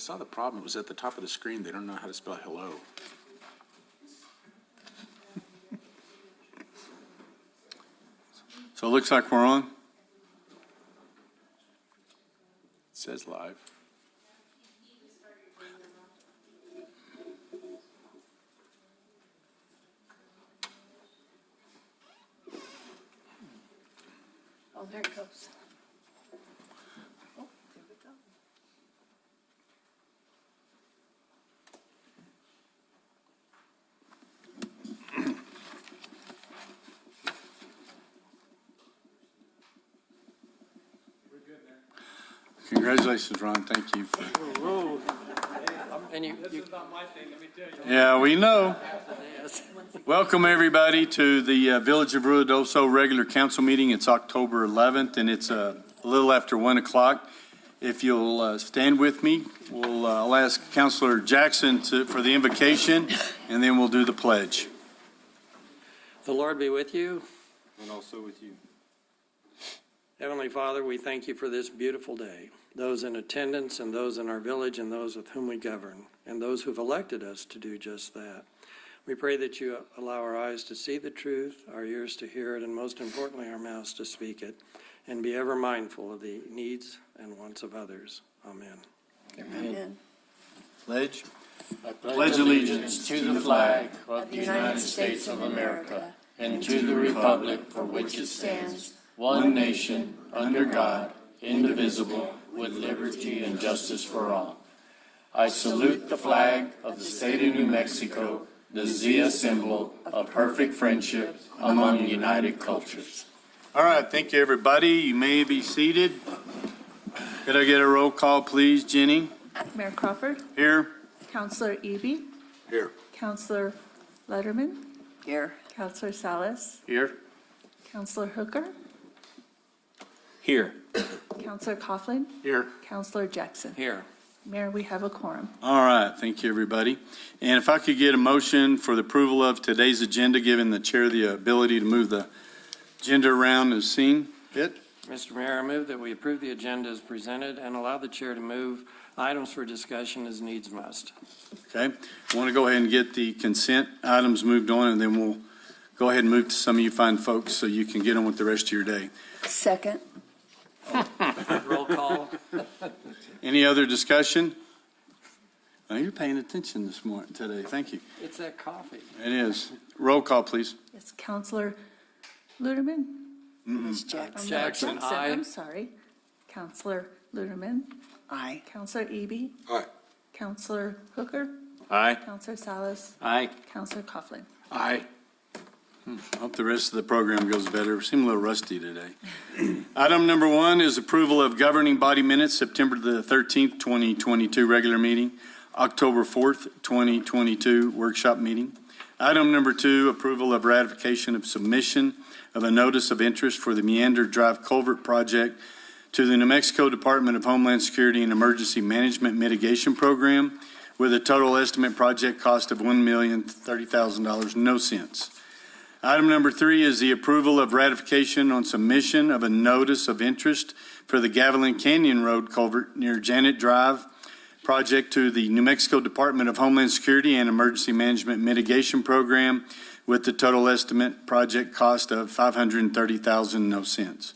saw the problem. It was at the top of the screen. They don't know how to spell hello. So it looks like we're on. It says live. Oh, there it goes. Oh, there we go. Congratulations, Ron. Thank you. Whoa. And you, Yeah, we know. yes. Welcome, everybody, to the Village of Ruidoso regular council meeting. It's October 11th, and it's a little after 1 o'clock. If you'll stand with me, I'll ask Councilor Jackson for the invocation, and then we'll do the pledge. The Lord be with you. And also with you. Heavenly Father, we thank you for this beautiful day, those in attendance and those in our village and those with whom we govern, and those who've elected us to do just that. We pray that you allow our eyes to see the truth, our ears to hear it, and most importantly, our mouths to speak it, and be ever mindful of the needs and wants of others. Amen. Amen. Pledge. I pledge allegiance to the flag of the United States of America and to the republic for which it stands, one nation, under God, indivisible, with liberty and justice for all. I salute the flag of the state of New Mexico, the Zia symbol of perfect friendship among united cultures. All right, thank you, everybody. You may be seated. Could I get a roll call, please, Jenny? Mayor Crawford, Here. Councilor Eby, Here. Councilor Letterman, Here. Councilor Salas, Here. Councilor Hooker, Here. Councilor Coughlin, Here. Councilor Jackson. Here. Mayor, we have a quorum. All right, thank you, everybody. And if I could get a motion for the approval of today's agenda, giving the chair the ability to move the agenda around as seen. Fit? Mr. Mayor, I move that we approve the agenda as presented and allow the chair to move items for discussion as needs must. Okay. I want to go ahead and get the consent items moved on, and then we'll go ahead and move to some of you fine folks so you can get on with the rest of your day. Second. Roll call. Any other discussion? Oh, you're paying attention this morning, today. Thank you. It's that coffee. It is. Roll call, please. Yes, Councilor Luderman. Ms. Jackson. Jackson, aye. I'm sorry. Councilor Luderman, Aye. Councilor Eby. Aye. Councilor Hooker, Aye. Councilor Salas, Aye. Councilor Coughlin. Aye. I hope the rest of the program goes better. We seem a little rusty today. Item number 1 is approval of governing body minutes, September the 13th, 2022 regular meeting, October 4th, 2022 workshop meeting. Item number 2, approval of ratification of submission of a notice of interest for the Meander Drive Culvert Project to the New Mexico Department of Homeland Security and Emergency Management Mitigation Program with a total estimate project cost of $1,030,000, no cents. Item number 3 is the approval of ratification on submission of a notice of interest for the Gavilan Canyon Road culvert near Janet Drive project to the New Mexico Department of Homeland Security and Emergency Management Mitigation Program with the total estimate project cost of $530,000, no cents.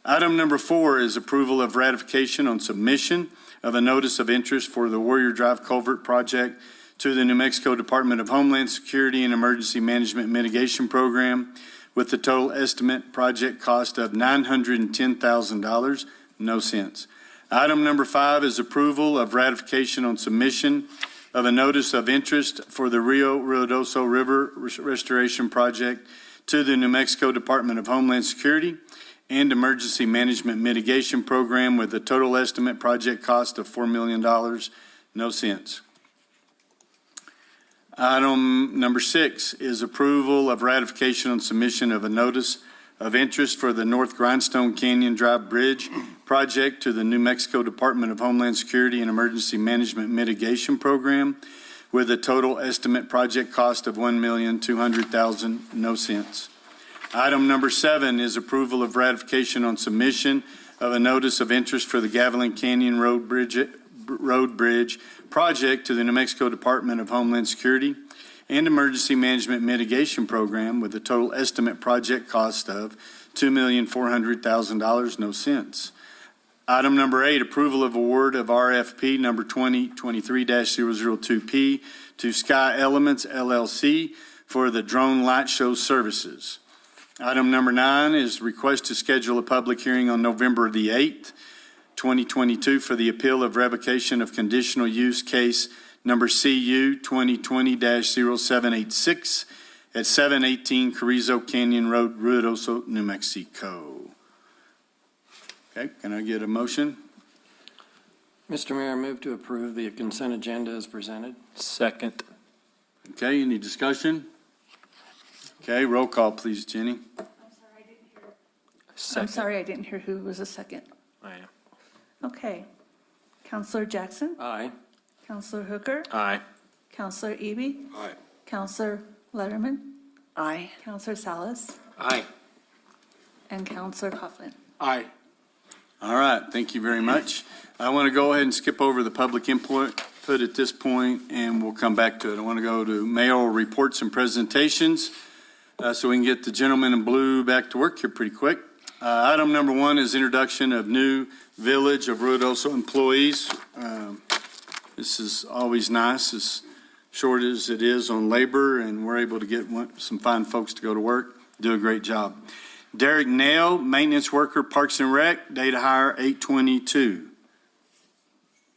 Item number 4 is approval of ratification on submission of a notice of interest for the Warrior Drive Culvert Project to the New Mexico Department of Homeland Security and Emergency Management Mitigation Program with the total estimate project cost of $910,000, no cents. Item number 5 is approval of ratification on submission of a notice of interest for the Rio Ruidoso River Restoration Project to the New Mexico Department of Homeland Security and Emergency Management Mitigation Program with a total estimate project cost of $4 million, no cents. Item number 6 is approval of ratification on submission of a notice of interest for the North Grindstone Canyon Drive Bridge project to the New Mexico Department of Homeland Security and Emergency Management Mitigation Program with a total estimate project cost of $1,200,000, no cents. Item number 7 is approval of ratification on submission of a notice of interest for the Gavilan Canyon Road Road Bridge project to the New Mexico Department of Homeland Security and Emergency Management Mitigation Program with a total estimate project cost of $2,400,000, no cents. Item number 8, approval of award of RFP number 2023-002P to Sky Elements LLC for the drone light show services. Item number 9 is request to schedule a public hearing on November the 8th, 2022 for the appeal of revocation of conditional use case number CU 2020-0786 at 718 Carrizo Canyon Road, Ruidoso, New Mexico. Okay, can I get a motion? Mr. Mayor, I move to approve the consent agenda as presented. Second. Okay, any discussion? Okay, roll call, please, Jenny. I'm sorry, I didn't hear who was a second. I am. Okay. Counselor Jackson, Aye. Counselor Hooker, Aye. Counselor Eby, Aye. Counselor Letterman. Aye. Counselor Salas, Aye. and Counselor Coughlin. Aye. All right, thank you very much. I want to go ahead and skip over the public input at this point, and we'll come back to it. I want to go to mayoral reports and presentations, so we can get the gentleman in blue back to work here pretty quick. Item number 1 is introduction of new Village of Ruidoso employees. This is always nice, as short as it is on labor, and we're able to get some fine folks to go to work, do a great job. Derek Nail, maintenance worker, Parks and Rec, date of hire 8/22.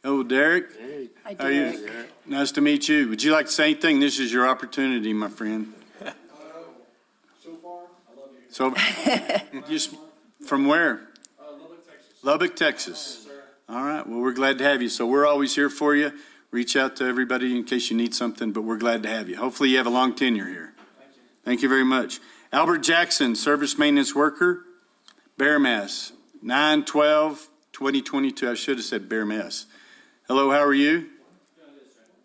Hello, Derek. Hey. Hi, How are you? Nice to meet you. Would you like to say anything? This is your opportunity, my friend. So far, I love you. So, just from where? Lubbock, Texas. Lubbock, Texas. Yes, sir. All right, well, we're glad to have you. So we're always here for you. Reach out to everybody in case you need something, but we're glad to have you. Hopefully you have a long tenure here. Thank you. Thank you very much. Albert Jackson, service maintenance worker, Bear Mass, 9/12/2022. I should have said Bear Mass. Hello, how are you?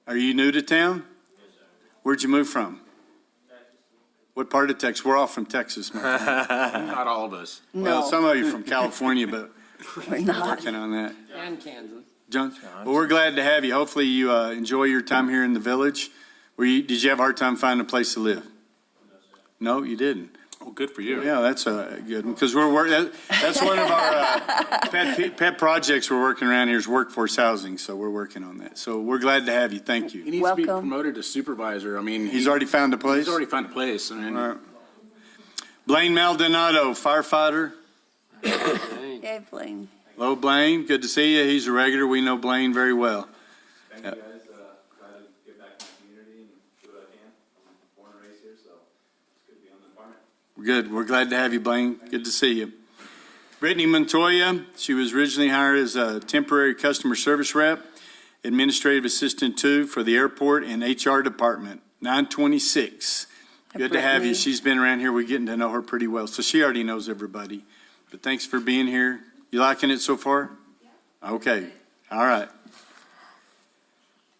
Are you new to town? Yes, sir. Where'd you move from? Texas. What part of Texas? We're all from Texas, my friend. Not all of us. Well, some of you from California, but We're we're not. working on that. And Kansas. John, well, we're glad to have you. Hopefully you enjoy your time here in the village. Did you have a hard time finding a place to live? No, you didn't. Well, good for you. Yeah, that's a good one, because that's one of our pet projects we're working around here is workforce housing, so we're working on that. So we're glad to have you. Thank He you. needs to be Welcome. promoted to supervisor. I mean, He's already found a place? he's already found a place. I mean, All right. Blaine Maldonado, firefighter. Hey, Blaine. Hello, Blaine. Good to see you. He's a regular. We know Blaine very well. Thank you guys. Glad to give back to my community and do what I can. I'm born and raised here, so it's good to be on the department. Good. We're glad to have you, Blaine. Good to see you. Brittany Montoya, she was originally hired as a temporary customer service rep, administrative assistant 2 for the airport and HR department, 9/26. Good to have you. Brittany. She's been around here. We're getting to know her pretty well, so she already knows everybody. But thanks for being here. You liking it so far? Yeah. Okay. All right.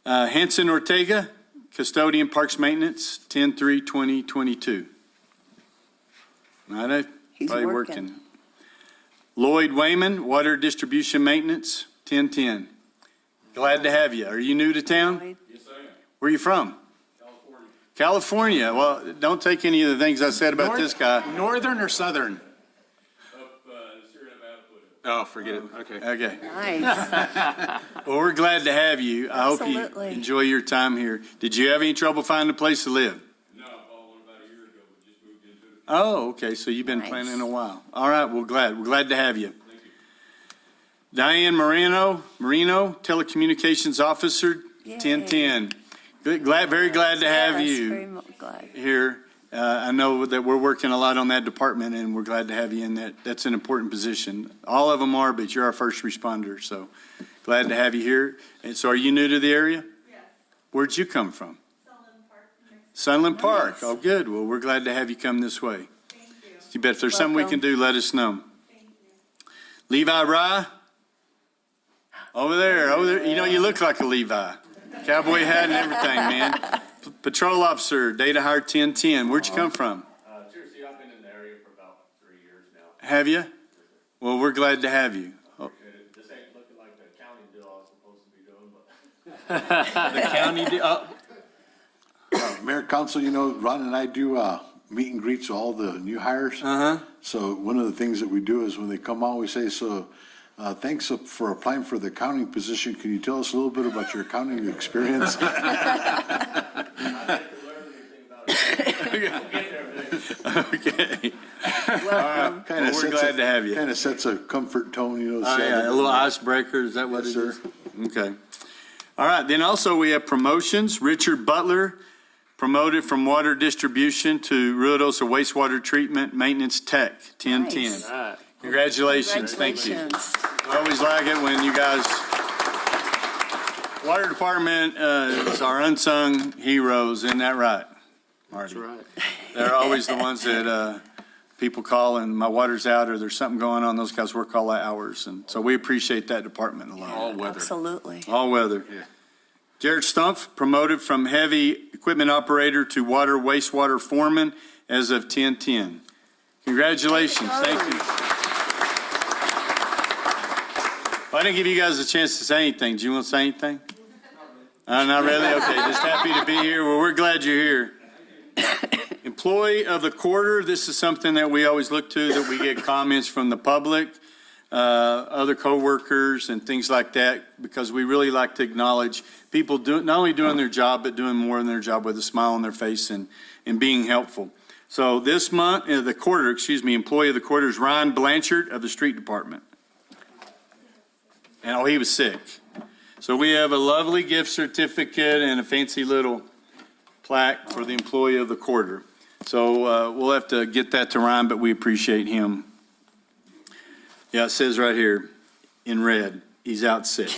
Hanson Ortega, custodian parks maintenance, 10/3/2022. All right, He's probably working. Lloyd Wayman, water distribution maintenance, 10/10. Glad to have you. Are you new to town? Lloyd. Yes, I am. Where are you from? California. California. Well, don't take any of the things I said about this guy. northern or southern? Up Sierra Nevada foothills. Oh, forget it. Okay. Okay. Nice. Well, we're glad to have you. I hope you Absolutely. enjoy your time here. Did you have any trouble finding a place to live? No, I bought one about a year ago, but just moved into it. Oh, okay, so you've been Nice. planning a while. All right, well, we're glad to have you. Diane Marino, telecommunications officer, Yay. 10/10. Good, very glad to have Yes, you very glad. here. I know that we're working a lot on that department, and we're glad to have you in that. That's an important position. All of them are, but you're our first responder, so glad to have you here. And so are you new to the area? Yes. Where'd you come from? Sunland Park. Nice. Oh, good. Well, we're glad to have you come this way. Thank you. You bet. If there's something we can Welcome. do, let us know. Thank you. Levi Rye. Over there. You know, you look like a Levi. Cowboy hat and everything, man. Patrol officer, data hire 10/10. Where'd you come from? Seriously, I've been in the area for about 3 years now. Have you? Well, we're glad to have you. Oh, This ain't looking like the accounting deal I was supposed to be doing. The county, Mayor, council, Ron and I do meet and greets all the new hires. So one of the things that we do is when they come on, we say, thanks for applying for the accounting position. Can you tell us a little bit about your accounting experience? okay. Welcome. We're glad to have you. Kind of sets a comfort tone, Oh, yeah, a little icebreaker, is that what Yes, it is? sir. Okay. All right, then also we have promotions. Richard Butler, promoted from water distribution to Ruidoso wastewater treatment maintenance tech, 1010. Nice. Congratulations, thank you. Congratulations. I always like it when you guys, water department is our unsung heroes, isn't that right, Marty? That's right. They're always the ones that people call and my water's out or there's something going on. Those guys work all the hours. And so we appreciate that department a lot. All weather. Absolutely. All weather. Yeah. Jared Stumpf, promoted from heavy equipment operator to water wastewater foreman as of 10/10. Congratulations. Thank you. Well, I didn't give you guys a chance to say anything. Do you want to say anything? Not really? Okay, just happy to be here. Well, we're glad you're here. Employee of the quarter, this is something that we always look to, that we get comments from the public, other coworkers and things like that, because we really like to acknowledge people not only doing their job, but doing more than their job with a smile on their face and being helpful. So this month, employee of the quarter is Ryan Blanchard of the street department. And he was sick. So we have a lovely gift certificate and a fancy little plaque for the employee of the quarter. So we'll have to get that to Ryan, but we appreciate him. Yeah, it says right here in red, he's out sick.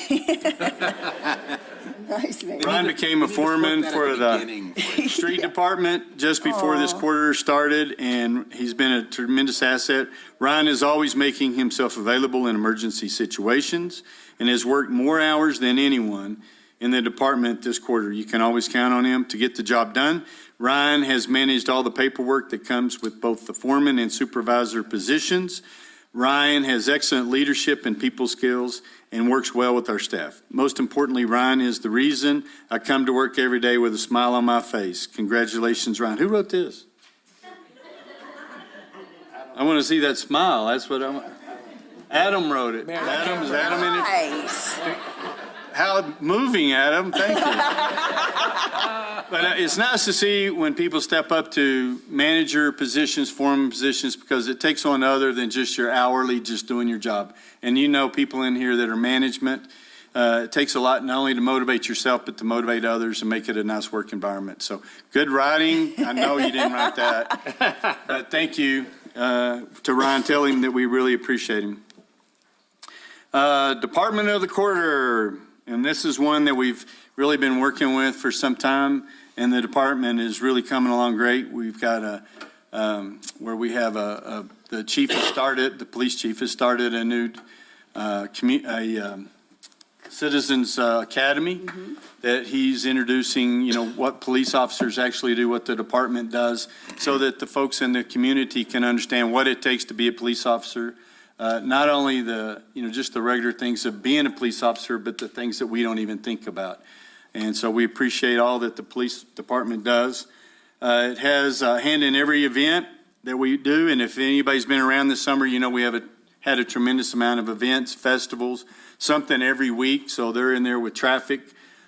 Nice, man. Ryan became a foreman for the street department just before this quarter started, and he's been a tremendous asset. Ryan is always making himself available in emergency situations and has worked more hours than anyone in the department this quarter. You can always count on him to get the job done. Ryan has managed all the paperwork that comes with both the foreman and supervisor positions. Ryan has excellent leadership and people skills and works well with our staff. Most importantly, Ryan is the reason I come to work every day with a smile on my face. Congratulations, Ryan. Who wrote this? I want to see that smile. That's what I want. Adam wrote it. Adam, is Adam in it? Nice. How moving, Adam. Thank you. But it's nice to see when people step up to manager positions, foreman positions, because it takes on other than just your hourly, just doing your job. And you know people in here that are management. It takes a lot not only to motivate yourself, but to motivate others and make it a nice work environment. So good writing. I know you didn't write that. But thank you to Ryan. Tell him that we really appreciate him. Department of the Quarter. And this is one that we've really been working with for some time, and the department is really coming along great. We've got where we have the chief has started, the police chief has started a new citizens academy that he's introducing, what police officers actually do, what the department does, so that the folks in the community can understand what it takes to be a police officer. Not only just the regular things of being a police officer, but the things that we don't even think about. And so we appreciate all that the police department does. It has a hand in every event that we do. And if anybody's been around this summer, we have had a tremendous amount of events, festivals, something every week. So they're in there with traffic,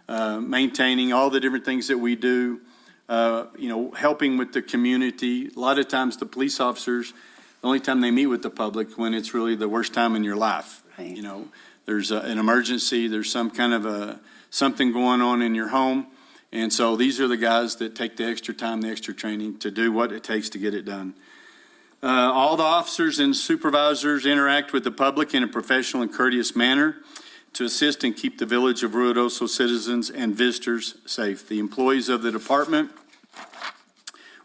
maintaining all the different things that we do, helping with the community. A lot of times the police officers, the only time they meet with the public when it's really the worst time in your life. Right. There's an emergency, there's some kind of something going on in your home. And so these are the guys that take the extra time, the extra training to do what it takes to get it done. All the officers and supervisors interact with the public in a professional and courteous manner to assist and keep the village of Ruidoso citizens and visitors safe. The employees of the department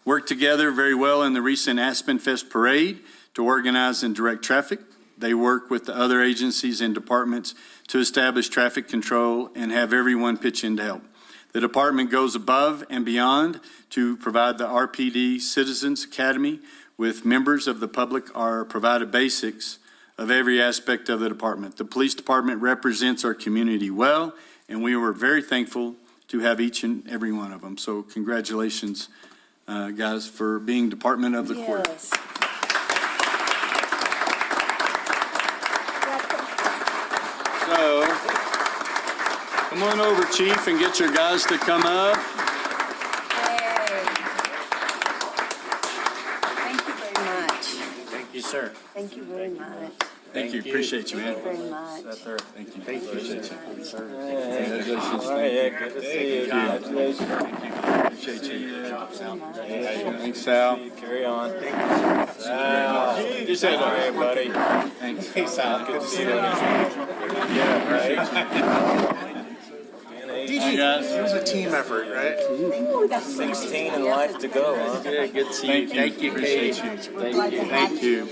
worked together very well in the recent Aspen Fest parade to organize and direct traffic. They work with the other agencies and departments to establish traffic control and have everyone pitch in to help. The department goes above and beyond to provide the RPD Citizens Academy with members of the public are provided basics of every aspect of the department. The police department represents our community well and we were very thankful to have each and every one of them. So congratulations, guys, for being Department of the Court. Yes. So, come on over, Chief, and get your guys to come up. Yay. Thank you very much. Thank you, sir. Thank you very much. Thank you, appreciate you, man. Thank you very much. Thank you. Appreciate you. All right, yeah, good to see you. Congratulations. Appreciate you. Thanks, Sal. Carry on. You said, All right, buddy. thanks. Hey, Sal, good to see you. Yeah, right. Hey, guys. It was a team effort, right? Ooh, that's 16 and life to go, huh? Yeah, good to see you. Thank you, appreciate you. Thank you.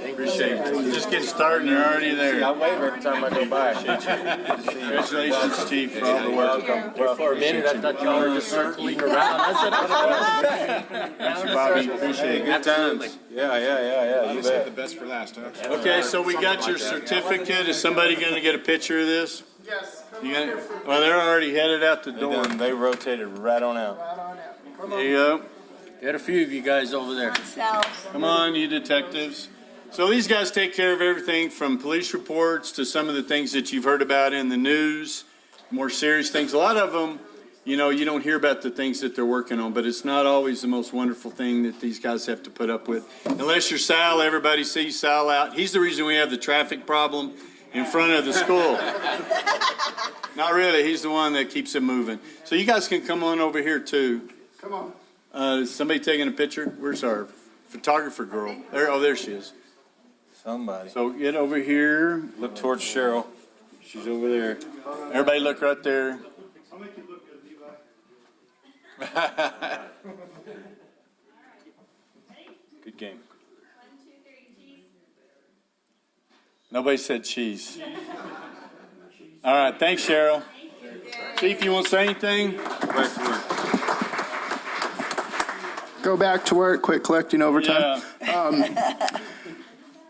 Appreciate it. We're just getting started and you're already there. I wave every time I go by. Congratulations, Chief, for all the work. Well, for a minute, I thought y'all were just circling around. I said, Thank you, Bobby, appreciate it. Good times. Yeah, you bet. The best for last, huh? Okay, so we got your certificate. Is somebody going to get a picture of this? Yes. Well, they're already headed out the door. They rotated right on out. There you go. Got a few of you guys over there. South. Come on, you detectives. So these guys take care of everything from police reports to some of the things that you've heard about in the news, more serious things. A lot of them, you know, you don't hear about the things that they're working on, but it's not always the most wonderful thing that these guys have to put up with. Unless you're Sal, everybody sees Sal out. He's the reason we have the traffic problem in front of the school. Not really, he's the one that keeps it moving. So you guys can come on over here too. Come on. Is somebody taking a picture? Where's our photographer girl? There, oh, there she is. Somebody. So get over here. Look towards Cheryl. She's over there. Everybody look right there. I'll make you look good, Levi. Good game. Nobody said cheese. All right, thanks, Cheryl. Chief, you want to say anything? Back to work. Go back to work, quit collecting overtime. Yeah.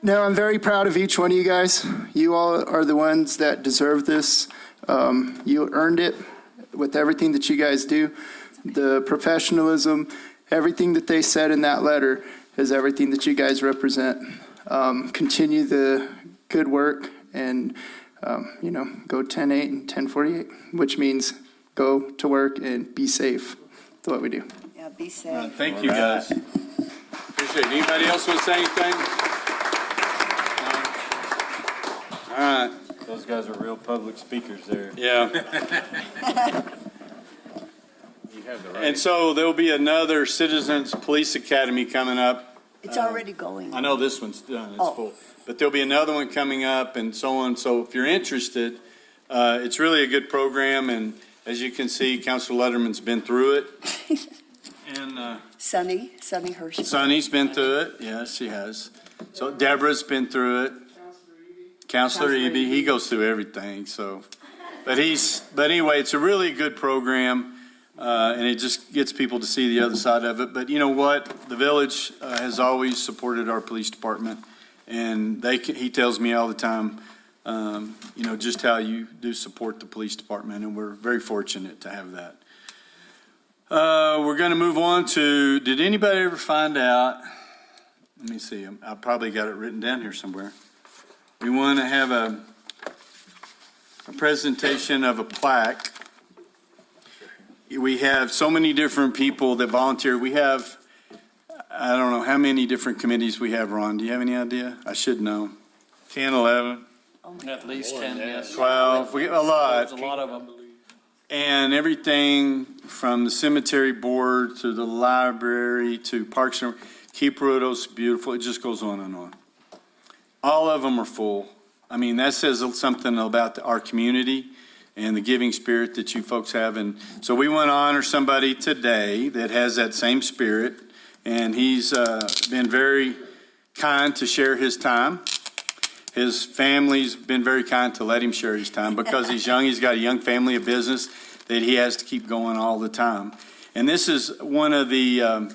No, I'm very proud of each one of you guys. You all are the ones that deserve this. You earned it with everything that you guys do. The professionalism, everything that they said in that letter is everything that you guys represent. Continue the good work and, go 10-8 and 10-48, which means go to work and be safe. That's what we do. Yeah, be safe. Thank you, guys. Appreciate it. Anybody else want to say anything? All right. Those guys are real public speakers there. Yeah. And so there'll be another Citizens Police Academy coming up. It's already going. I know this one's done, it's Oh. full. But there'll be another one coming up and so on. So if you're interested, it's really a good program. And as you can see, Councilor Letterman's been through it. And Sunny Hershey. Sonny's been through it. Yes, she has. So Deborah's been through it. Counselor Eby, he goes through everything. So, but anyway, it's a really good program. And it just gets people to see the other side of it. But you know what? The village has always supported our police department. And he tells me all the time, just how you do support the police department. And we're very fortunate to have that. We're going to move on to, did anybody ever find out? Let me see. I probably got it written down here somewhere. We want to have a presentation of a plaque. We have so many different people that volunteer. We have, I don't know how many different committees we have, Ron. Do you have any idea? I should know. 10, 11, At least 10, yes. 12, we a lot. There's a lot of them. And everything from the cemetery board to the library to Parks and Keep Road's beautiful. It just goes on and on. All of them are full. I mean, that says something about our community and the giving spirit that you folks have. And so we want to honor somebody today that has that same spirit. And he's been very kind to share his time. His family's been very kind to let him share his time because he's young. He's got a young family, a business that he has to keep going all the time. And this is one of the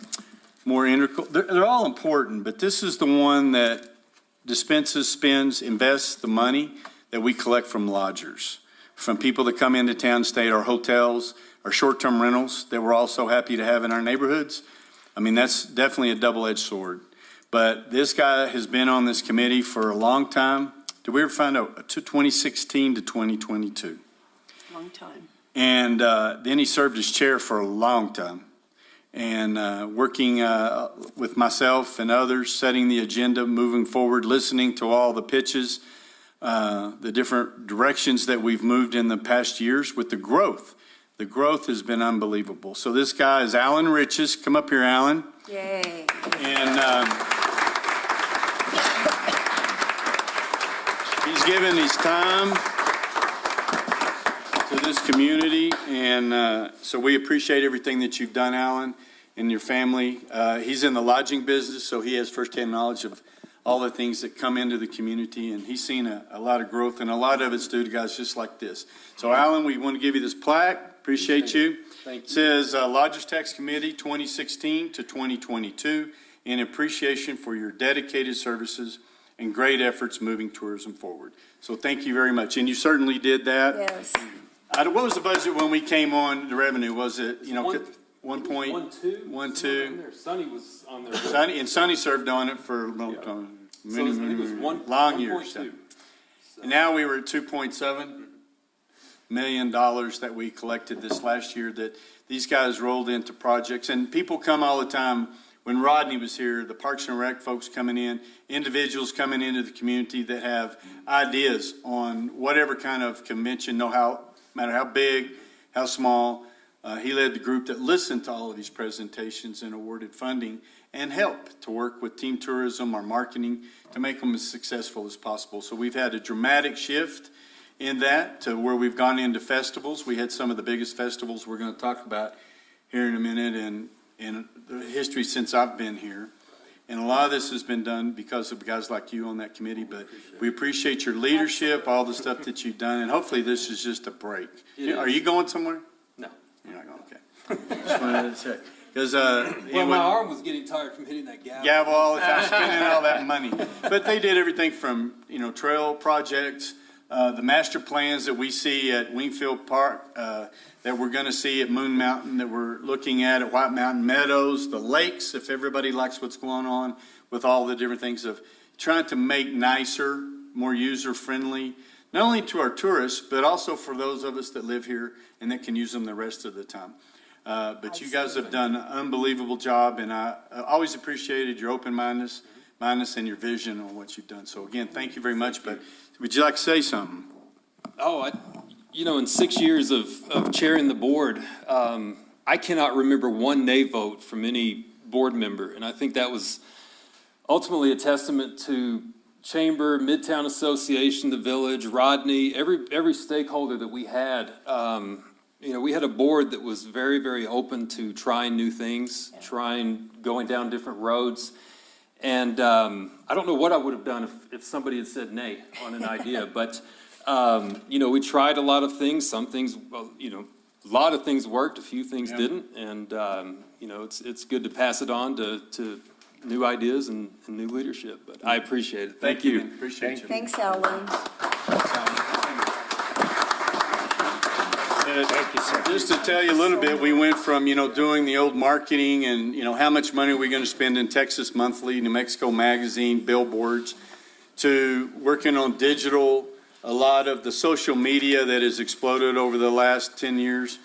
more integral, they're all important, but this is the one that dispenses, spends, invests the money that we collect from lodgers from people that come into town, stay at our hotels, our short-term rentals that we're also happy to have in our neighborhoods. I mean, that's definitely a double-edged sword. But this guy has been on this committee for a long time. Did we ever find out? 2016 to 2022. Long time. And then he served as chair for a long time. And working with myself and others, setting the agenda, moving forward, listening to all the pitches, the different directions that we've moved in the past years with the growth. The growth has been unbelievable. So this guy is Alan Riches. Come up here, Alan. Yay. And he's given his time to this community, and so we appreciate everything that you've done, Alan, and your family. He's in the lodging business, so he has firsthand knowledge of all the things that come into the community, and he's seen a lot of growth, and a lot of it's due to guys just like this. So, Alan, we want to give you this plaque. Appreciate you. Thank you. It says Lodgers Tax Committee 2016 to 2022, in appreciation for your dedicated services and great efforts moving tourism forward. So thank you very much. And you certainly did that. Yes. What was the budget when we came on the revenue? Was it, you know, 1.12? 1.2. Sonny was on there. Sonny served on it for a long time. So I think it was long years. 1.2. And now we were at $2.7 million that we collected this last year that these guys rolled into projects. And people come all the time. When Rodney was here, the Parks and Rec folks coming in, individuals coming into the community that have ideas on whatever kind of convention, no matter how big, how small. He led the group that listened to all of these presentations and awarded funding and helped to work with Team Tourism, our marketing, to make them as successful as possible. So we've had a dramatic shift in that to where we've gone into festivals. We had some of the biggest festivals we're going to talk about here in a minute, and in the history since I've been here. And a lot of this has been done because of guys like you on that committee, but we appreciate your leadership, all the stuff that you've done, and hopefully this is just a break. Are you going somewhere? No. You're not going, okay. Just wanted to check. Because, Well, my arm was getting tired from hitting that gavel. all the time, spending all that money. But they did everything from, trail projects, the master plans that we see at Wingfield Park, that we're going to see at Moon Mountain, that we're looking at White Mountain Meadows, the lakes, if everybody likes what's going on with all the different things of trying to make nicer, more user-friendly, not only to our tourists, but also for those of us that live here and that can use them the rest of the time. But you guys have done an unbelievable job, and I always appreciated your open-mindedness and your vision on what you've done. So again, thank you very much, but would you like to say something? In 6 years of chairing the board, I cannot remember one nay vote from any board member. And I think that was ultimately a testament to Chamber, Midtown Association, the village, Rodney, every stakeholder that we had. We had a board that was very, very open to trying new things, going down different roads. And I don't know what I would have done if somebody had said nay on an idea, but we tried a lot of things. Some things, a lot of things worked, a few things didn't. And, it's good to pass it on to new ideas and new leadership. But I appreciate it. Thank you. Appreciate you. Thanks, Alan. Thank you, sir. Just to tell you a little bit, we went from, doing the old marketing and, how much money are we going to spend in Texas Monthly, New Mexico Magazine, billboards, to working on digital, a lot of the social media that has exploded over the last 10 years,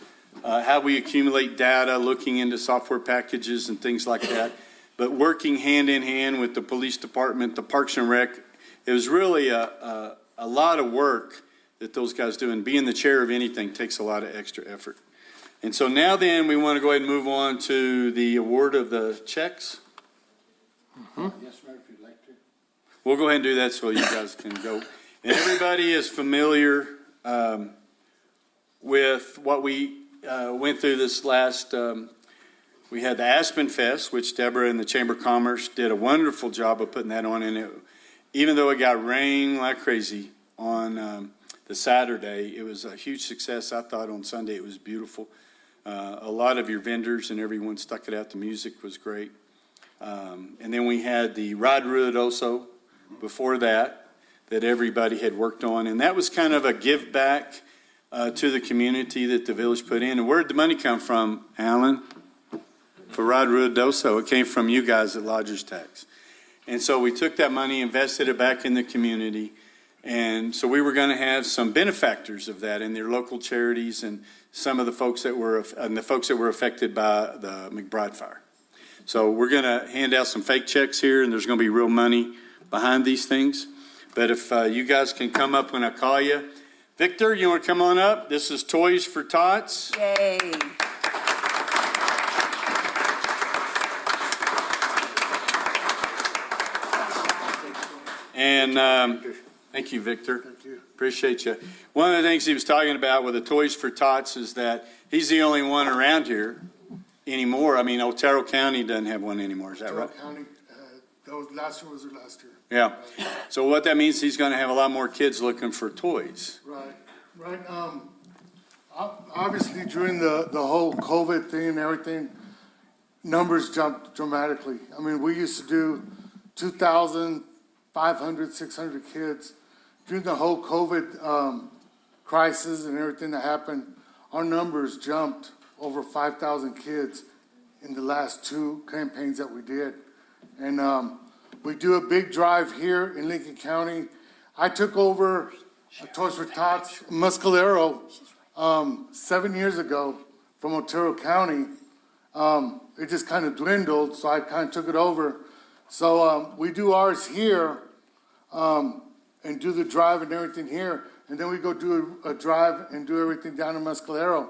how we accumulate data, looking into software packages and things like that. But working hand in hand with the police department, the Parks and Rec, it was really a lot of work that those guys do. And being the chair of anything takes a lot of extra effort. And so now then, we want to go ahead and move on to the award of the checks. Yes, sir, if you'd like to. We'll go ahead and do that so you guys can go. And everybody is familiar with what we went through this last, we had the Aspen Fest, which Deborah and the Chamber of Commerce did a wonderful job of putting that on. And it, even though it got rain like crazy on the Saturday, it was a huge success. I thought on Sunday it was beautiful. A lot of your vendors and everyone stuck it out. The music was great. And then we had the Ride Ruidoso before that everybody had worked on. And that was kind of a give back to the community that the village put in. And where'd the money come from, Alan? For Rod Ruidoso, it came from you guys at Lodgers Tax. And so we took that money, invested it back in the community. And so we were going to have some benefactors of that in their local charities and some of the folks that were affected by the McBride fire. So we're going to hand out some fake checks here, and there's going to be real money behind these things. But if you guys can come up when I call you. Victor, you want to come on up? This is Toys for Tots. Yay. And thank you, Victor. Thank you. Appreciate you. One of the things he was talking about with the Toys for Tots is that he's the only one around here anymore. I mean, Otero County doesn't have one anymore. Is that right? Otero County, that was last year, was their last year. Yeah. So what that means, he's going to have a lot more kids looking for toys. Right. Obviously, during the whole COVID thing and everything, numbers jumped dramatically. I mean, we used to do 2,500, 600 kids. During the whole COVID crisis and everything that happened, our numbers jumped over 5,000 kids in the last two campaigns that we did. And we do a big drive here in Lincoln County. I took over Toys for Tots Muscalero 7 years ago from Otero County. It just kind of dwindled, so I kind of took it over. So we do ours here and do the drive and everything here, and then we go do a drive and do everything down in Muscalero.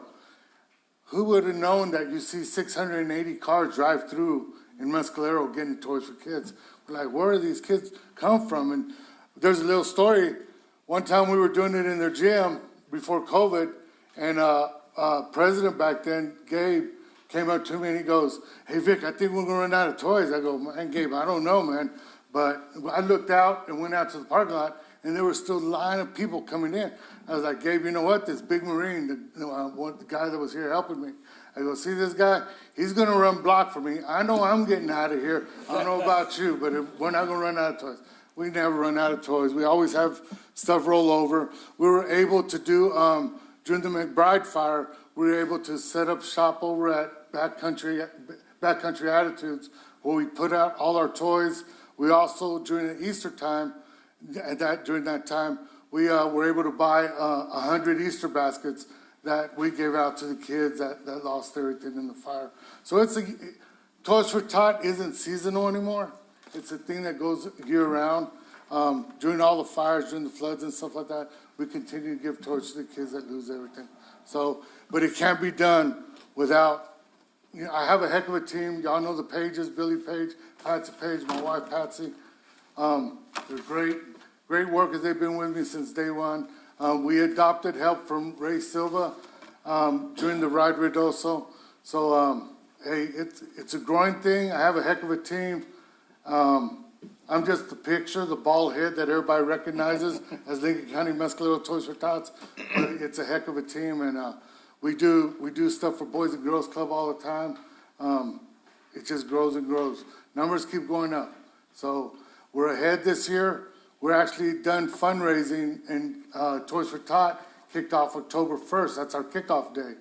Who would have known that you see 680 cars drive through in Muscalero getting toys for kids? We're like, where do these kids come from? And there's a little story. One time we were doing it in their gym before COVID, and president back then, Gabe, came up to me and he goes, "Hey Vic, I think we're gonna run out of toys." I go, "Man, Gabe, I don't know, man." But I looked out and went out to the parking lot, and there was still a line of people coming in. I was like, "Gabe, you know what? This big Marine, the guy that was here helping me," I go, "See this guy? He's going to run block for me. I know I'm getting out of here. I don't know about you, but we're not going to run out of toys." We never run out of toys. We always have stuff roll over. We were able to do, during the McBride fire, we were able to set up shop over at Backcountry Attitudes, where we put out all our toys. We also, during the Easter time, during that time, we were able to buy 100 Easter baskets that we gave out to the kids that lost everything in the fire. So Toys for Tot isn't seasonal anymore. It's a thing that goes year-round. During all the fires, during the floods and stuff like that, we continue to give toys to the kids that lose everything. So, but it can't be done without, I have a heck of a team. Y'all know the Pages, Billy Page, Patsy Page, my wife Patsy. They're great workers. They've been with me since day one. We adopted help from Ray Silva during the Ride Ridoso. So, hey, it's a growing thing. I have a heck of a team. I'm just the picture, the bald head that everybody recognizes as Lincoln County Muscalero Toys for Tots. But it's a heck of a team, and we do stuff for Boys and Girls Club all the time. It just grows and grows. Numbers keep going up. So we're ahead this year. We're actually done fundraising, and Toys for Tot kicked off October 1st. That's our kickoff day.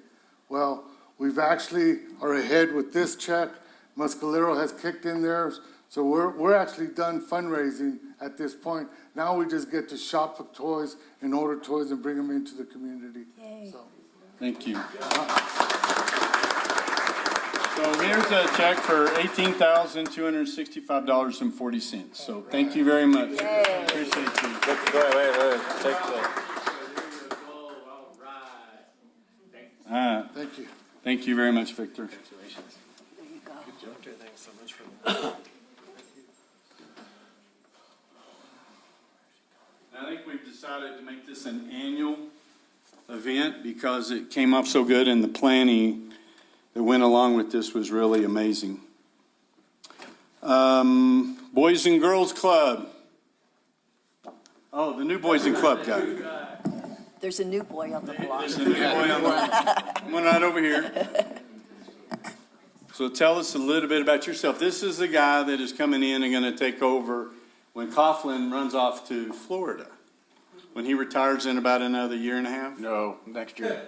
Well, we've actually are ahead with this check. Muscalero has kicked in theirs. So we're actually done fundraising at this point. Now we just get to shop for toys and order toys and bring them into the community. Yay. So. Thank you. So here's a check for $18,265.40. So thank you very much. Yay. Appreciate you. Wait. Take Thank you. Thank you very much, Victor. There you go. Thanks so much for that. I think we've decided to make this an annual event because it came up so good, and the planning that went along with this was really amazing. Boys and Girls Club. Oh, the new Boys and Club guy. There's a new boy on the block. There's a new boy on the block. Come on right over here. So tell us a little bit about yourself. This is the guy that is coming in and going to take over when Coughlin runs off to Florida. when he retires in about another year and a half? No, next year.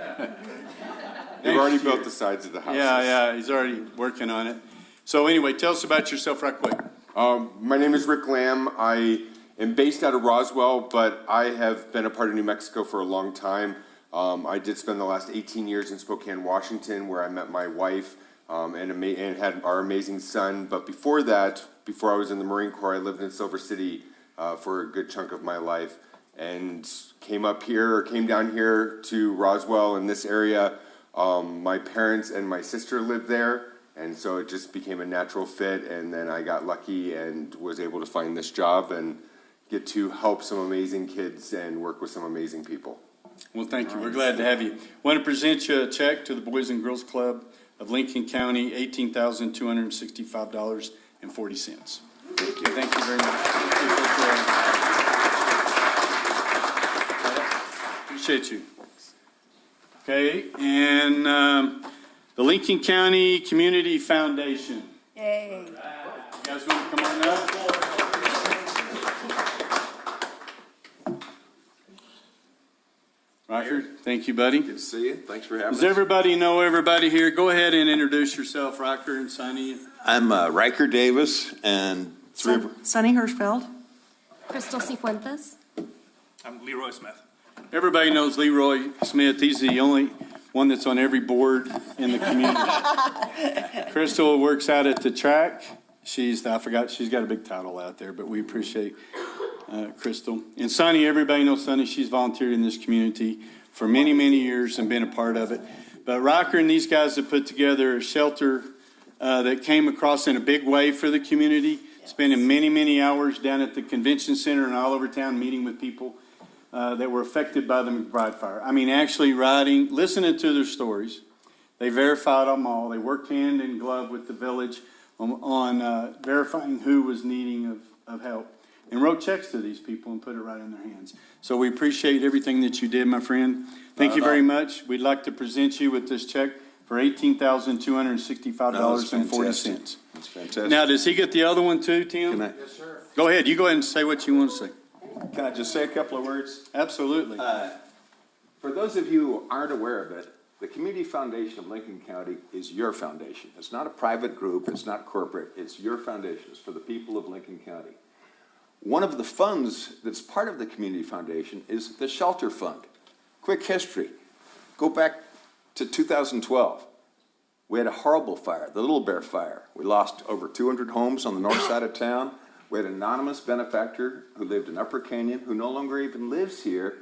They've already built the sides of the houses. Yeah, he's already working on it. So anyway, tell us about yourself right quick. My name is Rick Lamb. I am based out of Roswell, but I have been a part of New Mexico for a long time. I did spend the last 18 years in Spokane, Washington, where I met my wife and had our amazing son. But before that, before I was in the Marine Corps, I lived in Silver City for a good chunk of my life, and came down here to Roswell in this area. My parents and my sister lived there, and so it just became a natural fit. And then I got lucky and was able to find this job and get to help some amazing kids and work with some amazing people. Well, thank you. We're glad to have you. Want to present you a check to the Boys and Girls Club of Lincoln County, $18,265.40. Thank you. Thank you very much. Appreciate you. Okay, and the Lincoln County Community Foundation. Yay. You guys want to come on up? Roger, thank you, buddy. Good to see you. Thanks for having Does everybody know everybody here? Go ahead and introduce yourself, Rocker and Sonny. I'm Riker Davis and Sonny Hirschfeld. Crystal Cifuentes. I'm Leroy Smith. Everybody knows Leroy Smith. He's the only one that's on every board in the community. Crystal works out at the track. She's got a big title out there, but we appreciate Crystal. And Sonny, everybody knows Sonny. She's volunteered in this community for many, many years and been a part of it. But Rocker and these guys have put together a shelter that came across in a big way for the community, spending many, many hours down at the convention center and all over town meeting with people that were affected by the McBride fire. I mean, actually listening to their stories. They verified them all. They worked hand in glove with the village on verifying who was needing of help, and wrote checks to these people and put it right in their hands. So we appreciate everything that you did, my friend. Thank you very much. We'd like to present you with this check for $18,265.40. That's fantastic. Now, does he get the other one too, Tim? Yes, sir. Go ahead. You go ahead and say what you want to say. Can I just say a couple of words? Absolutely. For those of you who aren't aware of it, the Community Foundation of Lincoln County is your foundation. It's not a private group. It's not corporate. It's your foundation. It's for the people of Lincoln County. One of the funds that's part of the Community Foundation is the Shelter Fund. Quick history. Go back to 2012. We had a horrible fire, the Little Bear Fire. We lost over 200 homes on the north side of town. We had an anonymous benefactor who lived in Upper Canyon, who no longer even lives here,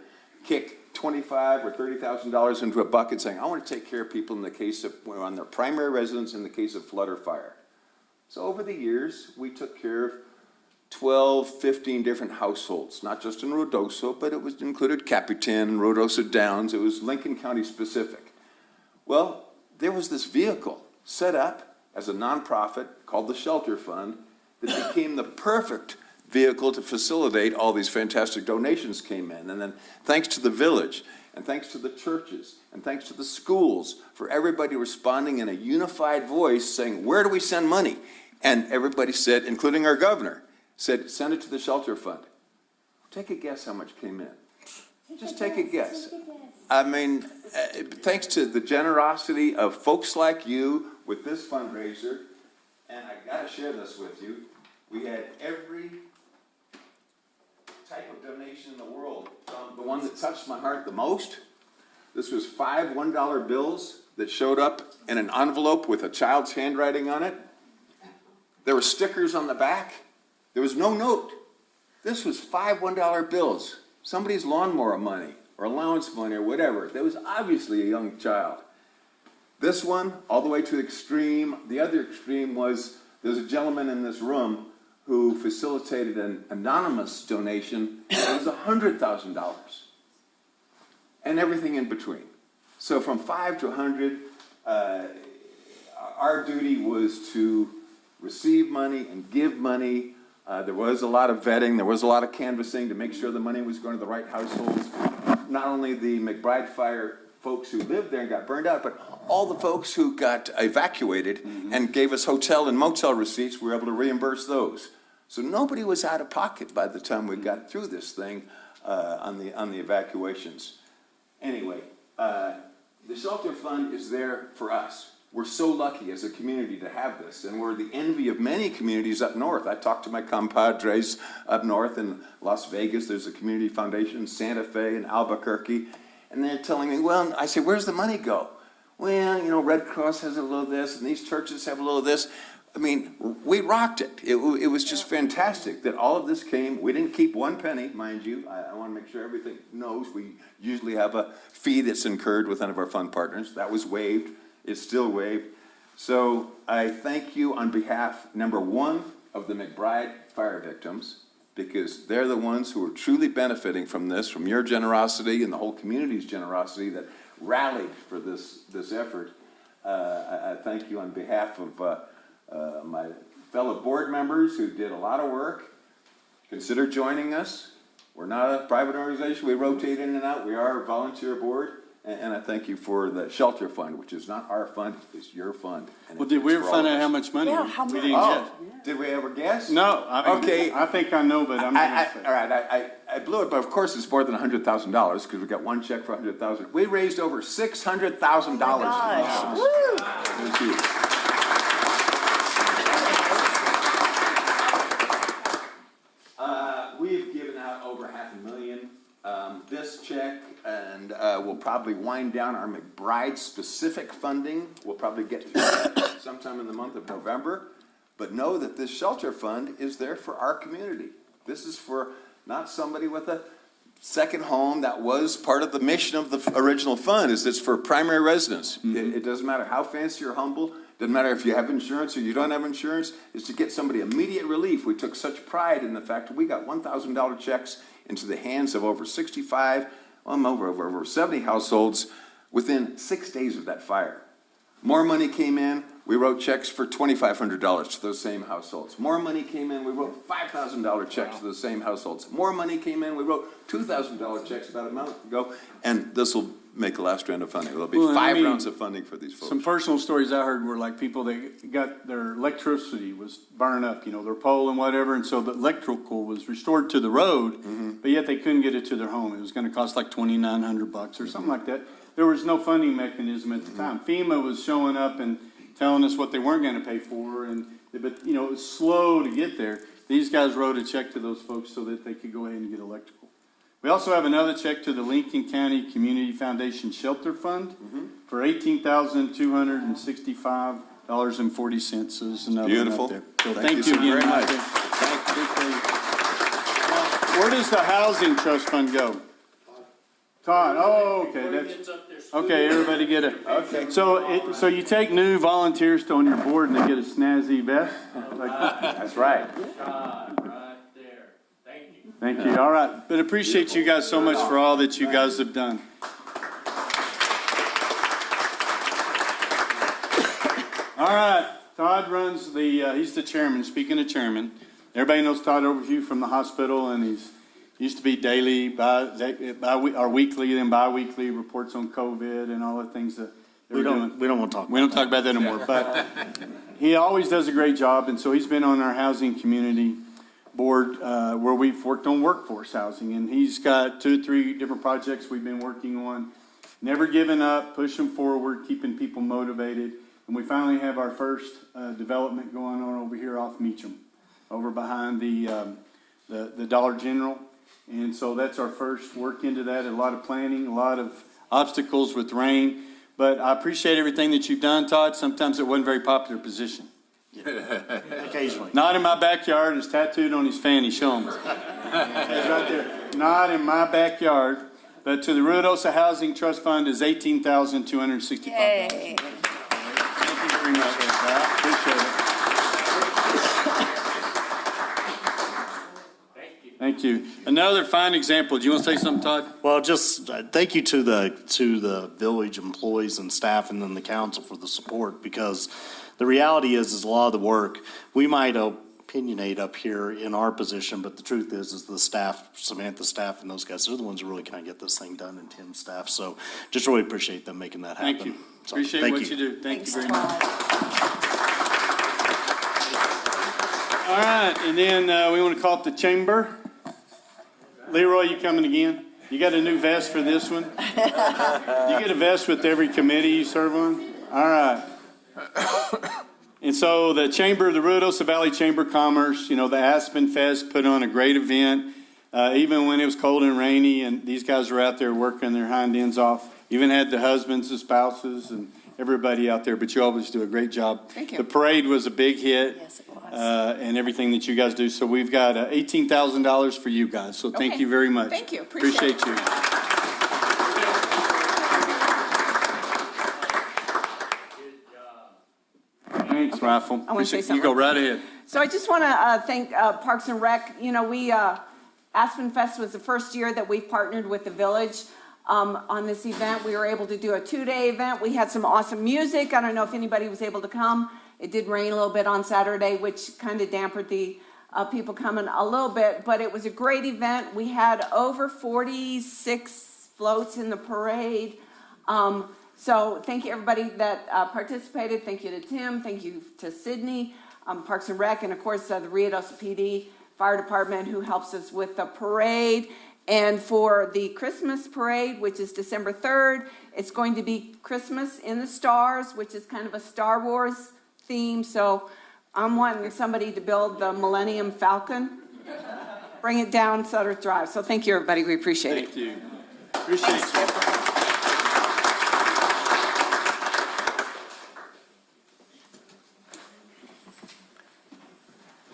kicked $25,000 or $30,000 into a bucket saying, I want to take care of people in the case of, on their primary residence in the case of flood or fire. So over the years, we took care of 12, 15 different households, not just in Ruidoso, but it was included Capitan, Ruidoso Downs. It was Lincoln County specific. Well, there was this vehicle set up as a nonprofit called the Shelter Fund that became the perfect vehicle to facilitate all these fantastic donations came in. And then thanks to the village, and thanks to the churches, and thanks to the schools, for everybody responding in a unified voice saying, where do we send money? And everybody said, including our governor, said, send it to the Shelter Fund. Take a guess how much came in. Just take a guess. I mean, thanks to the generosity of folks like you with this fundraiser, and I gotta share this with you, we had every type of donation in the world. The one that touched my heart the most, this was 5 $1 bills that showed up in an envelope with a child's handwriting on it. There were stickers on the back. There was no note. This was 5 $1 bills. Somebody's lawnmower money or allowance money or whatever. There was obviously a young child. This one, all the way to the extreme. The other extreme was there's a gentleman in this room who facilitated an anonymous donation. It was $100,000 and everything in between. So from 5 to 100, our duty was to receive money and give money. There was a lot of vetting. There was a lot of canvassing to make sure the money was going to the right households. Not only the McBride fire folks who lived there and got burned out, but all the folks who got evacuated and gave us hotel and motel receipts, we were able to reimburse those. So nobody was out of pocket by the time we got through this thing. on the evacuations. Anyway, the shelter fund is there for us. We're so lucky as a community to have this, and we're the envy of many communities up north. I talked to my compadres up north in Las Vegas. There's a community foundation in Santa Fe and Albuquerque, and they're telling me, well, I say, where's the money go? Well, you know, Red Cross has a little of this, and these churches have a little of this. I mean, we rocked it. It was just fantastic that all of this came. We didn't keep one penny, mind you. I want to make sure everything knows we usually have a fee that's incurred with one of our fund partners. That was waived. It's still waived. So I thank you on behalf, number one, of the McBride fire victims, because they're the ones who are truly benefiting from this, from your generosity and the whole community's generosity that rallied for this effort. I thank you on behalf of my fellow board members who did a lot of work. Consider joining us. We're not a private organization. We rotate in and out. We are a volunteer board. And I thank you for the shelter fund, which is not our fund, it's your fund. And Well, did we ever find out how much money Yeah, how we much? didn't Oh, get? did we ever guess? No, I mean, Okay. I think I know, but I'm not gonna say. All right, I blew it, but of course it's more than $100,000 because we got one check for $100,000. We raised over $600,000. Gosh, woo! Thank you. We've given out over $500,000. This check, and we'll probably wind down our McBride-specific funding. We'll probably get to that sometime in the month of November. But know that this shelter fund is there for our community. This is for not somebody with a second home. That was part of the mission of the original fund, is it's for primary residents. It doesn't matter how fancy or humble. Doesn't matter if you have insurance or you don't have insurance. It's to get somebody immediate relief. We took such pride in the fact that we got $1,000 checks into the hands of over 65, over 70 households within 6 days of that fire. More money came in. We wrote checks for $2,500 to those same households. More money came in. We wrote $5,000 checks to those same households. More money came in. We wrote $2,000 checks about a month ago. And this will make the last round of funding. There'll be Well, I 5 mean, rounds of funding for these folks. Some personal stories I heard were like people that got their electricity was burned up, you know, their pole and whatever, and so the electrical was restored to the road, but yet they couldn't get it to their home. It was going to cost like $2,900 or something like that. There was no funding mechanism at the time. FEMA was showing up and telling us what they weren't going to pay for, but you know, it was slow to get there. These guys wrote a check to those folks so that they could go ahead and get electrical. We also have another check to the Lincoln County Community Foundation Shelter Fund for $18,265.40. So there's another Beautiful. one up there. So Thank you you again, very much. Michael. Now, where does the Housing Trust Fund go? Todd, oh, okay, okay, everybody get it. Okay. So you take new volunteers to on your board and they get a snazzy vest? That's right. Thank you. All right. But appreciate you guys so much for all that you guys have done. All right. Todd runs he's the chairman. Speaking of chairman, everybody knows Todd Overview from the hospital, and he's used to be daily, or weekly, then bi-weekly reports on COVID and all the things that We don't want to talk. We don't talk about that anymore. But he always does a great job, and so he's been on our housing community board where we've worked on workforce housing, and he's got 2 or 3 different projects we've been working on. Never giving up, pushing forward, keeping people motivated, and we finally have our first development going on over here off Meacham, over behind the Dollar General, and so that's our first work into that. A lot of planning, a lot of obstacles with rain, but I appreciate everything that you've done, Todd. Sometimes it wasn't a very popular position. Occasionally. Not in my backyard. It's tattooed on his fanny. Show him. It's right there. Not in my backyard. But to the Ruidosa Housing Trust Fund is $18,265. Yay. Thank you very much. I appreciate it. Thank you. Another fine example. Do you want to say something, Todd? Well, just thank you to the village employees and staff, and then the council for the support, because the reality is a lot of the work we might opinionate up here in our position, but the truth is the staff, Samantha's staff and those guys, they're the ones who really kind of get this thing done, and Tim's staff. So just really appreciate them making that happen. Thank you. So, Appreciate thank what you do. Thank Thanks, you very much. Todd. All right, and then we want to call up the chamber. Leroy, you coming again? You got a new vest for this one? You get a vest with every committee you serve on? All right. And so the Chamber, the Ruidoso Valley Chamber of Commerce, the Aspen Fest put on a great event, even when it was cold and rainy, and these guys were out there working their hind ends off. Even had the husbands, the spouses, and everybody out there, but you always do a great job. Thank you. The parade was a big hit. Yes, it was. And everything that you guys do. So we've got $18,000 for you guys. So thank Okay. you very much. Thank you. Appreciate you. Thanks, Rifle. I wanna say Appreciate- You something go real right ahead. So I just want to thank Parks and Rec. Aspen Fest was the first year that we partnered with the village on this event. We were able to do a 2-day event. We had some awesome music. I don't know if anybody was able to come. It did rain a little bit on Saturday, which kind of dampened the people coming a little bit, but it was a great event. We had over 46 floats in the parade. So thank you everybody that participated. Thank you to Tim. Thank you to Sydney, Parks and Rec, and of course the Ruidoso PD Fire Department who helps us with the parade. And for the Christmas parade, which is December 3rd, it's going to be Christmas in the Stars, which is kind of a Star Wars theme. So I'm wanting somebody to build the Millennium Falcon, bring it down Sutter Drive. So thank you everybody. We appreciate it. Thank you. Appreciate you.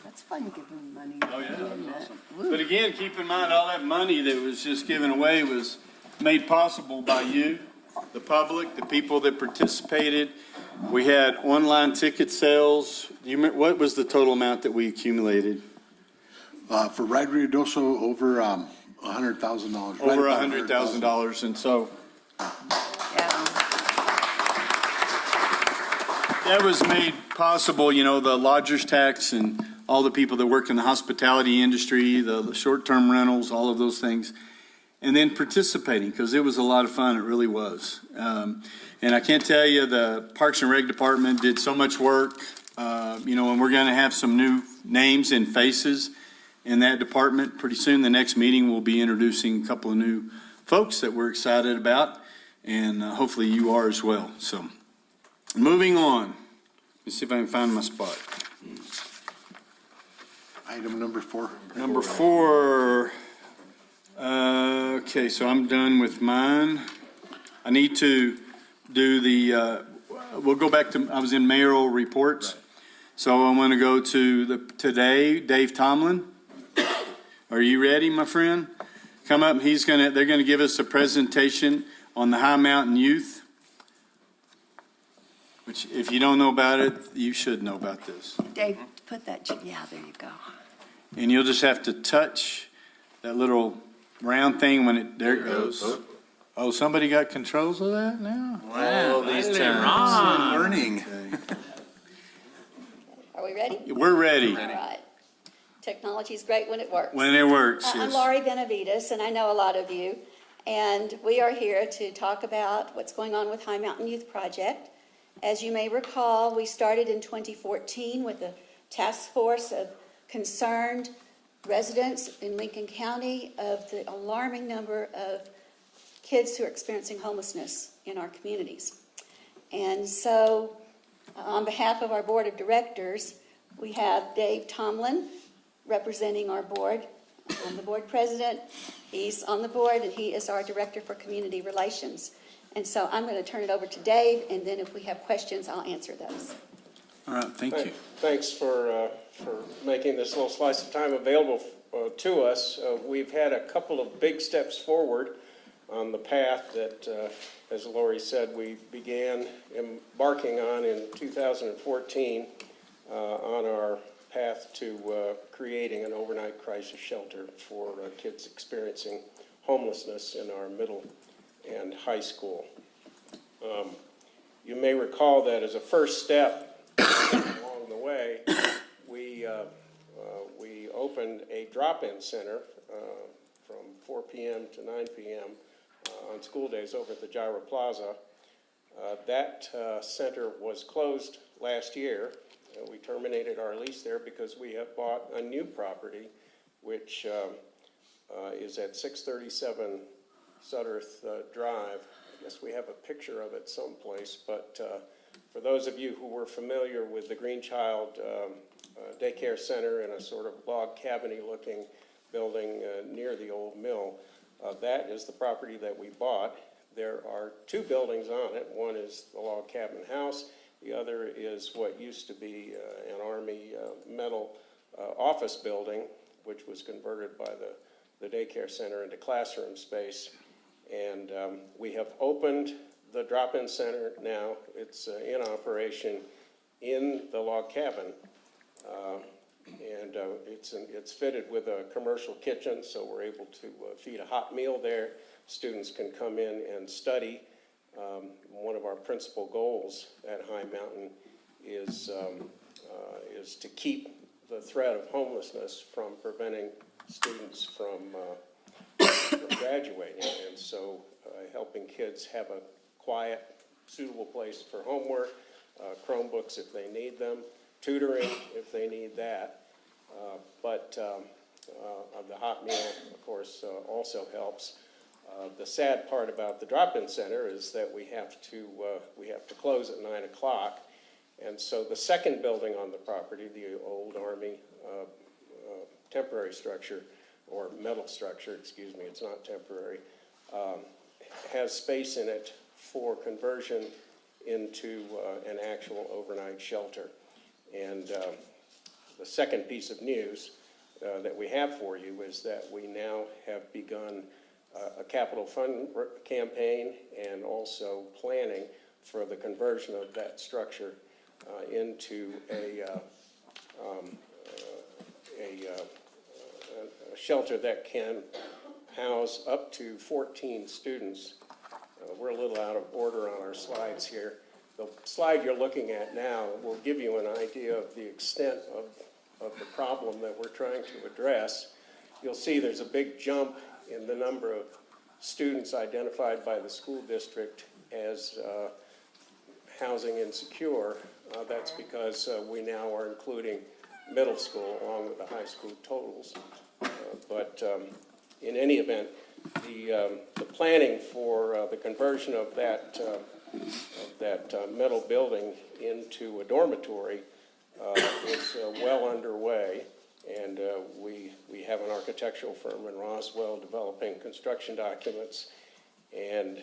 That's fun giving money. Oh, yeah, that was awesome. But again, keep in mind, all that money that was just given away was made possible by you, the public, the people that participated. We had online ticket sales. Do you remember, what was the total amount that we accumulated? For Ride Ruidoso, over $100,000. Over $100,000, and so that was made possible, the lodger's tax and all the people that work in the hospitality industry, the short-term rentals, all of those things, and then participating, because it was a lot of fun. It really was. And I can't tell you, the Parks and Rec Department did so much work, and we're going to have some new names and faces in that department. Pretty soon, the next meeting, we'll be introducing a couple of new folks that we're excited about, and hopefully you are as well. So, moving on. Let's see if I can find my spot. Item number 4. Number 4. Okay, so I'm done with mine. I need to do we'll go back to, I was in mayoral reports. So I want to go to today, Dave Tomlin. Are you ready, my friend? Come up. They're going to give us a presentation on the High Mountain Youth, which if you don't know about it, you should know about this. Dave, put that, yeah, there you go. And you'll just have to touch that little round thing there it goes. Oh, somebody got controls of that now? Wow, these terms. Learning. Are we ready? We're ready. All right. Technology is great when it works. When it works, I'm yes. Laurie Benavides, and I know a lot of you. And we are here to talk about what's going on with High Mountain Youth Project. As you may recall, we started in 2014 with a task force of concerned residents in Lincoln County of the alarming number of kids who are experiencing homelessness in our communities. And so, on behalf of our board of directors, we have Dave Tomlin representing our board. I'm the board president. He's on the board, and he is our director for community relations. And so I'm going to turn it over to Dave, and then if we have questions, I'll answer those. All right, thank you. Thanks for making this little slice of time available to us. We've had a couple of big steps forward on the path that, as Lori said, we began embarking on in 2014 on our path to creating an overnight crisis shelter for kids experiencing homelessness in our middle and high school. You may recall that as a first step along the way, we opened a drop-in center from 4 p.m. to 9 p.m. On school days over at the Gyra Plaza. That center was closed last year. We terminated our lease there because we have bought a new property which is at 637 Sutterth Drive. I guess we have a picture of it someplace, but for those of you who were familiar with the Greenchild Daycare Center in a sort of log cabiny looking building near the old mill, that is the property that we bought. There are two buildings on it. One is the log cabin house. The other is what used to be an Army metal office building, which was converted by the daycare center into classroom space. And we have opened the drop-in center now. It's in operation in the log cabin. And it's fitted with a commercial kitchen, so we're able to feed a hot meal there. Students can come in and study. One of our principal goals at High Mountain is to keep the threat of homelessness from preventing students from graduating. And so helping kids have a quiet, suitable place for homework, Chromebooks if they need them, tutoring if they need that. But the hot meal, of course, also helps. The sad part about the drop-in center is that we have to close at 9 o'clock. And so the second building on the property, the old Army temporary structure, or metal structure, excuse me, it's not temporary, has space in it for conversion into an actual overnight shelter. And the second piece of news that we have for you is that we now have begun a capital fund campaign and also planning for the conversion of that structure into a shelter that can house up to 14 students. We're a little out of order on our slides here. The slide you're looking at now will give you an idea of the extent of the problem that we're trying to address. You'll see there's a big jump in the number of students identified by the school district as housing insecure. That's because we now are including middle school along with the high school totals. But in any event, the planning for the conversion of that metal building into a dormitory is well underway. And we have an architectural firm in Roswell developing construction documents, and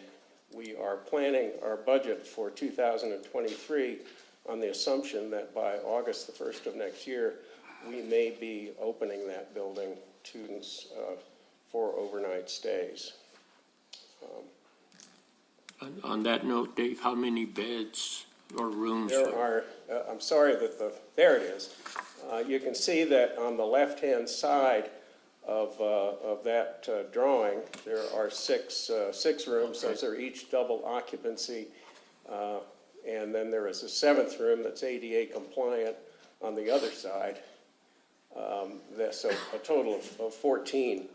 we are planning our budget for 2023 on the assumption that by August the 1st of next year, we may be opening that building to students for overnight stays. On that note, Dave, how many beds or rooms? There are, I'm sorry that there it is. You can see that on the left-hand side of that drawing, there are six rooms. Okay. Those are each double occupancy. And then there is a seventh room that's ADA compliant on the other side. So a total of 14,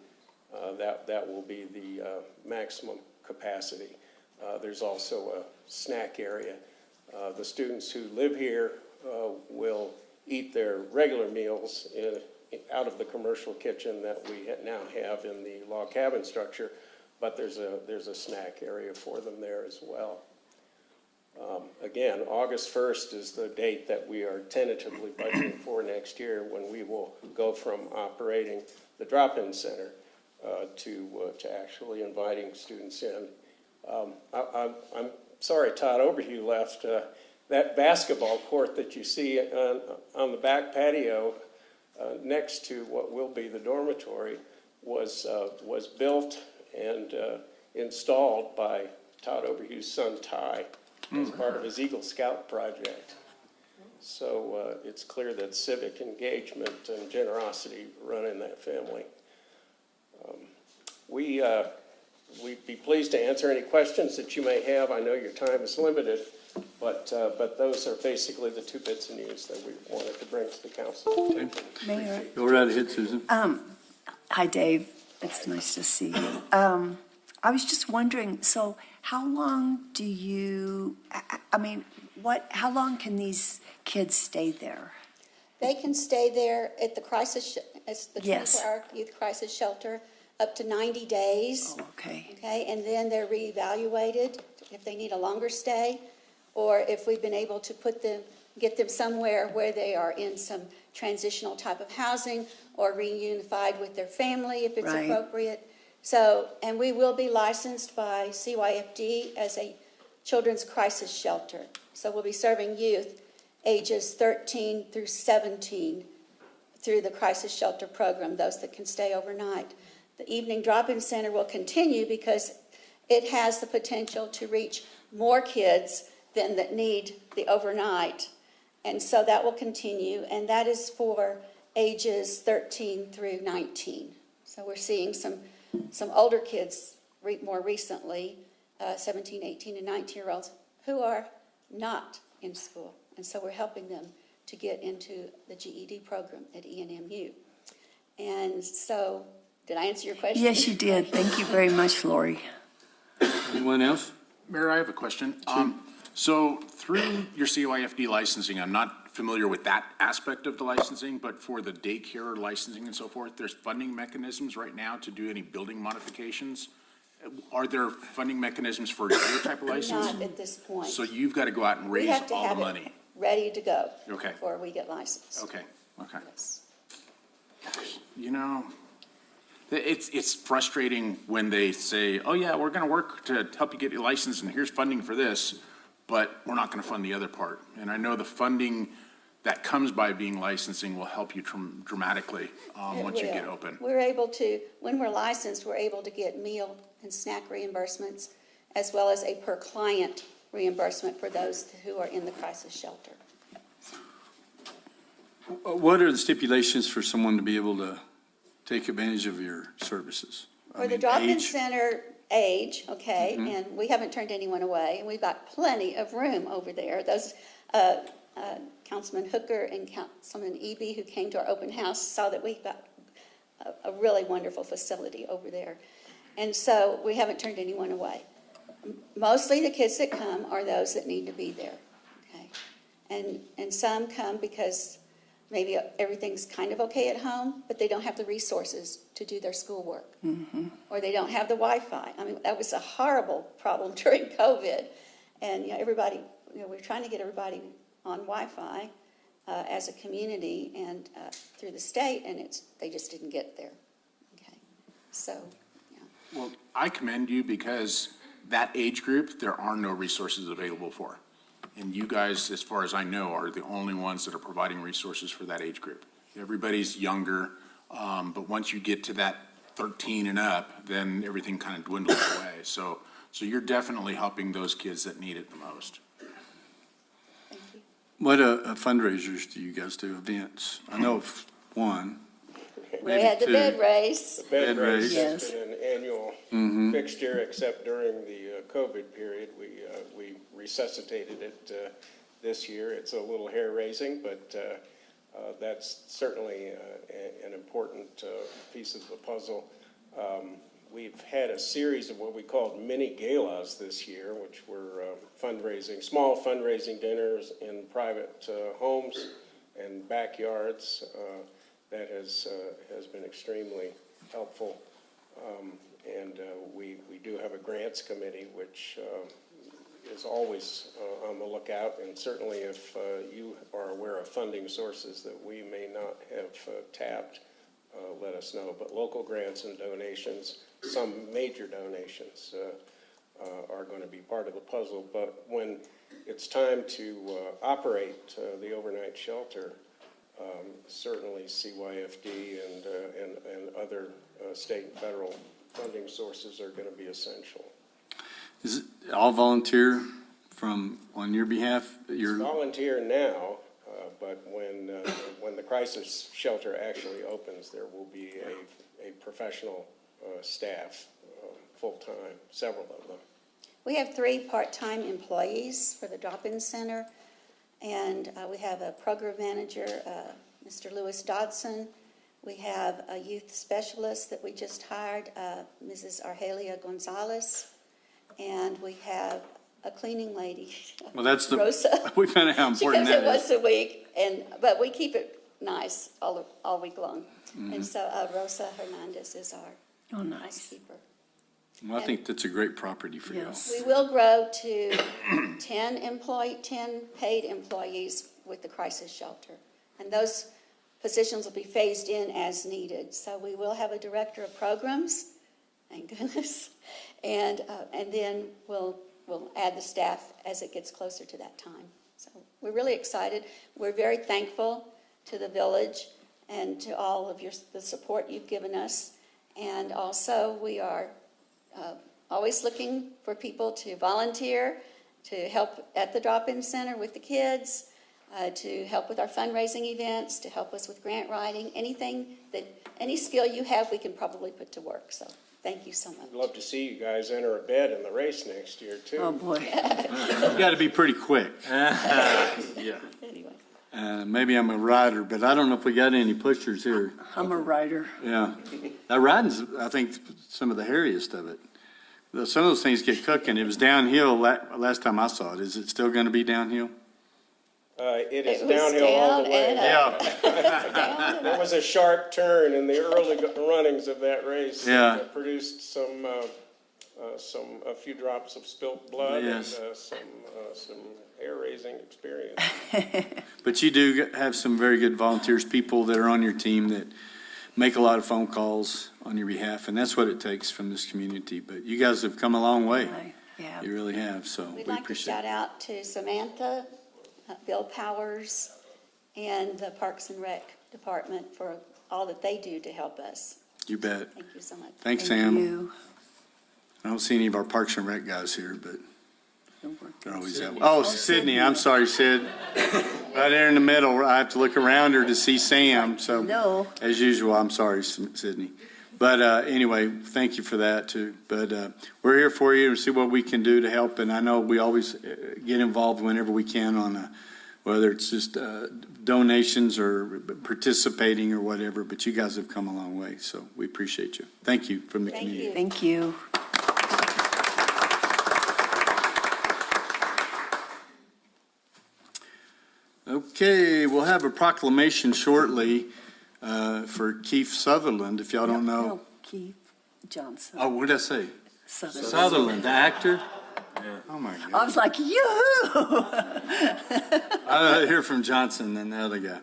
that will be the maximum capacity. There's also a snack area. The students who live here will eat their regular meals out of the commercial kitchen that we now have in the log cabin structure, but there's a snack area for them there as well. Again, August 1st is the date that we are tentatively budgeting for next year, when we will go from operating the drop-in center to actually inviting students in. I'm sorry Todd Oberhue left. That basketball court that you see on the back patio next to what will be the dormitory was built and installed by Todd Oberhue's son Ty as part of his Eagle Scout project. So it's clear that civic engagement and generosity run in that family. We'd be pleased to answer any questions that you may have. I know your time is limited, but those are basically the two bits of news that we wanted to bring to the council. Mayor. Go right ahead, Susan. Hi, Dave. It's nice to see you. I was just wondering, so how long do you, how long can these kids stay there? They can stay there at the crisis, it's the Yes. 24-hour youth crisis shelter up to 90 days. Oh, okay. Okay, and then they're reevaluated if they need a longer stay, or if we've been able to get them somewhere where they are in some transitional type of housing or reunified with their family if it's Right. appropriate. So, and we will be licensed by CYFD as a children's crisis shelter. So we'll be serving youth ages 13 through 17 through the crisis shelter program, those that can stay overnight. The evening drop-in center will continue because it has the potential to reach more kids than that need the overnight. And so that will continue, and that is for ages 13 through 19. So we're seeing some older kids more recently, 17, 18, and 19-year-olds who are not in school. And so we're helping them to get into the GED program at ENMU. And so, did I answer your question? Yes, you did. Thank you very much, Lori. Anyone else? Mayor, I have a question. So through your CYFD licensing, I'm not familiar with that aspect of the licensing, but for the daycare licensing and so forth, there's funding mechanisms right now to do any building modifications. Are there funding mechanisms for your type of license? Not at this point. So you've got to go out and We raise have to all the have it money. ready to go. Okay. Before we get licensed. Okay, okay. Yes. You know, it's frustrating when they say, oh yeah, we're going to work to help you get your license and here's funding for this, but we're not going to fund the other part. And I know the funding that comes by being licensing will help you dramatically once you get open. We're able to, when we're licensed, we're able to get meal and snack reimbursements as well as a per client reimbursement for those who are in the crisis shelter. What are the stipulations for someone to be able to take advantage of your services? For the drop-in center age, okay, and we haven't turned anyone away, and we've got plenty of room over there. Those, Councilman Hooker and Councilman Eby, who came to our open house, saw that we've got a really wonderful facility over there. And so we haven't turned anyone away. Mostly the kids that come are those that need to be there, okay? And some come because maybe everything's kind of okay at home, but they don't have the resources to do their schoolwork. Or they don't have the Wi-Fi. I mean, that was a horrible problem during COVID. And, everybody, we're trying to get everybody on Wi-Fi as a community and through the state, and they just didn't get there. Okay, so, yeah. Well, I commend you because that age group, there are no resources available for. And you guys, as far as I know, are the only ones that are providing resources for that age group. Everybody's younger, but once you get to that 13 and up, then everything kind of dwindles away. So you're definitely helping those kids that need it the most. Thank you. What fundraisers do you guys do, events? I know of one. We had the two. bed race. The bed race Yes. has been an annual fixture, except during the COVID period. We resuscitated it this year. It's a little hair-raising, but that's certainly an important piece of the puzzle. We've had a series of what we called mini galas this year, which were small fundraising dinners in private homes and backyards. That has been extremely helpful. And we do have a grants committee, which is always on the lookout. And certainly if you are aware of funding sources that we may not have tapped, let us know. But local grants and donations, some major donations, are going to be part of the puzzle. But when it's time to operate the overnight shelter, certainly CYFD and other state and federal funding sources are going to be essential. Is it all volunteer on your behalf? It's volunteer now, but when the crisis shelter actually opens, there will be a professional staff, full-time, several of them. We have 3 part-time employees for the drop-in center, and we have a program manager, Mr. Lewis Dodson. We have a youth specialist that we just hired, Mrs. Argelia Gonzalez, and we have a cleaning lady, Well, that's Rosa. we found out how important She comes in that once is. a week, but we keep it nice all week long. And so Rosa Hernandez is our Oh, nice. housekeeper. Well, I think that's a great property for y'all. Yes. We will grow to 10 paid employees with the crisis shelter. And those positions will be phased in as needed. So we will have a director of programs, thank goodness. And then we'll add the staff as it gets closer to that time. So we're really excited. We're very thankful to the village and to all of the support you've given us. And also, we are always looking for people to volunteer, to help at the drop-in center with the kids, to help with our fundraising events, to help us with grant writing, any skill you have, we can probably put to work. So thank you so much. I'd love to see you guys enter a bed in the race next year, too. Oh, boy. You got to be pretty quick. Yeah. Anyway. Maybe I'm a rider, but I don't know if we got any pushers here. I'm a writer. Yeah. That riding's, I think, some of the hairiest of it. Some of those things get cooking. It was downhill last time I saw it. Is it still going to be downhill? It is It was downhill all the way. Yeah. There was a sharp turn in the early runnings of that race. Yeah. That produced a few drops of spilt blood. Yes. And some hair-raising experience. But you do have some very good volunteers, people that are on your team that make a lot of phone calls on your behalf, and that's what it takes from this community. But you guys have come a long way. Yeah. You really have, so We'd we like to appreciate shout it. out to Samantha, Bill Powers, and the Parks and Rec Department for all that they do to help us. You bet. Thank you so much. Thanks, Thank Sam. you. I don't see any of our Parks and Rec guys here, but Don't work. they're always out. Oh, Sydney, I'm sorry, Sid. Right there in the middle, I have to look around her to see Sam, so. No. As usual, I'm sorry, Sydney. But anyway, thank you for that too. But we're here for you to see what we can do to help. And I know we always get involved whenever we can on whether it's just donations or participating or whatever. But you guys have come a long way, so we appreciate you. Thank you from the Thank community. you. Thank you. Okay, we'll have a proclamation shortly for Keith Sutherland, if y'all don't know. No, Keith Johnson. Oh, what did I say? Sutherland. Sutherland, the actor? Oh, my God. I was like, yoo-hoo! I hear from Johnson than the other guy.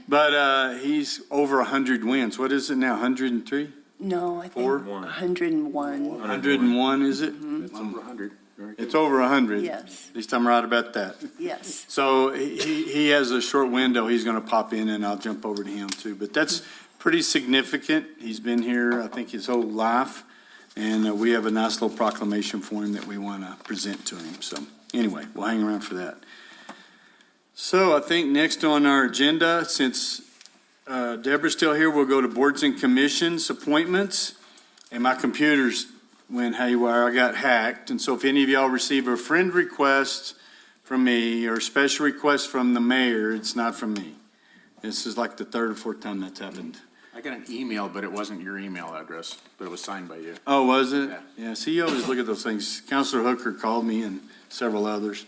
But he's over 100 wins. What is it now, 103? No, I think 101. 101, is it? It's over 100. It's over 100. Yes. At least I'm right about that. Yes. So he has a short window. He's going to pop in, and I'll jump over to him, too. But that's pretty significant. He's been here, I think, his whole life. And we have a nice little proclamation for him that we want to present to him. So anyway, we'll hang around for that. So I think next on our agenda, since Deborah's still here, we'll go to boards and commissions appointments. And my computer's went haywire. I got hacked. And so if any of y'all receive a friend request from me or a special request from the mayor, it's not from me. This is like the third or fourth time that's happened. I got an email, but it wasn't your email address, but it was signed by you. Oh, was it? Yeah. Yeah, see, you always look at those things. Counselor Hooker called me and several others.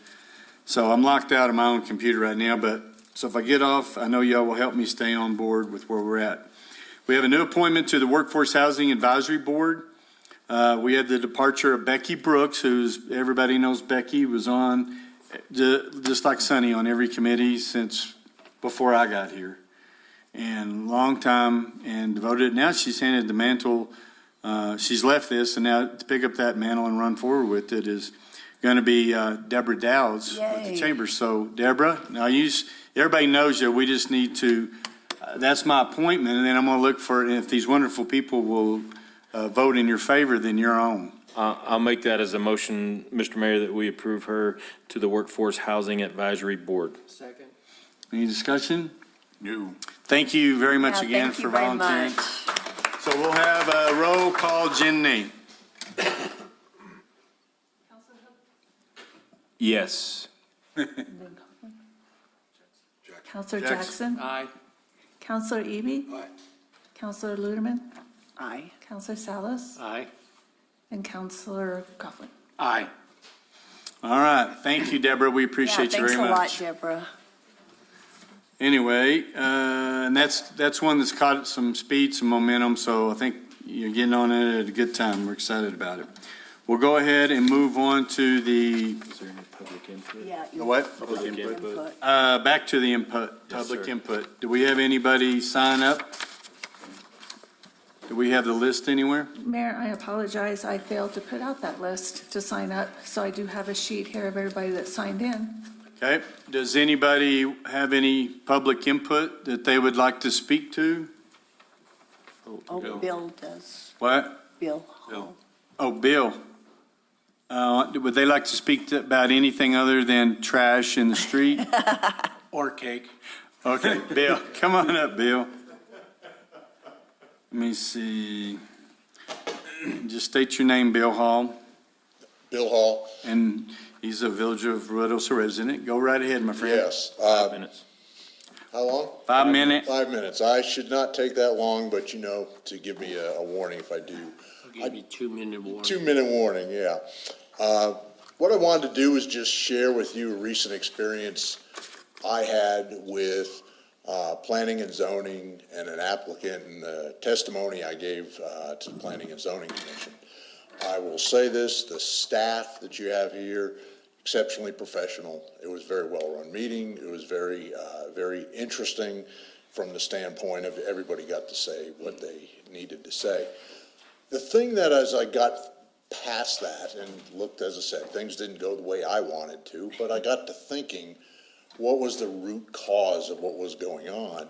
So I'm locked out of my own computer right now, but so if I get off, I know y'all will help me stay on board with where we're at. We have a new appointment to the Workforce Housing Advisory Board. We had the departure of Becky Brooks, everybody knows Becky, was on, just like Sonny, on every committee since before I got here. And long time and devoted. Now she's handed the mantle. She's left this, and now to pick up that mantle and run forward with it is going to be Deborah Dowds with the Yay. chamber. So Deborah, now everybody knows you. We just need to. That's my appointment, and then I'm going to look for if these wonderful people will vote in your favor. Then you're on. I'll make that as a motion, Mr. Mayor, that we approve her to the Workforce Housing Advisory Board. Second. Any discussion? No. Thank you very much Yeah, again thank for you very volunteering. much. So we'll have a roll call, Jenny. Yes. Counselor Jackson? Aye. Counselor Eby? Aye. Counselor Luderman? Aye. Counselor Salas? Aye. And Counselor Coughlin? Aye. All right. Thank you, Deborah. We appreciate you very much. Thanks a lot, Deborah. Anyway, and that's one that's caught some speed, some momentum. So I think You're getting on it at a good time. We're excited about it. We'll go ahead and move on to the, Is there any public input? Yeah. the what? Public input. Back to the input, Yes, public sir. input. Do we have anybody sign up? Do we have the list anywhere? Mayor, I apologize. I failed to put out that list to sign up, so I do have a sheet here of everybody that signed in. Okay. Does anybody have any public input that they would like to speak to? Oh, Bill does. What? Bill Hall. Oh, Bill. Would they like to speak about anything other than trash in the street? Or cake. Okay, Bill, come on up, Bill. Let me see. Just state your name, Bill Hall, Bill Hall, and he's a Village of Ruidoso resident. Go right ahead, my friend. yes. 5 minutes. How long? 5 minutes. 5 minutes. I should not take that long, but to give me a warning if I do. I'll give you 2-minute warning. 2-minute warning, yeah. What I wanted to do is just share with you a recent experience I had with planning and zoning and an applicant and the testimony I gave to the Planning and Zoning Commission. I will say this, the staff that you have here, exceptionally professional. It was a very well-run meeting. It was very, very interesting from the standpoint of everybody got to say what they needed to say. The thing that as I got past that and looked, as I said, things didn't go the way I wanted to, but I got to thinking, what was the root cause of what was going on?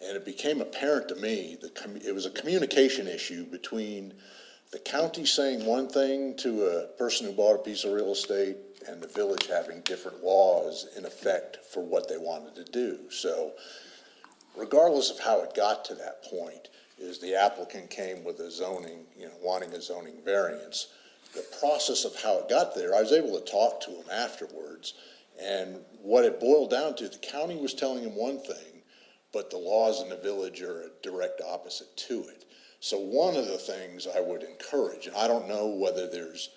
And it became apparent to me that it was a communication issue between the county saying one thing to a person who bought a piece of real estate and the village having different laws in effect for what they wanted to do. So regardless of how it got to that point, is the applicant came with a zoning, wanting a zoning variance. The process of how it got there, I was able to talk to him afterwards, and what it boiled down to, the county was telling him one thing, but the laws in the village are a direct opposite to it. So one of the things I would encourage, and I don't know whether there's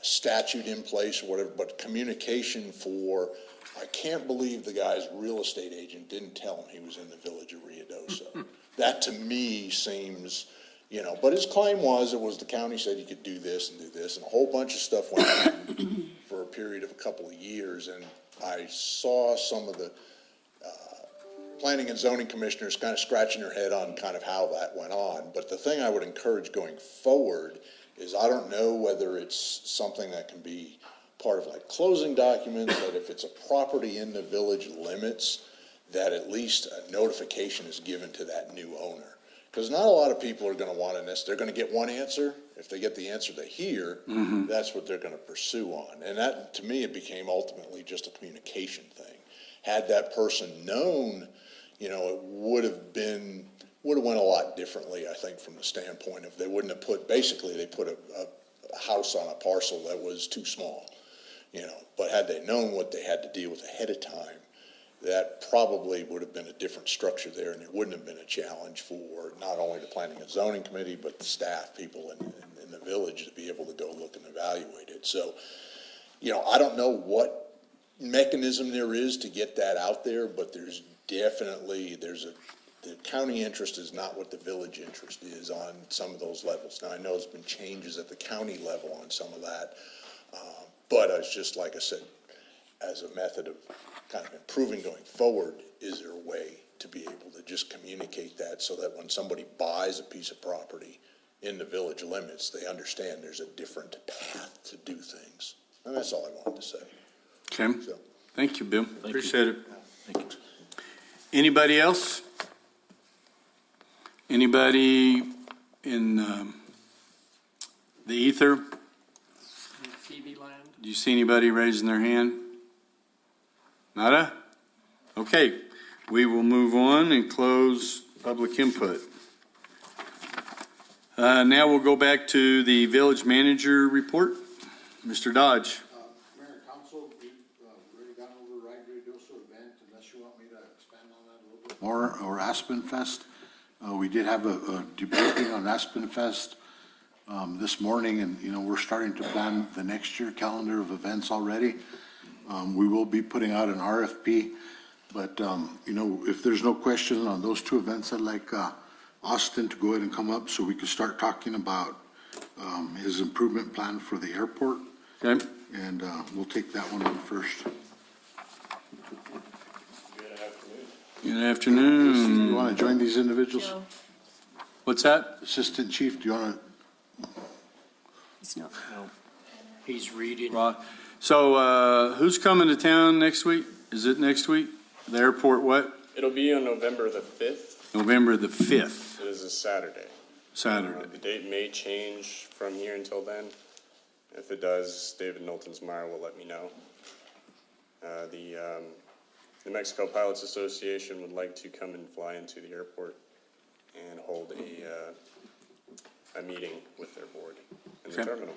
statute in place or whatever, but communication for, I can't believe the guy's real estate agent didn't tell him he was in the village of Ruidoso. That to me seems, but his claim was, the county said you could do this, and a whole bunch of stuff went on for a period of a couple of years, and I saw some of the planning and zoning commissioners kind of scratching their head on kind of how that went on. But the thing I would encourage going forward is, I don't know whether it's something that can be part of like closing documents, that if it's a property in the village limits, that at least a notification is given to that new owner. Because not a lot of people are going to want to they're going to get one answer. If they get the answer they hear, that's what they're going to pursue on. And that, to me, it became ultimately just a communication thing. Had that person known, it would have went a lot differently, I think, from the standpoint of they wouldn't have they put a house on a parcel that was too small, but had they known what they had to deal with ahead of time, that probably would have been a different structure there, and it wouldn't have been a challenge for not only the Planning and Zoning Committee, but the staff people in the village to be able to go look and evaluate it. So, I don't know what mechanism there is to get that out there, but there's definitely, the county interest is not what the village interest is on some of those levels. Now, I know there's been changes at the county level on some of that, but it's just, like I said, as a method of kind of improving going forward, is there a way to be able to just communicate that so that when somebody buys a piece of property in the village limits, they understand there's a different path to do things? And that's all I wanted to say. Okay. So. Thank you, Bill. Appreciate it. Thank you. Anybody else? Anybody in the ether? TV land. Do you see anybody raising their hand? Nada? Okay, we will move on and close public input. Now we'll go back to the village manager report. Mr. Dodge. Mayor and Council, we've already gone over Ruidoso event, unless you want me to expand on that a little bit more, or Aspen Fest. We did have a debriefing on Aspen Fest this morning, and, we're starting to plan the next year calendar of events already. We will be putting out an RFP, but, if there's no question on those two events, I'd like Austin to go ahead and come up so we can start talking about his improvement plan for the airport. Okay. And we'll take that one on first. Good afternoon. You want to join these individuals? What's that? Assistant Chief, do you want He's not. He's reading. So who's coming to town next week? Is it next week? The airport what? It'll be on November the 5th. November the 5th, It is a Saturday. Saturday. The date may change from here until then. If it does, David Knowltonsmeyer will let me know. The New Mexico Pilots Association would like to come and fly into the airport and hold a meeting with their board in the Okay. terminal.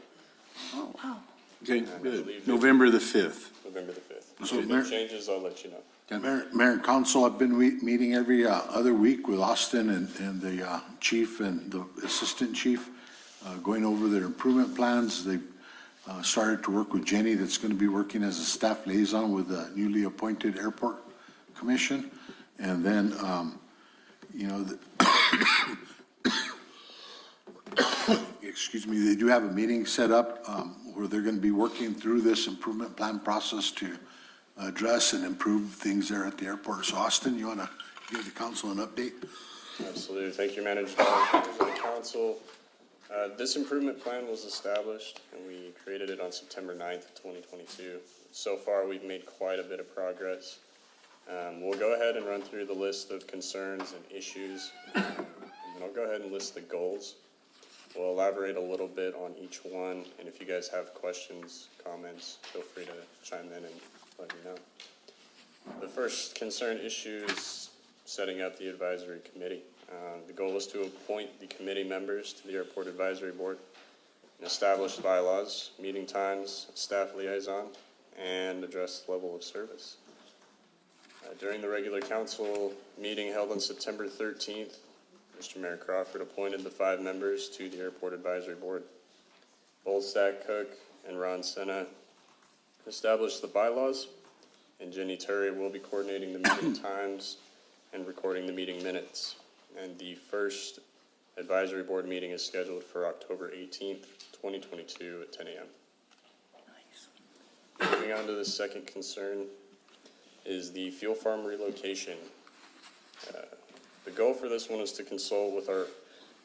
Oh, wow. Okay, I good. believe November the 5th. November the 5th. So If Mayor- it changes, I'll let you know. Mayor and Council, I've been meeting every other week with Austin and the chief and the assistant chief, going over their improvement plans. They've started to work with Jenny, that's going to be working as a staff liaison with the newly appointed Airport Commission. And then, excuse me, they do have a meeting set up where they're going to be working through this improvement plan process to address and improve things there at the airport. So Austin, you want to give the council an update? Absolutely. Thank you, Manager Dog, members of the council. This improvement plan was established and we created it on September 9th, 2022. So far, we've made quite a bit of progress. We'll go ahead and run through the list of concerns and issues. And then I'll go ahead and list the goals. We'll elaborate a little bit on each one. And if you guys have questions, comments, feel free to chime in and let me know. The first concern issue is setting up the advisory committee. The goal is to appoint the committee members to the Airport Advisory Board and establish bylaws, meeting times, staff liaison, and address the level of service. During the regular council meeting held on September 13th, Mr. Mayor Crawford appointed the 5 members to the Airport Advisory Board. Bolstack, Cook, and Ron Senna established the bylaws, and Jenny Turry will be coordinating the meeting times and recording the meeting minutes. And the first advisory board meeting is scheduled for October 18th, 2022 at 10 a.m. Moving on to the second concern is the fuel farm relocation. The goal for this one is to consult with our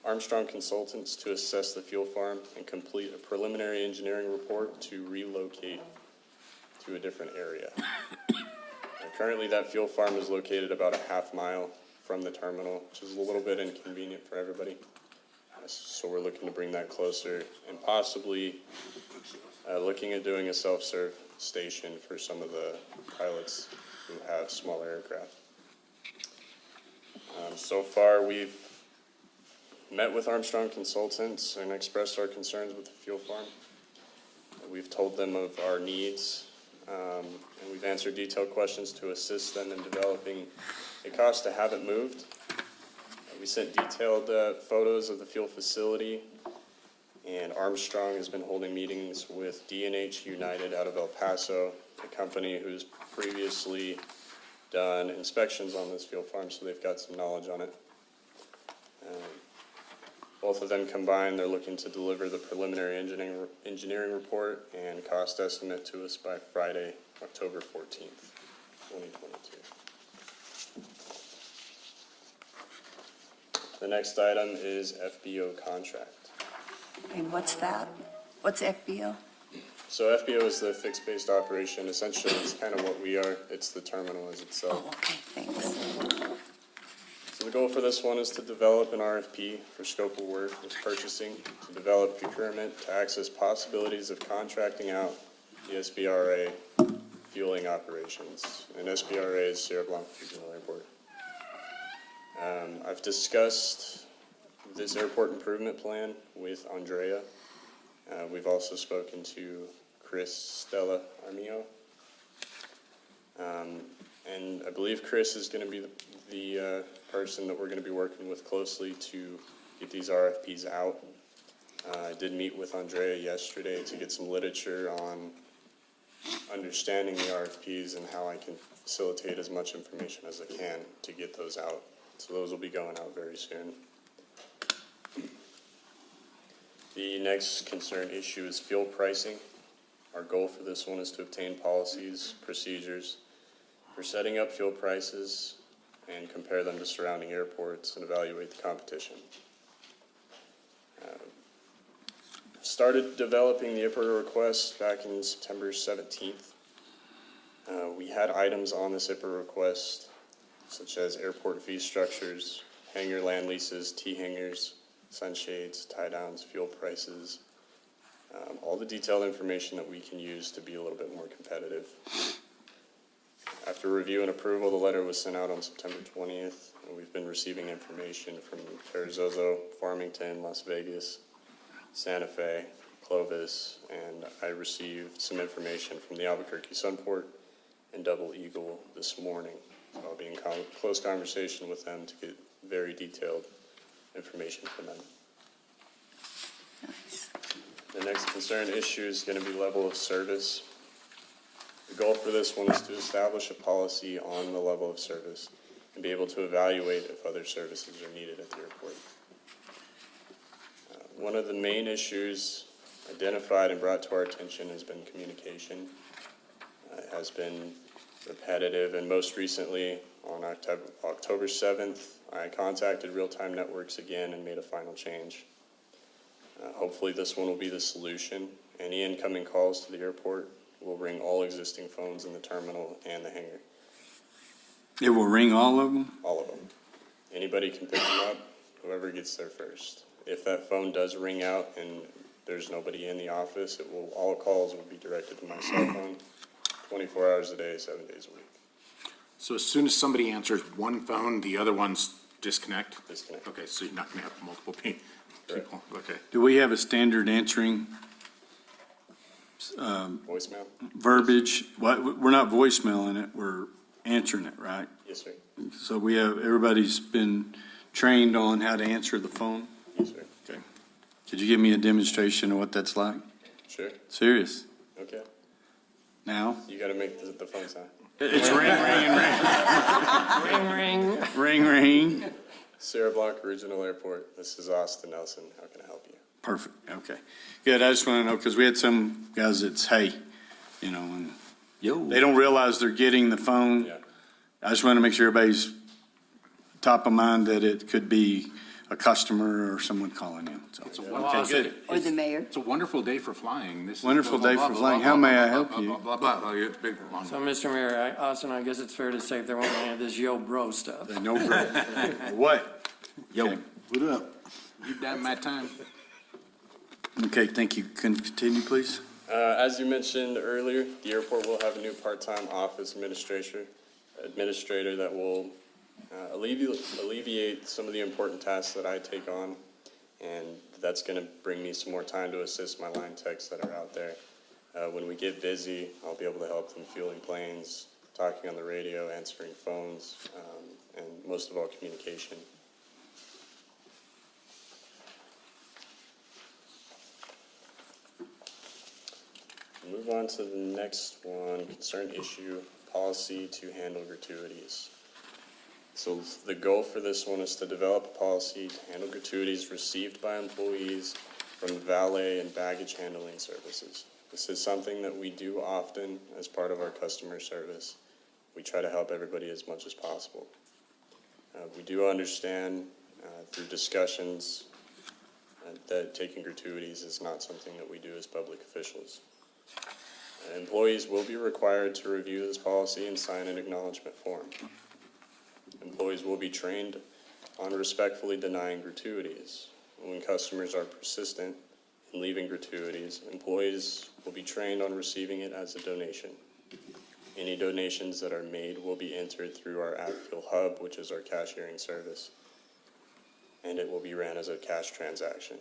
Armstrong consultants to assess the fuel farm and complete a preliminary engineering report to relocate to a different area. Currently, that fuel farm is located about a half mile from the terminal, which is a little bit inconvenient for everybody. So we're looking to bring that closer and possibly looking at doing a self-serve station for some of the pilots who have smaller aircraft. So far, we've met with Armstrong Consultants and expressed our concerns with the fuel farm. We've told them of our needs, and we've answered detailed questions to assist them in developing a cost to have it moved. We sent detailed photos of the fuel facility, and Armstrong has been holding meetings with D&H United out of El Paso, a company who's previously done inspections on this fuel farm, so they've got some knowledge on it. Both of them combined, they're looking to deliver the preliminary engineering report and cost estimate to us by Friday, October 14th, 2022. The next item is FBO Contract. And what's that? What's FBO? So FBO is the fixed-based operation. Essentially, it's kind of what we are. It's the terminal as itself. Oh, okay, thanks. So the goal for this one is to develop an RFP for scope of work with purchasing, to develop procurement, to access possibilities of contracting out the SBRA fueling operations. And SBRA is Sierra Blanca Regional Airport. I've discussed this airport improvement plan with Andrea. We've also spoken to Chris Stella Armio. And I believe Chris is going to be the person that we're going to be working with closely to get these RFPs out. I did meet with Andrea yesterday to get some literature on understanding the RFPs and how I can facilitate as much information as I can to get those out. So those will be going out very soon. The next concern issue is fuel pricing. Our goal for this one is to obtain policies, procedures for setting up fuel prices and compare them to surrounding airports and evaluate the competition. Started developing the IPRA request back in September 17th. We had items on this IPRA request such as airport fee structures, hangar land leases, T-hangars, sunshades, tie-downs, fuel prices, all the detailed information that we can use to be a little bit more competitive. After review and approval, the letter was sent out on September 20th, and we've been receiving information from Verzozo, Farmington, Las Vegas, Santa Fe, Clovis, and I received some information from the Albuquerque Sunport and Double Eagle this morning. I'll be in close conversation with them to get very detailed information from them. Nice. The next concern issue is going to be level of service. The goal for this one is to establish a policy on the level of service and be able to evaluate if other services are needed at the airport. One of the main issues identified and brought to our attention has been communication. It has been repetitive, and most recently on October 7th, I contacted Real-Time Networks again and made a final change. Hopefully this one will be the solution. Any incoming calls to the airport will ring all existing phones in the terminal and the hangar. It will ring all of them? All of them. Anybody can pick them up, whoever gets there first. If that phone does ring out and there's nobody in the office, all calls will be directed to my cell phone, 24 hours a day, 7 days a week. So as soon as somebody answers one phone, the other ones disconnect? Disconnect. Okay, so you're not going to have multiple people. Okay. Do we have a standard answering Voicemail? verbiage? We're not voicemailing it, we're answering it, right? Yes, sir. So everybody's been trained on how to answer the phone? Yes, sir. Okay. Could you give me a demonstration of what that's like? Sure. Serious? Okay. Now? You got to make the phone sound. It's ring, ring, ring. Ring, ring. Ring, ring. Sierra Blanca Regional Airport. This is Austin Nelson. How can I help you? Perfect, okay. Good, I just want to know, because we had some guys that's, hey, and they don't realize they're getting the phone. Yeah. I just want to make sure everybody's top of mind that it could be a customer or someone calling in. So, It's a okay, good. Or the mayor. It's a wonderful day for flying. This is Wonderful blah, day blah, for blah, flying. blah, How blah, may blah, I blah, help blah, you? blah, blah, blah. It's big, long. So, Mr. Mayor, Austin, I guess it's fair to say there won't be any of this yo bro stuff. No, what? Yo, what up? You done my time. Okay, thank you. Can you continue, please? As you mentioned earlier, the airport will have a new part-time office administrator that will alleviate some of the important tasks that I take on, and that's going to bring me some more time to assist my line techs that are out there. When we get busy, I'll be able to help them fueling planes, talking on the radio, answering phones, and most of all, communication. Move on to the next one, concern issue, policy to handle gratuities. So the goal for this one is to develop a policy to handle gratuities received by employees from valet and baggage handling services. This is something that we do often as part of our customer service. We try to help everybody as much as possible. We do understand through discussions that taking gratuities is not something that we do as public officials. Employees will be required to review this policy and sign an acknowledgement form. Employees will be trained on respectfully denying gratuities. When customers are persistent in leaving gratuities, employees will be trained on receiving it as a donation. Any donations that are made will be entered through our Appfill Hub, which is our cashiering service, and it will be ran as a cash transaction.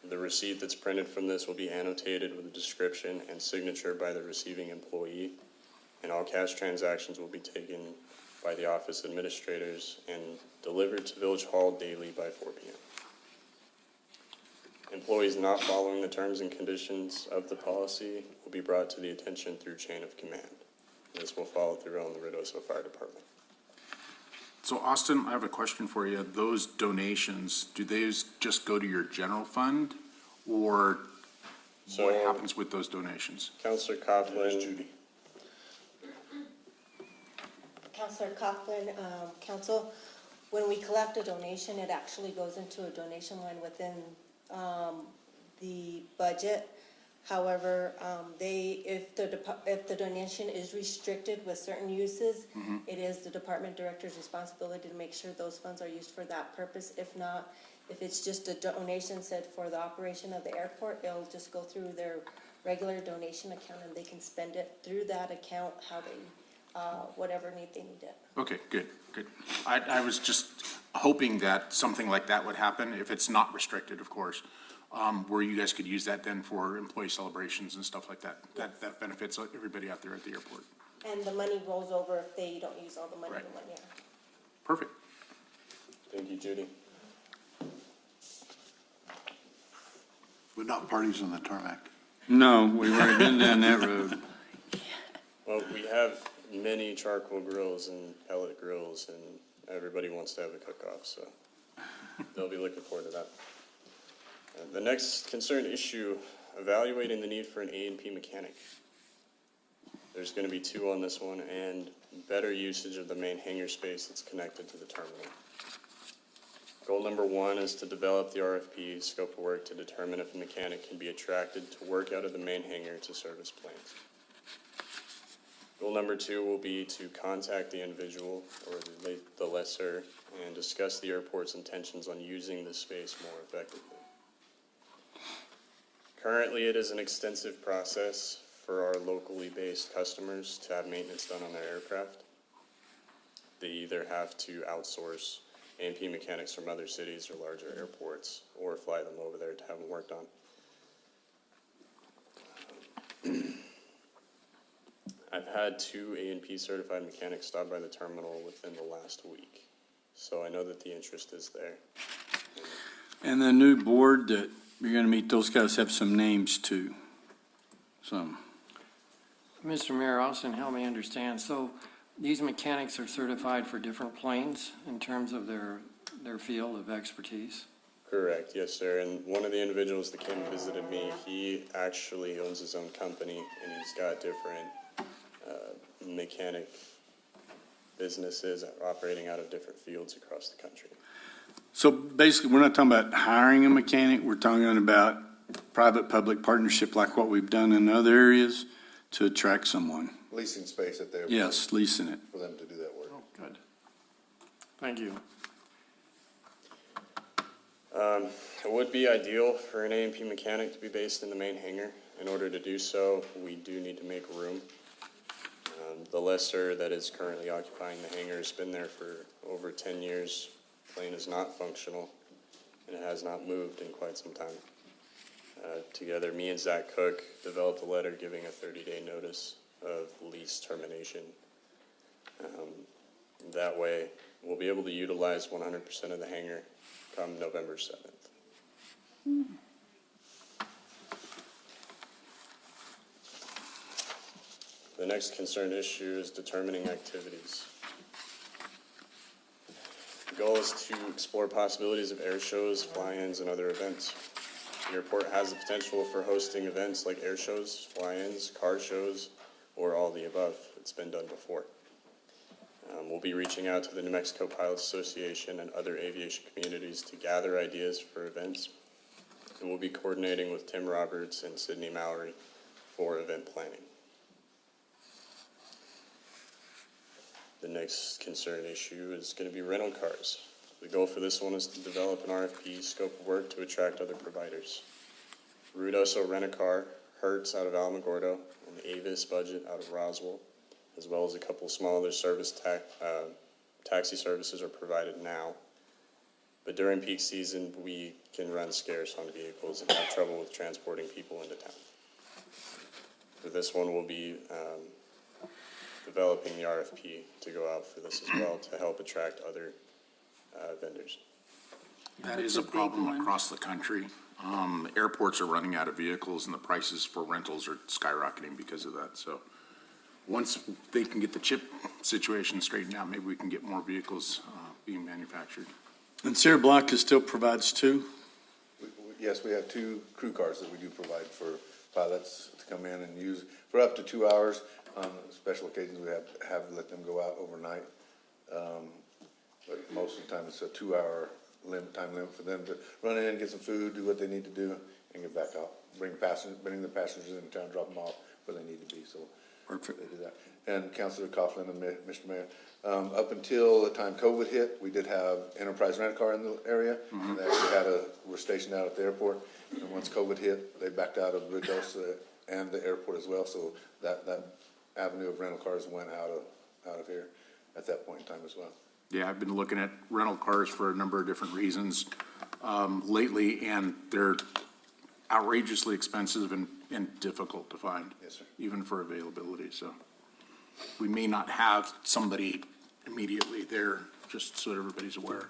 The receipt that's printed from this will be annotated with a description and signature by the receiving employee, and all cash transactions will be taken by the office administrators and delivered to Village Hall daily by 4 p.m. Employees not following the terms and conditions of the policy will be brought to the attention through chain of command. This will follow through on the Ruidoso Fire Department. So Austin, I have a question for you. Those donations, do those just go to your general fund, or So- what happens with those donations? Counselor Coughlin. Counselor Coughlin, council, when we collect a donation, it actually goes into a donation line within the budget. However, if the donation is restricted with certain uses, it is the department director's responsibility to make sure those funds are used for that purpose. If not, if it's just a donation said for the operation of the airport, it'll just go through their regular donation account and they can spend it through that account how they, whatever need they need it. Okay, good. I was just hoping that something like that would happen, if it's not restricted, of course, where you guys could use that then for employee celebrations and stuff like that. That benefits everybody out there at the airport. And the money rolls over if they don't use all the money in 1 year. Perfect. Thank you, Judy. But not parties on the tarmac. No, we've already been down that road. Well, we have many charcoal grills and pellet grills, and everybody wants to have a cook-off, so they'll be looking forward to that. The next concern issue, evaluating the need for an A&P mechanic. There's going to be 2 on this one, and better usage of the main hangar space that's connected to the terminal. Goal number 1 is to develop the RFP scope of work to determine if a mechanic can be attracted to work out of the main hangar to service planes. Goal number 2 will be to contact the individual or the lessor and discuss the airport's intentions on using this space more effectively. Currently, it is an extensive process for our locally based customers to have maintenance done on their aircraft. They either have to outsource A&P mechanics from other cities or larger airports, or fly them over there to have them worked on. I've had 2 A&P certified mechanics stop by the terminal within the last week, so I know that the interest is there. And the new board that you're gonna meet, those guys have some names too. Some. Mr. Mayor, Austin, help me understand. So these mechanics are certified for different planes in terms of their field of expertise? Correct, yes, sir. And one of the individuals that came and visited me, he actually owns his own company, and he's got different mechanic businesses operating out of different fields across the country. So basically, we're not talking about hiring a mechanic, we're talking about private-public partnership like what we've done in other areas to attract someone. Leasing space at the airport. Yes, leasing it. For them to do that work. Oh, good. Thank you. It would be ideal for an A&P mechanic to be based in the main hangar. In order to do so, we do need to make room. The lessor that is currently occupying the hangar has been there for over 10 years. The plane is not functional, and it has not moved in quite some time. Together, me and Zach Cook developed a letter giving a 30-day notice of lease termination. That way, we'll be able to utilize 100% of the hangar come November 7th. The next concerned issue is determining activities. The goal is to explore possibilities of air shows, fly-ins, and other events. The airport has the potential for hosting events like air shows, fly-ins, car shows, or all the above. It's been done before. We'll be reaching out to the New Mexico Pilots Association and other aviation communities to gather ideas for events. And we'll be coordinating with Tim Roberts and Sydney Mallory for event planning. The next concern issue is going to be rental cars. The goal for this one is to develop an RFP scope of work to attract other providers. Ruidoso Rent-A-Car, Hertz out of Alamogordo, and Avis Budget out of Roswell, as well as a couple small other taxi services are provided now. But during peak season, we can run scarce on vehicles and have trouble with transporting people into town. For this one, we'll be developing the RFP to go out for this as well to help attract other vendors. That is a problem across the country. Airports are running out of vehicles and the prices for rentals are skyrocketing because of that. So once they can get the chip situation straightened out, maybe we can get more vehicles being manufactured. And Sarah Block still provides 2? yes, we have 2 crew cars that we do provide for pilots to come in and use for up to 2 hours. On special occasions, we have let them go out overnight. But most of the time, it's a 2-hour time limit for them to run in, get some food, do what they need to do, and get back out. Bring the passengers in town, drop them off where they need to be, so. Perfect. They do that. And Councilor Coughlin and Mr. Mayor, up until the time COVID hit, we did have Enterprise Rent-A-Car in the area. And they actually were stationed out at the airport. And once COVID hit, they backed out of Ruidoso and the airport as well. So that avenue of rental cars went out of here at that point in time as well. Yeah, I've been looking at rental cars for a number of different reasons lately, and they're outrageously expensive and difficult to find. Yes, sir. Even for availability, so we may not have somebody immediately there, just so everybody's aware.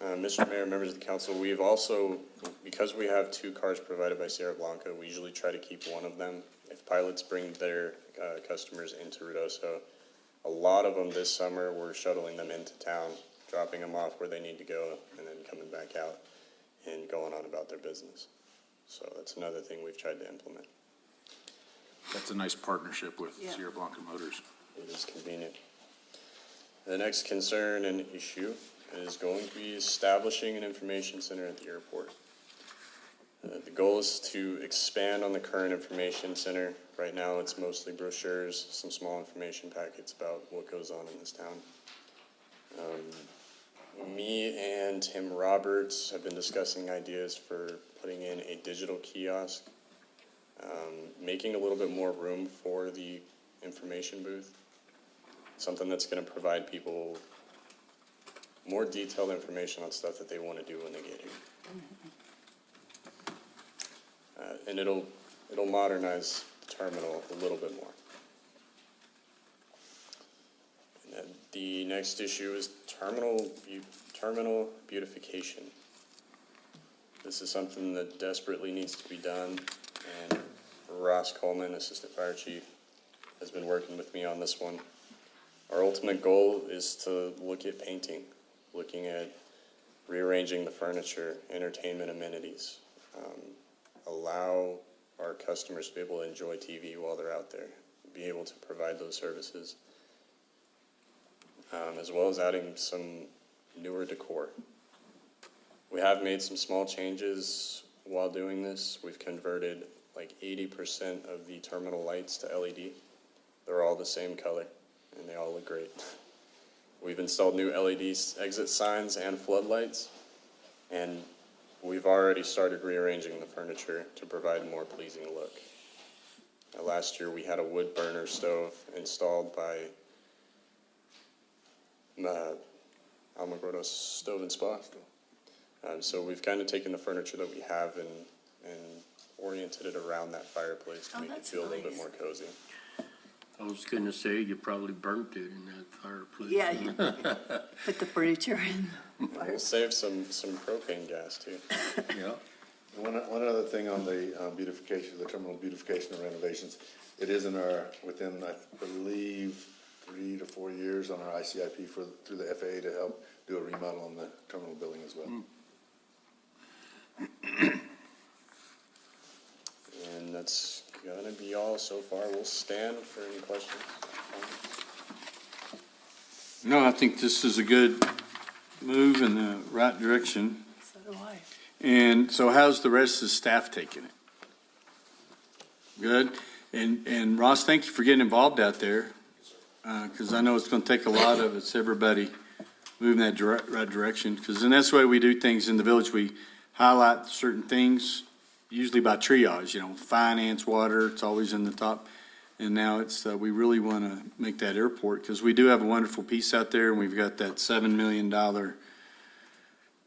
Mr. Mayor, members of the council, we've also, because we have 2 cars provided by Sierra Blanca, we usually try to keep one of them. If pilots bring their customers into Ruidoso, a lot of them this summer, we're shuttling them into town, dropping them off where they need to go, and then coming back out and going on about their business. So that's another thing we've tried to implement. That's a nice partnership with Sierra Blanca Motors. It is convenient. The next concern and issue is going to be establishing an information center at the airport. The goal is to expand on the current information center. Right now, it's mostly brochures, some small information packets about what goes on in this town. Me and Tim Roberts have been discussing ideas for putting in a digital kiosk, making a little bit more room for the information booth, something that's going to provide people more detailed information on stuff that they want to do when they get here. And it'll modernize the terminal a little bit more. And then the next issue is terminal beautification. This is something that desperately needs to be done, and Ross Coleman, Assistant Fire Chief, has been working with me on this one. Our ultimate goal is to look at painting, looking at rearranging the furniture, entertainment amenities, allow our customers to be able to enjoy TV while they're out there, be able to provide those services, as well as adding some newer decor. We have made some small changes while doing this. We've converted like 80% of the terminal lights to LED. They're all the same color, and they all look great. We've installed new LED exit signs and floodlights, and we've already started rearranging the furniture to provide a more pleasing look. Last year, we had a wood burner stove installed by Almagroto's Stove and Spa. So we've kind of taken the furniture that we have and oriented it around that fireplace to make it feel a little bit more cozy. I was going to say, you probably burnt it in that fireplace. Yeah, you put the furniture in. We'll save some propane gas too. Yeah. One other thing on the beautification, the terminal beautification and renovations, it is within, I believe, 3 to 4 years on our ICIP through the FAA to help do a remodel on the terminal building as well. And that's gonna be all so far. We'll stand for any questions. No, I think this is a good move in the right direction. So do I. And so how's the rest of the staff taking it? Good? And Ross, thank you for getting involved out there, because I know it's going to take a lot of us, everybody moving that right direction. Because then that's the way we do things in the village. We highlight certain things, usually by triage, finance, water, it's always in the top. And now it's, we really want to make that airport, because we do have a wonderful piece out there, and we've got that $7 million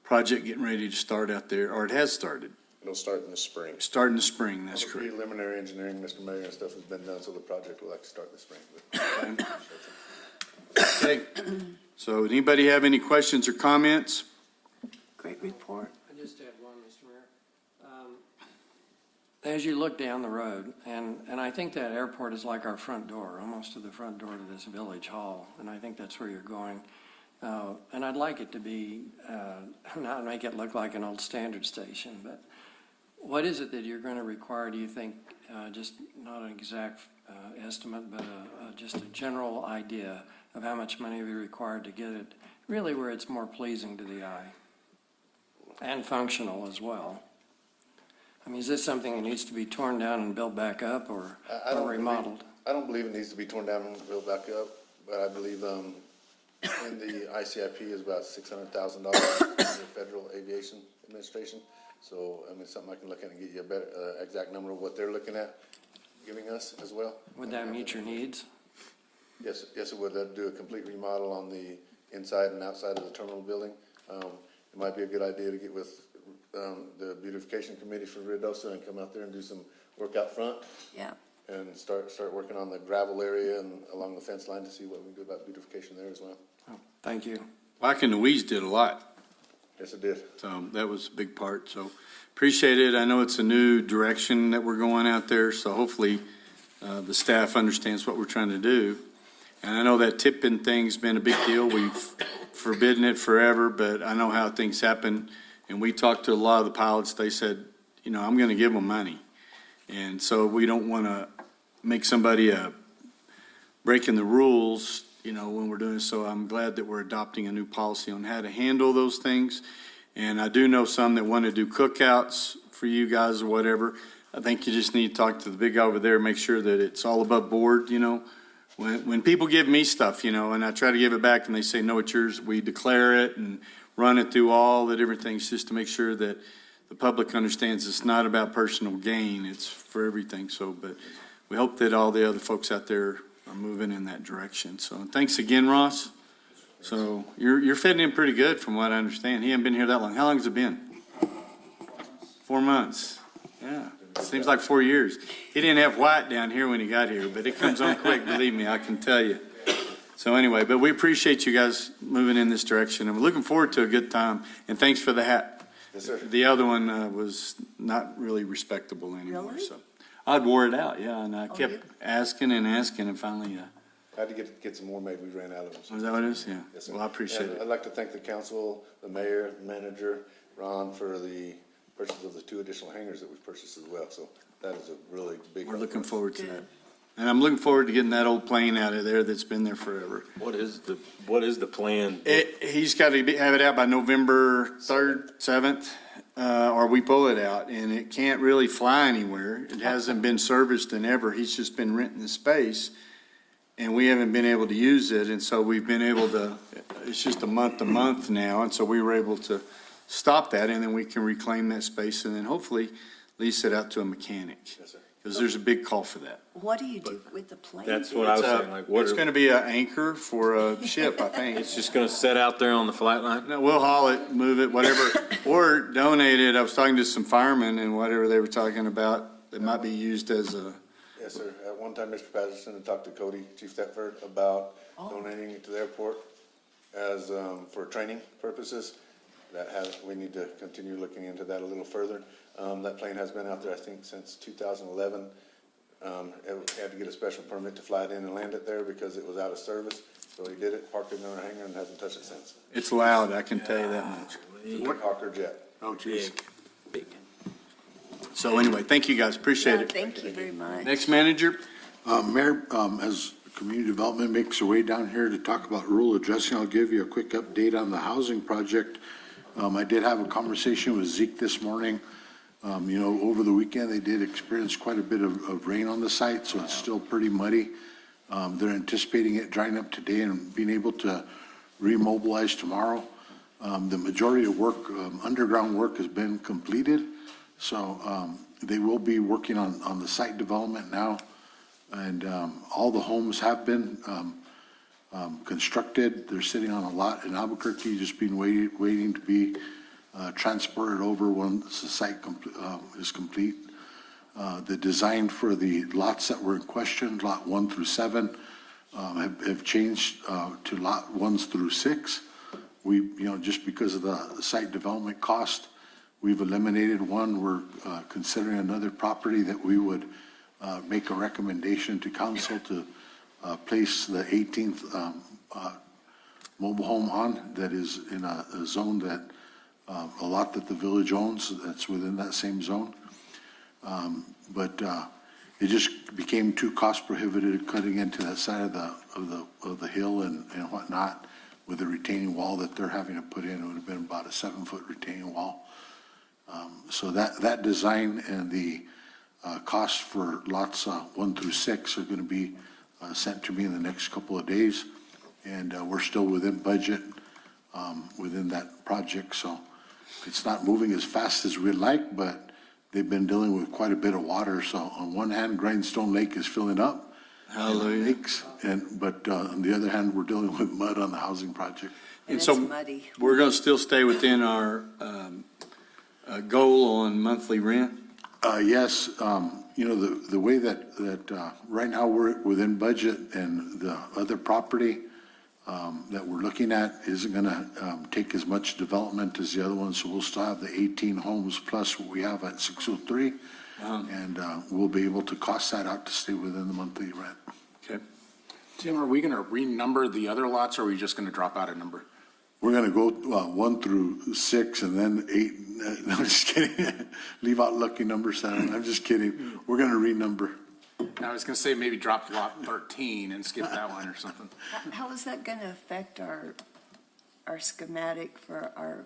project getting ready to start out there, or it has started. It'll start in the spring. Start in the spring, that's All the correct. preliminary engineering, Mr. Mayor, and stuff has been done, so the project will actually start this spring. Okay. So anybody have any questions or comments? Great report. I just had one, Mr. Mayor. As you look down the road, and I think that airport is like our front door, almost to the front door to this village hall, and I think that's where you're going. And I'd like it to be, not make it look like an old standard station, but what is it that you're going to require, do you think, just not an exact estimate, but just a general idea of how much money will be required to get it really where it's more pleasing to the eye and functional as well? I mean, is this something that needs to be torn down and built back up or remodeled? I don't believe it needs to be torn down and built back up, but I believe in the ICIP is about $600,000 in the Federal Aviation Administration. So, I mean, it's something I can look at and get you a better exact number of what they're looking at giving us as well. Would that meet your needs? Yes, it would. That'd do a complete remodel on the inside and outside of the terminal building. It might be a good idea to get with the beautification committee for Ruidoso and come out there and do some work out front. Yeah. And start working on the gravel area and along the fence line to see what we can do about beautification there as well. Oh, thank you. Like in the Weeds did a lot. Yes, it did. So that was a big part. So appreciate it. I know it's a new direction that we're going out there. So hopefully the staff understands what we're trying to do. And I know that tipping thing's been a big deal. We've forbidden it forever, but I know how things happen. And we talked to a lot of the pilots. They said, you know, I'm going to give them money. And so we don't want to make somebody breaking the rules, you know, when we're doing it. So I'm glad that we're adopting a new policy on how to handle those things. And I do know some that want to do cookouts for you guys or whatever. I think you just need to talk to the big guy over there, make sure that it's all above board, you know. When people give me stuff, you know, and I try to give it back and they say, no, it's yours, we declare it and run it through all the different things just to make sure that the public understands it's not about personal gain, it's for everything. So, but we hope that all the other folks out there are moving in that direction. So thanks again, Ross. So you're fitting in pretty good from what I understand. He hasn't been here that long. How long has it been? 4 months. Yeah, seems like 4 years. He didn't have white down here when he got here, but it comes on quick, believe me, I can tell you. So anyway, but we appreciate you guys moving in this direction, and we're looking forward to a good time. And thanks for the hat. Yes, sir. The other one was not really respectable anymore. Really? So I'd wore it out, yeah, and I kept asking, and finally. I had to get some more made. We ran out of them. Is that what it is? Yeah. Yes, sir. Well, I appreciate it. I'd like to thank the council, the mayor, the manager, Ron, for the purchase of the 2 additional hangars that we've purchased as well. So that is a really big. We're looking forward to that. And I'm looking forward to getting that old plane out of there that's been there forever. What is the plan? He's got to have it out by November 3rd, 7th, or we pull it out, and it can't really fly anywhere. It hasn't been serviced in ever. He's just been renting the space, and we haven't been able to use it, and so we've been able to, it's just a month to month now, and so we were able to stop that, and then we can reclaim that space, and then hopefully lease it out to a mechanic. Yes, sir. Because there's a big call for that. What do you do with the plane? That's what I was saying. Like, It's going to be an anchor for a ship, I think. It's just going to sit out there on the flight line? No, we'll haul it, move it, whatever, or donate it. I was talking to some firemen and whatever they were talking about, it might be used as a, Yes, sir. At one time, Mr. Patterson had talked to Cody, Chief Thetford, about donating it to the airport as, for training purposes. We need to continue looking into that a little further. That plane has been out there, I think, since 2011. It had to get a special permit to fly it in and land it there because it was out of service. So he did it, parked it in our hangar, and hasn't touched it since. it's loud, I can tell you that much. It's a big Hawker jet. Oh, geez. So anyway, thank you guys, appreciate it. Thank you very much. Next manager? Mayor, as community development makes their way down here to talk about rural addressing, I'll give you a quick update on the housing project. I did have a conversation with Zeke this morning. You know, over the weekend, they did experience quite a bit of rain on the site, so it's still pretty muddy. They're anticipating it drying up today and being able to remobilize tomorrow. The majority of work, underground work, has been completed, so they will be working on the site development now. And all the homes have been constructed. They're sitting on a lot in Albuquerque, just being waiting to be transported over once the site is complete. The design for the lots that were in question, lot 1 through 7, have changed to lot 1 through 6. We, you know, just because of the site development cost, we've eliminated one. We're considering another property that we would make a recommendation to council to place the 18th mobile home on that is in a zone that, a lot that the village owns, that's within that same zone. But it just became too cost prohibitive cutting into that side of the hill and whatnot with the retaining wall that they're having to put in. It would have been about a 7-foot retaining wall. So that design and the cost for lots 1 through 6 are going to be sent to me in the next couple of days. And we're still within budget within that project. So it's not moving as fast as we'd like, but they've been dealing with quite a bit of water. So on one hand, Grindstone Lake is filling up. Hallelujah. Lakes, but on the other hand, we're dealing with mud on the housing project. And so muddy. we're going to still stay within our goal on monthly rent? Yes, the way that right now we're within budget, and the other property that we're looking at isn't going to take as much development as the other one, so we'll still have the 18 homes plus what we have at 603, and we'll be able to cost that out to stay within the monthly rent. Okay. Tim, are we going to renumber the other lots, or are we just going to drop out a number? We're going to go 1 through 6 and then 8. No, I'm just kidding. Leave out lucky number 7. I'm just kidding. We're going to renumber. I was going to say maybe drop lot 13 and skip that one or something. How is that going to affect our schematic for our,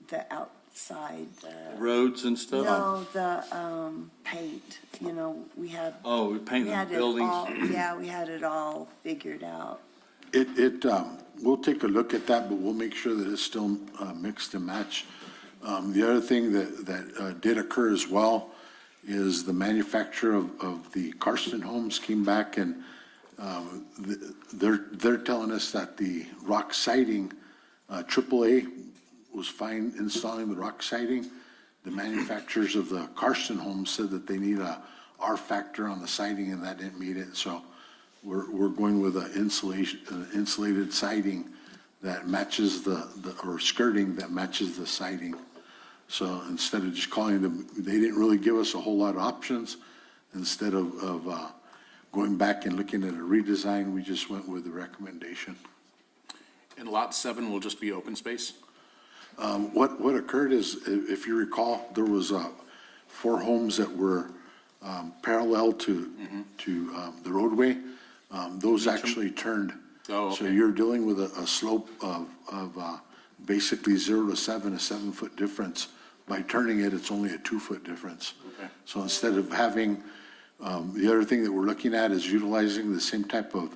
the outside? Roads and stuff? No, the paint, we had. Oh, we paint the buildings? Yeah, we had it all figured out. We'll take a look at that, but we'll make sure that it's still mixed and matched. The other thing that did occur as well is the manufacturer of the Karsten homes came back, and they're telling us that the rock siding, AAA was fine installing the rock siding. The manufacturers of the Karsten homes said that they need a R factor on the siding, and that didn't meet it. So we're going with an insulated siding that matches or skirting that matches the siding. So instead of just calling them, they didn't really give us a whole lot of options. Instead of going back and looking at a redesign, we just went with the recommendation. And lot 7 will just be open space? What occurred is, if you recall, there was 4 homes that were parallel to the roadway. Those actually turned. Oh, okay. So you're dealing with a slope of basically 0 to 7, a 7-foot difference. By turning it, it's only a 2-foot difference. Okay. So instead of having, the other thing that we're looking at is utilizing the same type of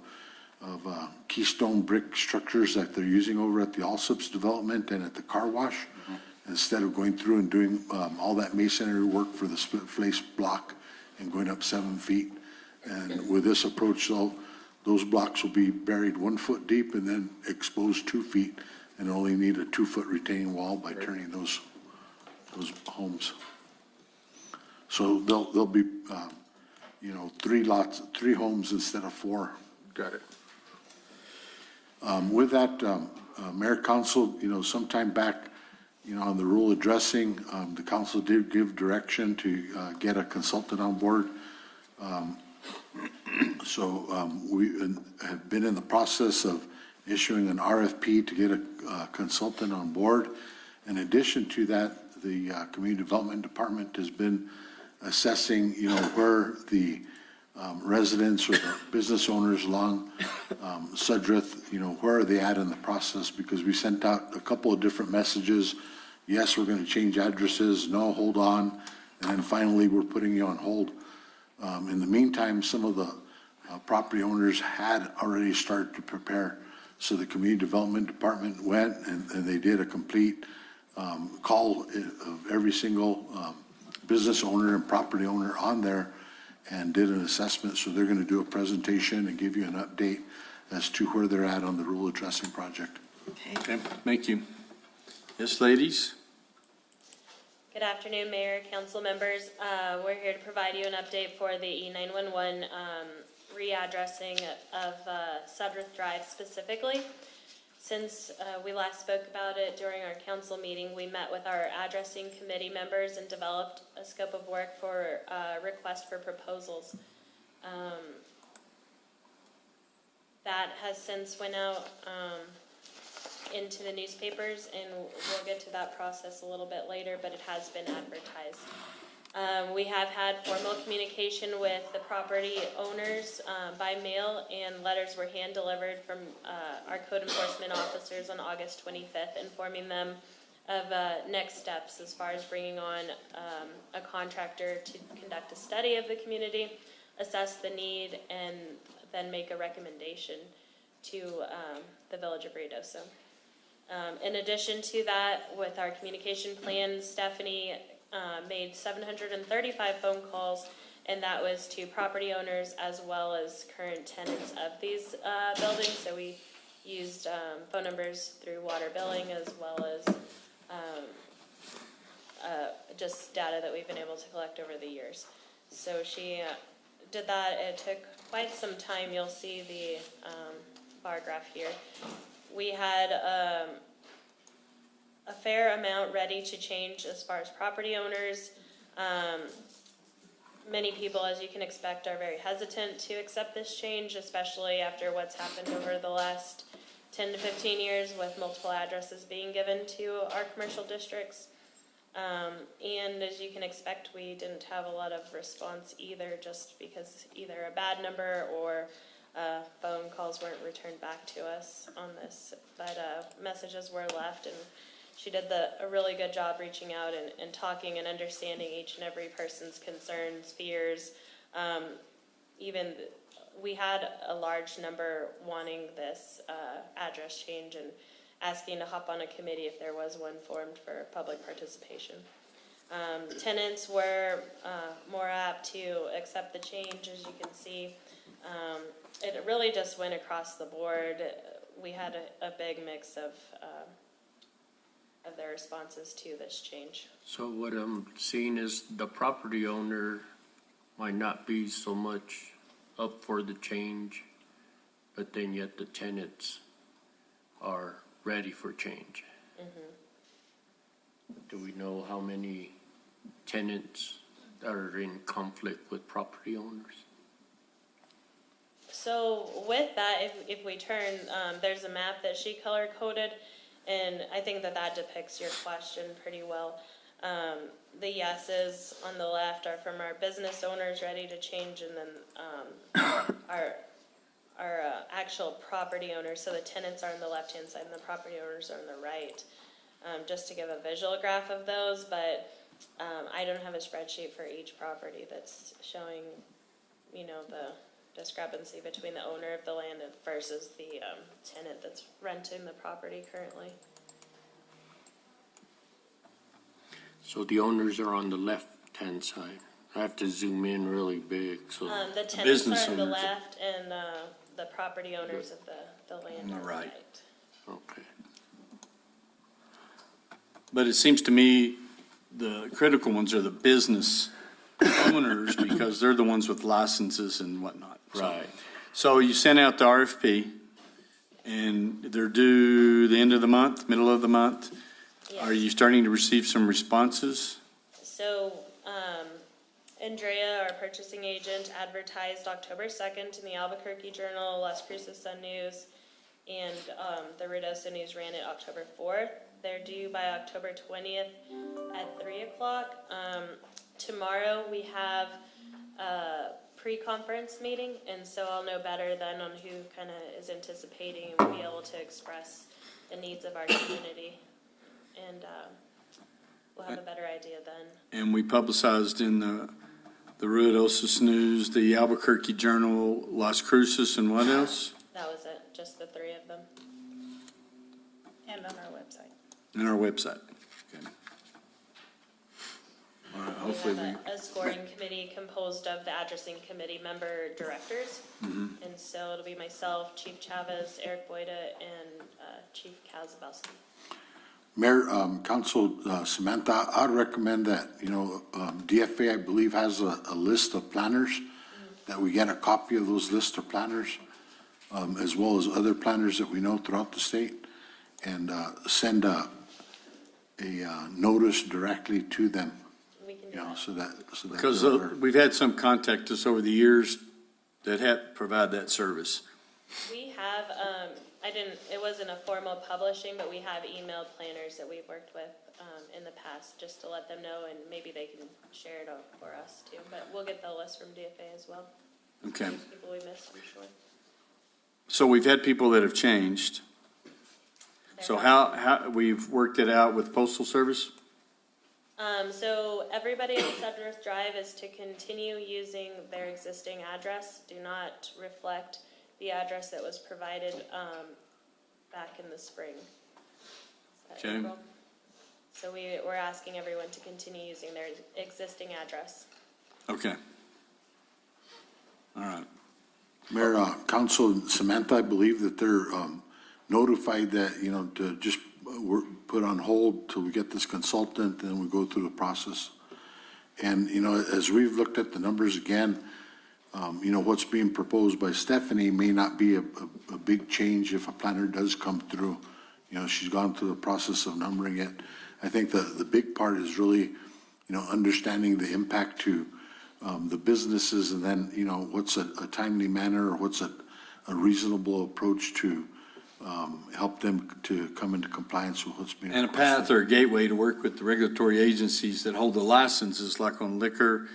keystone brick structures that they're using over at the Allsups development and at the car wash. Instead of going through and doing all that masonry work for the split face block and going up 7 feet. And with this approach, though, those blocks will be buried 1 foot deep and then exposed 2 feet, and only need a 2-foot retaining wall by turning those homes. So they'll be, 3 homes instead of 4. Got it. With that, Mayor, Council, sometime back, on the rural addressing, the council did give direction to get a consultant on board. So we have been in the process of issuing an RFP to get a consultant on board. In addition to that, the Community Development Department has been assessing, where the residents or the business owners along Sudreth, where are they at in the process? Because we sent out a couple of different messages. Yes, we're going to change addresses. No, hold on. And then finally, we're putting you on hold. In the meantime, some of the property owners had already started to prepare. So the Community Development Department went and they did a complete call of every single business owner and property owner on there and did an assessment. So they're going to do a presentation and give you an update as to where they're at on the rural addressing project. Okay, thank you. Yes, ladies? Good afternoon, Mayor, Council members. We're here to provide you an update for the E911 readdressing of Sudreth Drive specifically. Since we last spoke about it during our council meeting, we met with our addressing committee members and developed a scope of work for request for proposals. That has since went out into the newspapers, and we'll get to that process a little bit later, but it has been advertised. We have had formal communication with the property owners by mail, and letters were hand-delivered from our code enforcement officers on August 25th, informing them of next steps as far as bringing on a contractor to conduct a study of the community, assess the need, and then make a recommendation to the Village of Ruidoso. In addition to that, with our communication plan, Stephanie made 735 phone calls, and that was to property owners as well as current tenants of these buildings. So we used phone numbers through water billing as well as just data that we've been able to collect over the years. So she did that. It took quite some time. You'll see the bar graph here. We had a fair amount ready to change as far as property owners. Many people, as you can expect, are very hesitant to accept this change, especially after what's happened over the last 10 to 15 years with multiple addresses being given to our commercial districts. And as you can expect, we didn't have a lot of response either, just because either a bad number or phone calls weren't returned back to us on this. But messages were left, and she did a really good job reaching out and talking and understanding each and every person's concerns, fears. We had a large number wanting this address change and asking to hop on a committee if there was one formed for public participation. Tenants were more apt to accept the change, as you can see. It really just went across the board. We had a big mix of their responses to this change. So what I'm seeing is the property owner might not be so much up for the change, but then yet the tenants are ready for change. Mm-hmm. Do we know how many tenants are in conflict with property owners? So with that, if we turn, there's a map that she color coded, and I think that depicts your question pretty well. The yeses on the left are from our business owners ready to change, and then our actual property owners. So the tenants are on the left-hand side, and the property owners are on the right. Just to give a visual graph of those, but I don't have a spreadsheet for each property that's showing, the discrepancy between the owner of the land versus the tenant that's renting the property currently. So the owners are on the left-hand side. I have to zoom in really big, so. The tenants business are on the owners. left, and the property owners of the land On the on the right. right. Okay. But it seems to me the critical ones are the business owners because they're the ones with licenses and whatnot. Right. So you sent out the RFP and they're due the end of the month, middle of the month. Yes. Are you starting to receive some responses? So, Andrea, our purchasing agent, advertised October 2nd in the Albuquerque Journal, Las Cruces Sun News, and the Ruidoso News ran it October 4th. They're due by October 20th at 3 o'clock. Tomorrow we have a pre-conference meeting, and so I'll know better then on who kind of is anticipating and will be able to express the needs of our community. And we'll have a better idea then. And we publicized in the Ruidoso News, the Albuquerque Journal, Las Cruces, and what else? That was it, just the three of them. And on our website. And our website. Okay. All right, hopefully We have a scoring committee composed of the addressing committee member directors. And so it'll be myself, Chief Chavez, Eric Boyda, and Chief Kazabowski. Mayor, Council Samantha, I'd recommend that, DFA, I believe, has a list of planners, that we get a copy of those lists of planners, as well as other planners that we know throughout the state, and send a notice directly to them, We can do that. so that. Because they're aware. we've had some contact us over the years that have provide that service. We have, it wasn't a formal publishing, but we have emailed planners that we've worked with in the past, just to let them know, and maybe they can share it out for us too. But we'll get the list from DFA as well. Okay. There's people we missed, I'm sure. So we've had people that have changed. So how, we've worked it out with Postal Service? So everybody on Sudworth Drive is to continue using their existing address. Do not reflect the address that was provided back in the spring. Is that Okay. April? So we're asking everyone to continue using their existing address. Okay. All right. Mayor, Council and Samantha, I believe that they're notified that, to just put on hold till we get this consultant, and we go through the process. And, as we've looked at the numbers again, what's being proposed by Stephanie may not be a big change if a planner does come through. She's gone through the process of numbering it. I think the big part is really, understanding the impact to the businesses, and then, what's a timely manner, or what's a reasonable approach to help them to come into compliance with what's being And a requested. path or a gateway to work with the regulatory agencies that hold the licenses, like on liquor,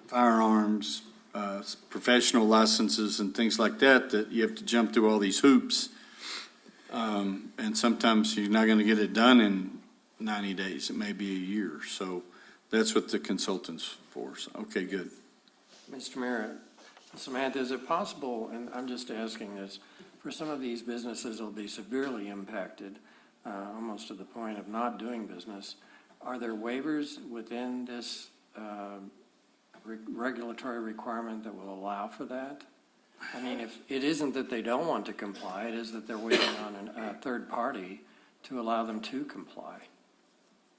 firearms, professional licenses and things like that, that you have to jump through all these hoops. And sometimes you're not going to get it done in 90 days. It may be a year. So that's what the consultant's for. So, okay, good. Mr. Mayor, Samantha, is it possible, and I'm just asking this, for some of these businesses that will be severely impacted, almost to the point of not doing business, are there waivers within this regulatory requirement that will allow for that? I mean, if it isn't that they don't want to comply, it is that they're waiting on a third party to allow them to comply.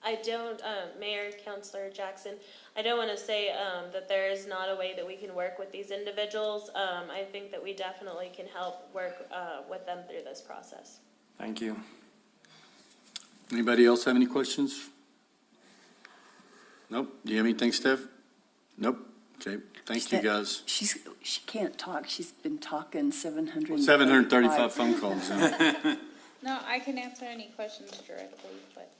I don't, Mayor, Councilor Jackson, I don't want to say that there is not a way that we can work with these individuals. I think that we definitely can help work with them through this process. Thank you. Anybody else have any questions? Nope. Do you have anything, Steph? Nope. Okay. Thank you, guys. She can't talk. She's been talking 735 phone calls. No, I can answer any questions directly, but.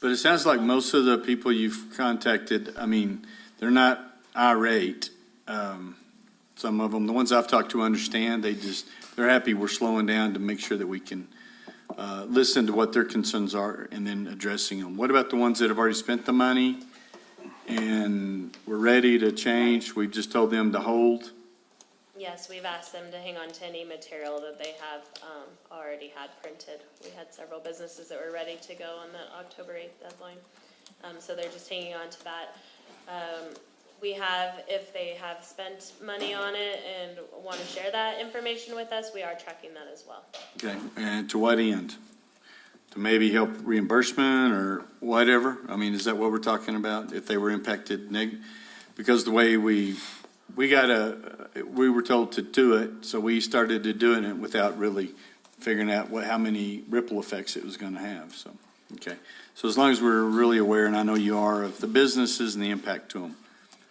But it sounds like most of the people you've contacted, I mean, they're not irate. Some of them, the ones I've talked to understand, they're happy we're slowing down to make sure that we can listen to what their concerns are and then addressing them. What about the ones that have already spent the money and we're ready to change? We've just told them to hold. Yes, we've asked them to hang on to any material that they have already had printed. We had several businesses that were ready to go on the October 8th deadline. So they're just hanging on to that. We have, if they have spent money on it and want to share that information with us, we are tracking that as well. Okay, and to what end? To maybe help reimbursement or whatever? I mean, is that what we're talking about? If they were impacted because the way we were told to do it, so we started to doing it without really figuring out how many ripple effects it was going to have. So, okay. So as long as we're really aware, and I know you are, of the businesses and the impact to them.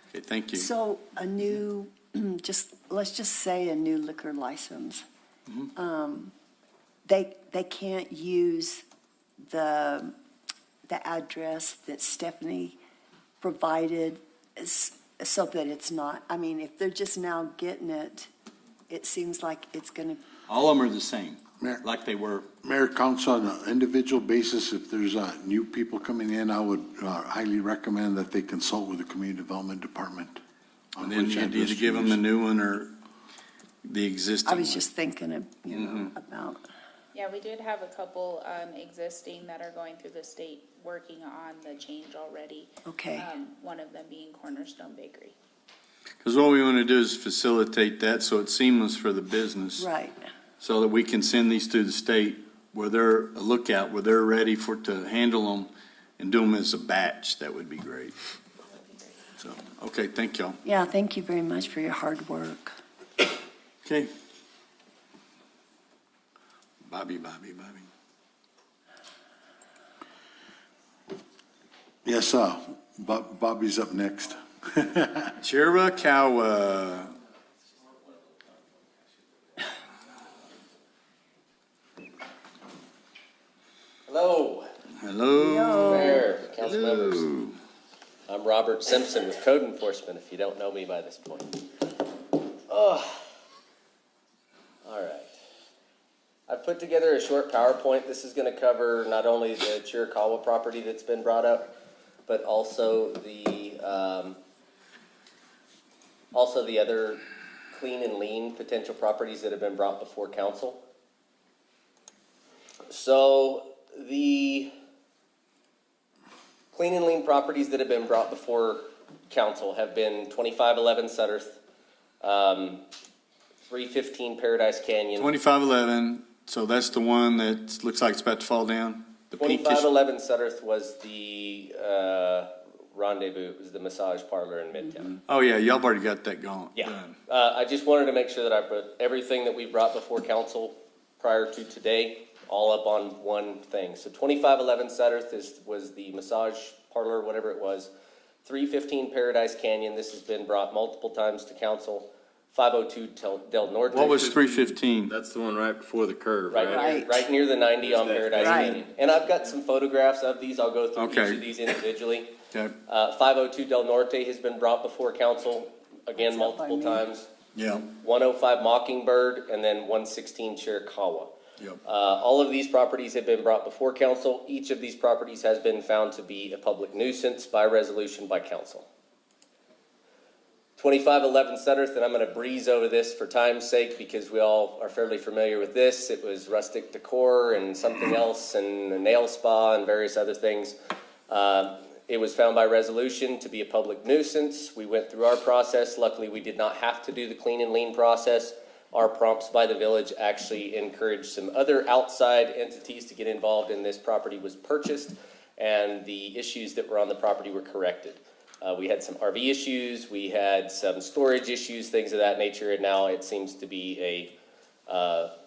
Okay, thank you. So a new, let's just say a new liquor license. They can't use the address that Stephanie provided so that it's not, I mean, if they're just now getting it, it seems like it's going to. All of them are the same, like they were. Mayor, Council, on an individual basis, if there's new people coming in, I would highly recommend that they consult with the Community Development Department. And then you'd either give them the new one or the existing I was one. just thinking of, about. Yeah, we did have a couple existing that are going through the state working on the change already. Okay. One of them being Cornerstone Bakery. Because what we want to do is facilitate that so it's seamless for the business. Right. So that we can send these to the state where they're a lookout, where they're ready to handle them and do them as a batch. That would be great. So, okay, thank y'all. Yeah, thank you very much for your hard work. Okay. Bobby. Yes, Bobby's up next. Chiricahua. Hello, Hello. Mayor, council members. I'm Robert Simpson with Code Enforcement, if you don't know me by this point. Oh, all right. I've put together a short PowerPoint. This is going to cover not only the Chiricahua property that's been brought up, but also the other clean and lean potential properties that have been brought before council. So the clean and lean properties that have been brought before council have been 2511 Sutterth, 315 Paradise Canyon. 2511, so that's the one that looks like it's about to fall down? The pinkish- 2511 Sutterth was the rendezvous, it was the massage parlor in Midtown. Oh, yeah, y'all already got that gone. Yeah. I just wanted to make sure that I put everything that we brought before council prior to today all up on one thing. So 2511 Sutterth was the massage parlor, whatever it was. 315 Paradise Canyon, this has been brought multiple times to council. 502 Del Norte. What was 315? That's the one right before the curve, right near the 90 on Paradise Canyon. And I've got some photographs of these. I'll go through each of these individually. Okay. 502 Del Norte has been brought before council, again, multiple times. Yeah. 105 Mockingbird, and then 116 Chiricahua. Yep. All of these properties have been brought before council. Each of these properties has been found to be a public nuisance by resolution by council. 2511 Sutterth, and I'm going to breeze over this for time's sake because we all are fairly familiar with this. It was rustic decor and something else and a nail spa and various other things. It was found by resolution to be a public nuisance. We went through our process. Luckily, we did not have to do the clean and lean process. Our prompts by the village actually encouraged some other outside entities to get involved, and this property was purchased, and the issues that were on the property were corrected. We had some RV issues, we had some storage issues, things of that nature, and now it seems to be a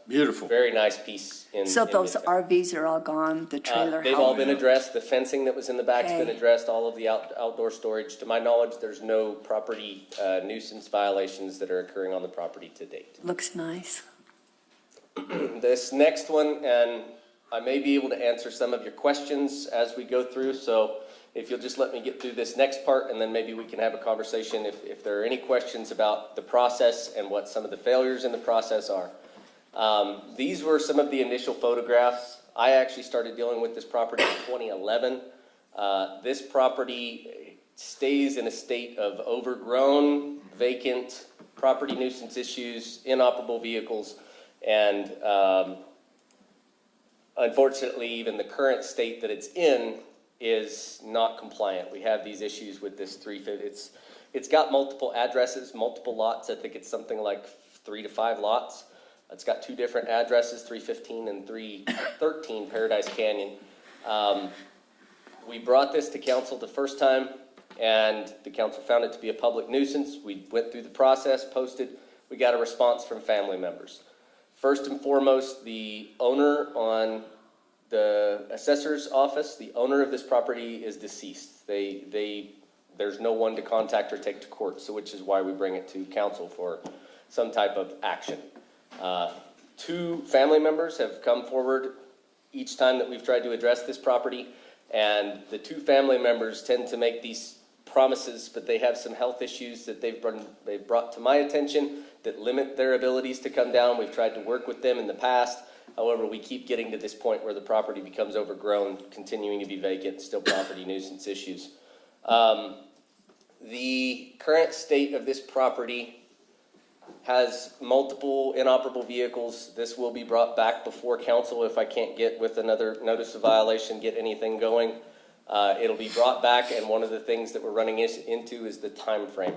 beautiful, very nice piece in. So in those Midtown. RVs are all gone, the trailer They've house? all been addressed. The fencing that was in the back's been Okay. addressed. All of the outdoor storage. To my knowledge, there's no property nuisance violations that are occurring on the property to date. Looks nice. This next one, and I may be able to answer some of your questions as we go through, so if you'll just let me get through this next part, and then maybe we can have a conversation if there are any questions about the process and what some of the failures in the process are. These were some of the initial photographs. I actually started dealing with this property in 2011. This property stays in a state of overgrown, vacant, property nuisance issues, inoperable vehicles, and unfortunately, even the current state that it's in is not compliant. We have these issues with this 350. It's got multiple addresses, multiple lots. I think it's something like 3 to 5 lots. It's got 2 different addresses, 315 and 313 Paradise Canyon. We brought this to council the first time, and the council found it to be a public nuisance. We went through the process, posted. We got a response from family members. First and foremost, the owner on the assessor's office, the owner of this property is deceased. There's no one to contact or take to court, so which is why we bring it to council for some type of action. 2 family members have come forward each time that we've tried to address this property, and the 2 family members tend to make these promises, but they have some health issues that they've brought to my attention that limit their abilities to come down. We've tried to work with them in the past. However, we keep getting to this point where the property becomes overgrown, continuing to be vacant, still property nuisance issues. The current state of this property has multiple inoperable vehicles. This will be brought back before council if I can't get with another notice of violation, get anything going. It'll be brought back, and one of the things that we're running into is the time frame.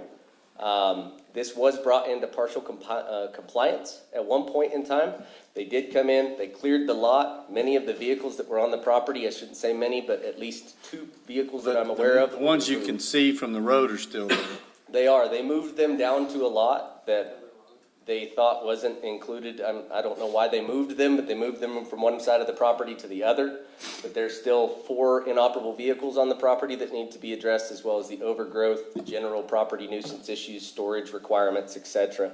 This was brought into partial compliance at one point in time. They did come in, they cleared the lot. Many of the vehicles that were on the property, I shouldn't say many, but at least 2 vehicles that I'm aware of. The ones you can see from the road are still there. They are. They moved them down to a lot that they thought wasn't included. I don't know why they moved them, but they moved them from one side of the property to the other. But there's still 4 inoperable vehicles on the property that need to be addressed, as well as the overgrowth, the general property nuisance issues, storage requirements, etc.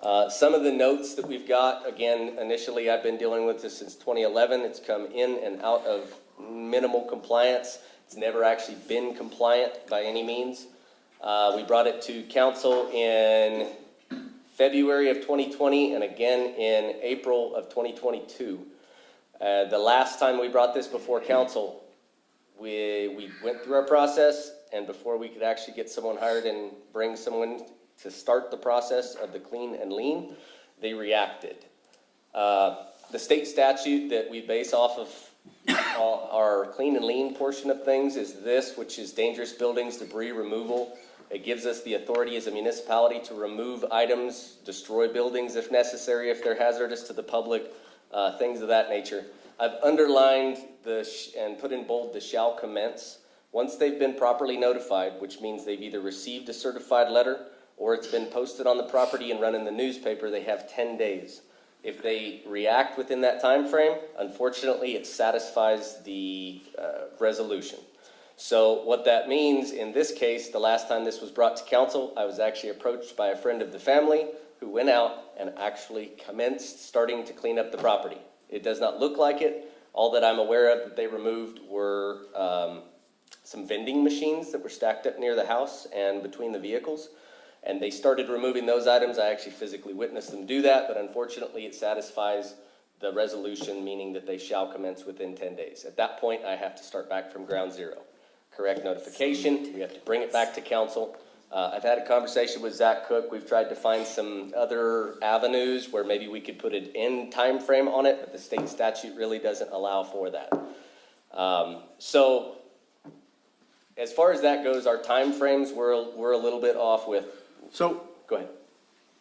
Some of the notes that we've got, again, initially I've been dealing with this since 2011. It's come in and out of minimal compliance. It's never actually been compliant by any means. We brought it to council in February of 2020 and again in April of 2022. The last time we brought this before council, we went through our process, and before we could actually get someone hired and bring someone to start the process of the clean and lean, they reacted. The state statute that we base off of our clean and lean portion of things is this, which is dangerous buildings, debris removal. It gives us the authority as a municipality to remove items, destroy buildings if necessary, if they're hazardous to the public, things of that nature. I've underlined and put in bold the shall commence. Once they've been properly notified, which means they've either received a certified letter or it's been posted on the property and run in the newspaper, they have 10 days. If they react within that time frame, unfortunately, it satisfies the resolution. So what that means in this case, the last time this was brought to council, I was actually approached by a friend of the family who went out and actually commenced starting to clean up the property. It does not look like it. All that I'm aware of that they removed were some vending machines that were stacked up near the house and between the vehicles. And they started removing those items. I actually physically witnessed them do that, but unfortunately it satisfies the resolution, meaning that they shall commence within 10 days. At that point, I have to start back from ground zero. Correct notification, we have to bring it back to council. I've had a conversation with Zach Cook. We've tried to find some other avenues where maybe we could put an end time frame on it, but the state statute really doesn't allow for that. So as far as that goes, our time frames we're a little bit off with. So, go ahead.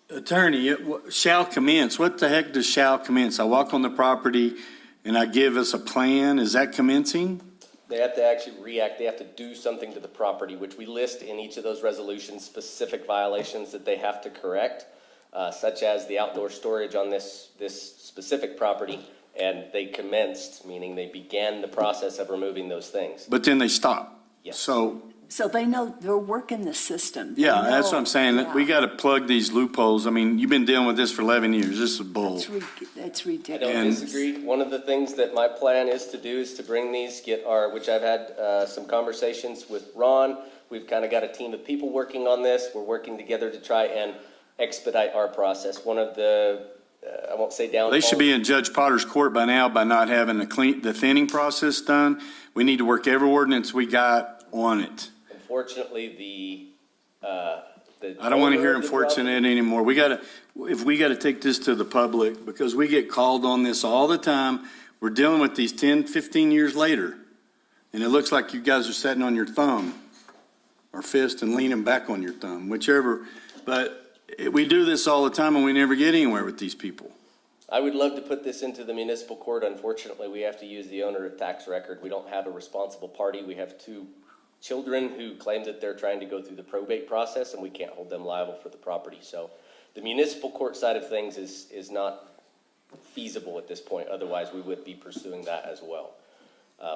Attorney, shall commence. What the heck does shall commence? I walk on the property and I give us a plan. Is that commencing? They have to actually react. They have to do something to the property, which we list in each of those resolutions, specific violations that they have to correct, such as the outdoor storage on this specific property. And they commenced, meaning they began the process of removing those things. But then they stop. Yes. So they know they're working the system. They Yeah, that's know- what I'm saying. yeah. We got to plug these loopholes. I mean, you've been dealing with this for 11 years. This is bull. It's I ridiculous. don't disagree. One of the things that my plan is to do is to bring these, which I've had some conversations with Ron. We've kind of got a team of people working on this. We're working together to try and expedite our process. One of the, I won't say downfalls. They should be in Judge Potter's court by now by not having the thinning process done. We need to work every ordinance we got on it. Unfortunately, I don't want to hear unfortunate anymore. If we got to take this to the public, because we get called on this all the time. We're dealing with these 10, 15 years later. And it looks like you guys are sitting on your thumb or fist and leaning back on your thumb, whichever. But we do this all the time and we never get anywhere with these people. I would love to put this into the municipal court. Unfortunately, we have to use the owner of tax record. We don't have a responsible party. We have two children who claim that they're trying to go through the probate process, and we can't hold them liable for the property. So the municipal court side of things is not feasible at this point. Otherwise, we would be pursuing that as well.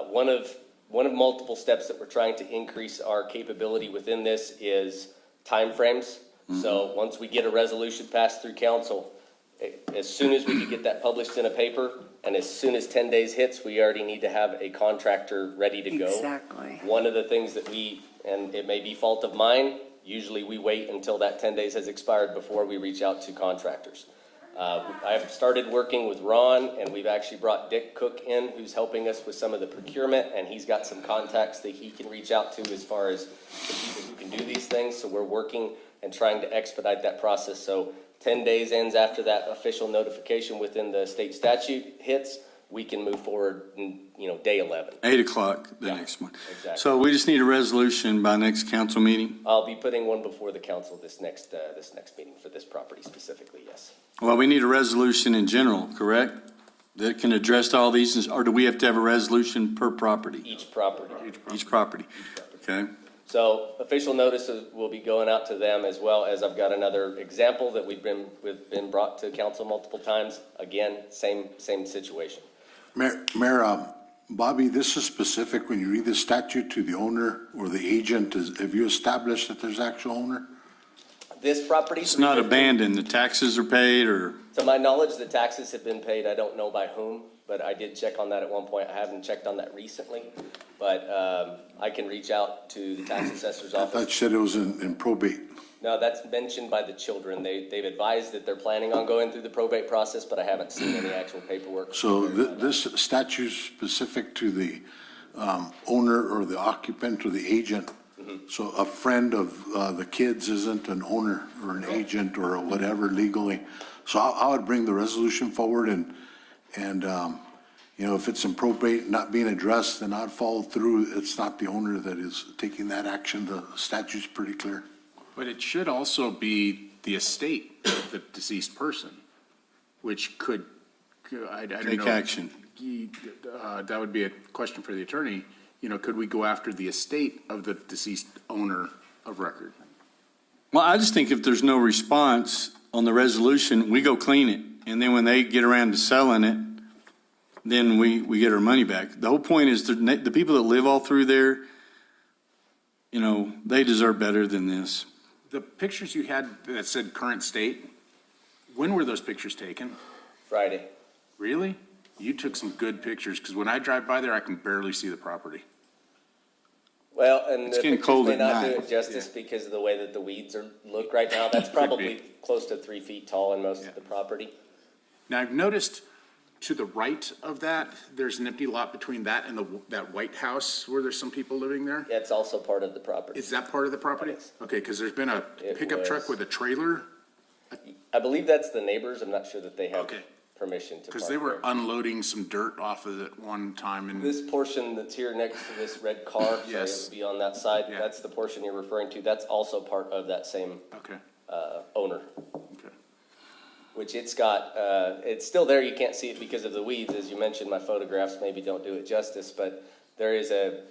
One of multiple steps that we're trying to increase our capability within this is timeframes. Mm-hmm. So once we get a resolution passed through council, as soon as we could get that published in a paper, and as soon as 10 days hits, we already need to have a contractor ready to go. Exactly. One of the things that and it may be fault of mine, usually we wait until that 10 days has expired before we reach out to contractors. I have started working with Ron, and we've actually brought Dick Cook in, who's helping us with some of the procurement, and he's got some contacts that he can reach out to as far as the people who can do these things. So we're working and trying to expedite that process. So 10 days ends after that official notification within the state statute hits, we can move forward in, day 11. 8 o'clock the next one. Exactly. So we just need a resolution by next council meeting? I'll be putting one before the council this next meeting for this property specifically, yes. Well, we need a resolution in general, correct? That can address all these, or do we have to have a resolution per property? Each property. Each property. Okay. So official notices will be going out to them, as well as I've got another example that we've been brought to council multiple times. Again, same situation. Mayor, Bobby, this is specific when you read the statute to the owner or the agent. Have you established that there's actual owner? This property. It's not abandoned, the taxes are paid, or? To my knowledge, the taxes have been paid. I don't know by whom, but I did check on that at one point. I haven't checked on that recently, but I can reach out to the tax assessor's I office. thought you said it was in probate. No, that's mentioned by the children. They've advised that they're planning on going through the probate process, but I haven't seen any actual paperwork. So this statute specific to the owner or the occupant or the agent? So a friend of the kids isn't an owner or an agent or whatever legally? So I would bring the resolution forward and you know, if it's in probate not being addressed, then I'd follow through. It's not the owner that is taking that action. The statute's pretty clear. But it should also be the estate of the deceased person, which could, I don't know. Take action. That would be a question for the attorney. You know, could we go after the estate of the deceased owner of record? Well, I just think if there's no response on the resolution, we go clean it. And then when they get around to selling it, then we get our money back. The whole point is the people that live all through there, you know, they deserve better than this. The pictures you had that said current state, when were those pictures taken? Friday. Really? You took some good pictures, because when I drive by there, I can barely see the property. Well, and It's the getting pictures cold may at not do night. it justice because of the way that the weeds look right now. That's probably close to 3 feet tall in most of the property. Now, I've noticed to the right of that, there's an empty lot between that and that White House where there's some people living there. That's also part of the property. Is that part of the property? Yes. Okay, because there's been a It pickup truck was. with a trailer, I believe that's the neighbors. I'm not sure that they have Okay. permission to because park they were there. unloading some dirt off of it one time, and This portion that's here next to this red car, so it Yes. would be on that side, Yeah. that's the portion you're referring to. That's also part of that same okay, owner, okay. which it's got, it's still there. You can't see it because of the weeds. As you mentioned, my photographs maybe don't do it justice, but there is a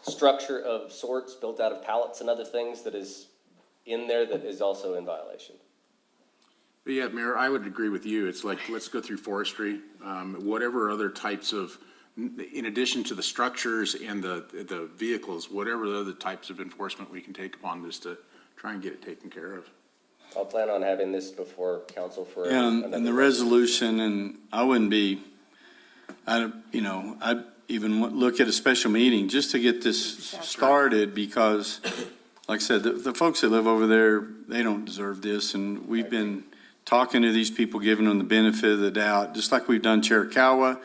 structure of sorts built out of pallets and other things that is in there that is also in violation. But yeah, Mayor, I would agree with you. It's like, let's go through forestry, whatever other types of, in addition to the structures and the vehicles, whatever the other types of enforcement we can take upon this to try and get it taken care of. I'll plan on having this before council for Yeah, another. and the resolution, and I wouldn't be, I'd even look at a special meeting just to get this started, because, like I said, the folks that live over there, they don't deserve this, and we've been talking to these people, giving them the benefit of the doubt, just like we've done Chiricahua,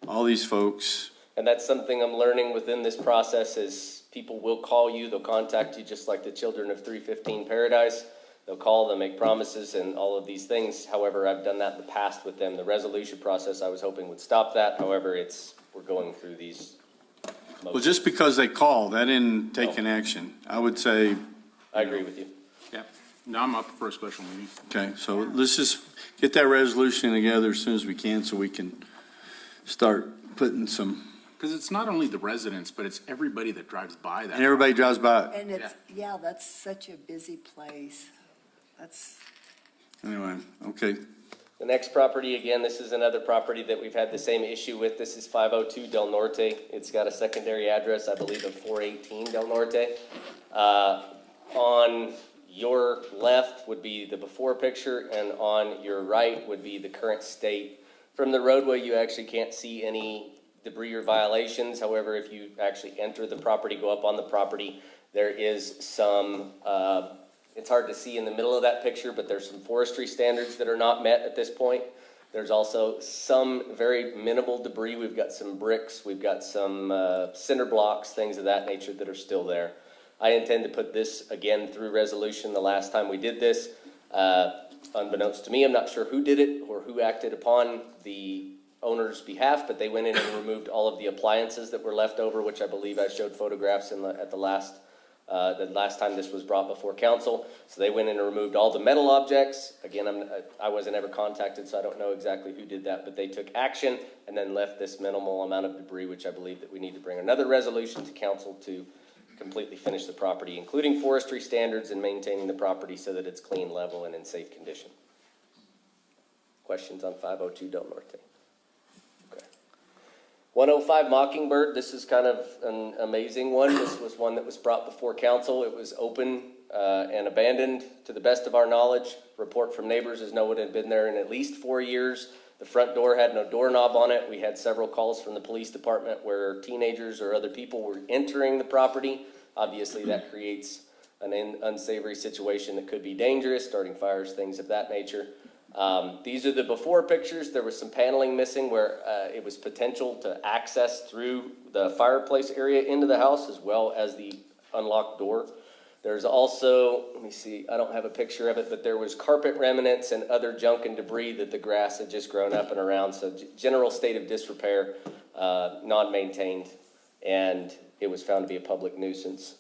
all these folks. And that's something I'm learning within this process is people will call you, they'll contact you, just like the children of 315 Paradise. They'll call, they'll make promises and all of these things. However, I've done that in the past with them. The resolution process, I was hoping would stop that. However, we're going through these. Well, just because they call, that didn't take an action. I would say, I agree with you. Yeah. No, I'm up for a special meeting. okay, so let's just get that resolution together as soon as we can so we can start putting some, Because it's not only the residents, but it's everybody that drives by that. and everybody drives by it. And it's, yeah, that's such a busy place. That's, Anyway, okay. The next property, again, this is another property that we've had the same issue with. This is 502 Del Norte. It's got a secondary address, I believe, of 418 Del Norte. On your left would be the before picture, and on your right would be the current state. From the roadway, you actually can't see any debris or violations. However, if you actually enter the property, go up on the property, there is some, it's hard to see in the middle of that picture, but there's some forestry standards that are not met at this point. There's also some very minimal debris. We've got some bricks, we've got some cinder blocks, things of that nature that are still there. I intend to put this again through resolution. The last time we did this, unbeknownst to me, I'm not sure who did it or who acted upon the owner's behalf, but they went in and removed all of the appliances that were left over, which I believe I showed photographs at the last time this was brought before council. So they went in and removed all the metal objects. Again, I wasn't ever contacted, so I don't know exactly who did that, but they took action and then left this minimal amount of debris, which I believe that we need to bring another resolution to council to completely finish the property, including forestry standards and maintaining the property so that it's clean, level, and in safe condition. Questions on 502 Del Norte? Okay. 105 Mockingbird, this is kind of an amazing one. This was one that was brought before council. It was open and abandoned to the best of our knowledge. Report from neighbors is no one had been there in at least 4 years. The front door had no doorknob on it. We had several calls from the police department where teenagers or other people were entering the property. Obviously, that creates an unsavory situation that could be dangerous, starting fires, things of that nature. These are the before pictures. There was some paneling missing where it was potential to access through the fireplace area into the house as well as the unlocked door. There's also, let me see, I don't have a picture of it, but there was carpet remnants and other junk and debris that the grass had just grown up and around. So general state of disrepair, non-maintained, and it was found to be a public nuisance.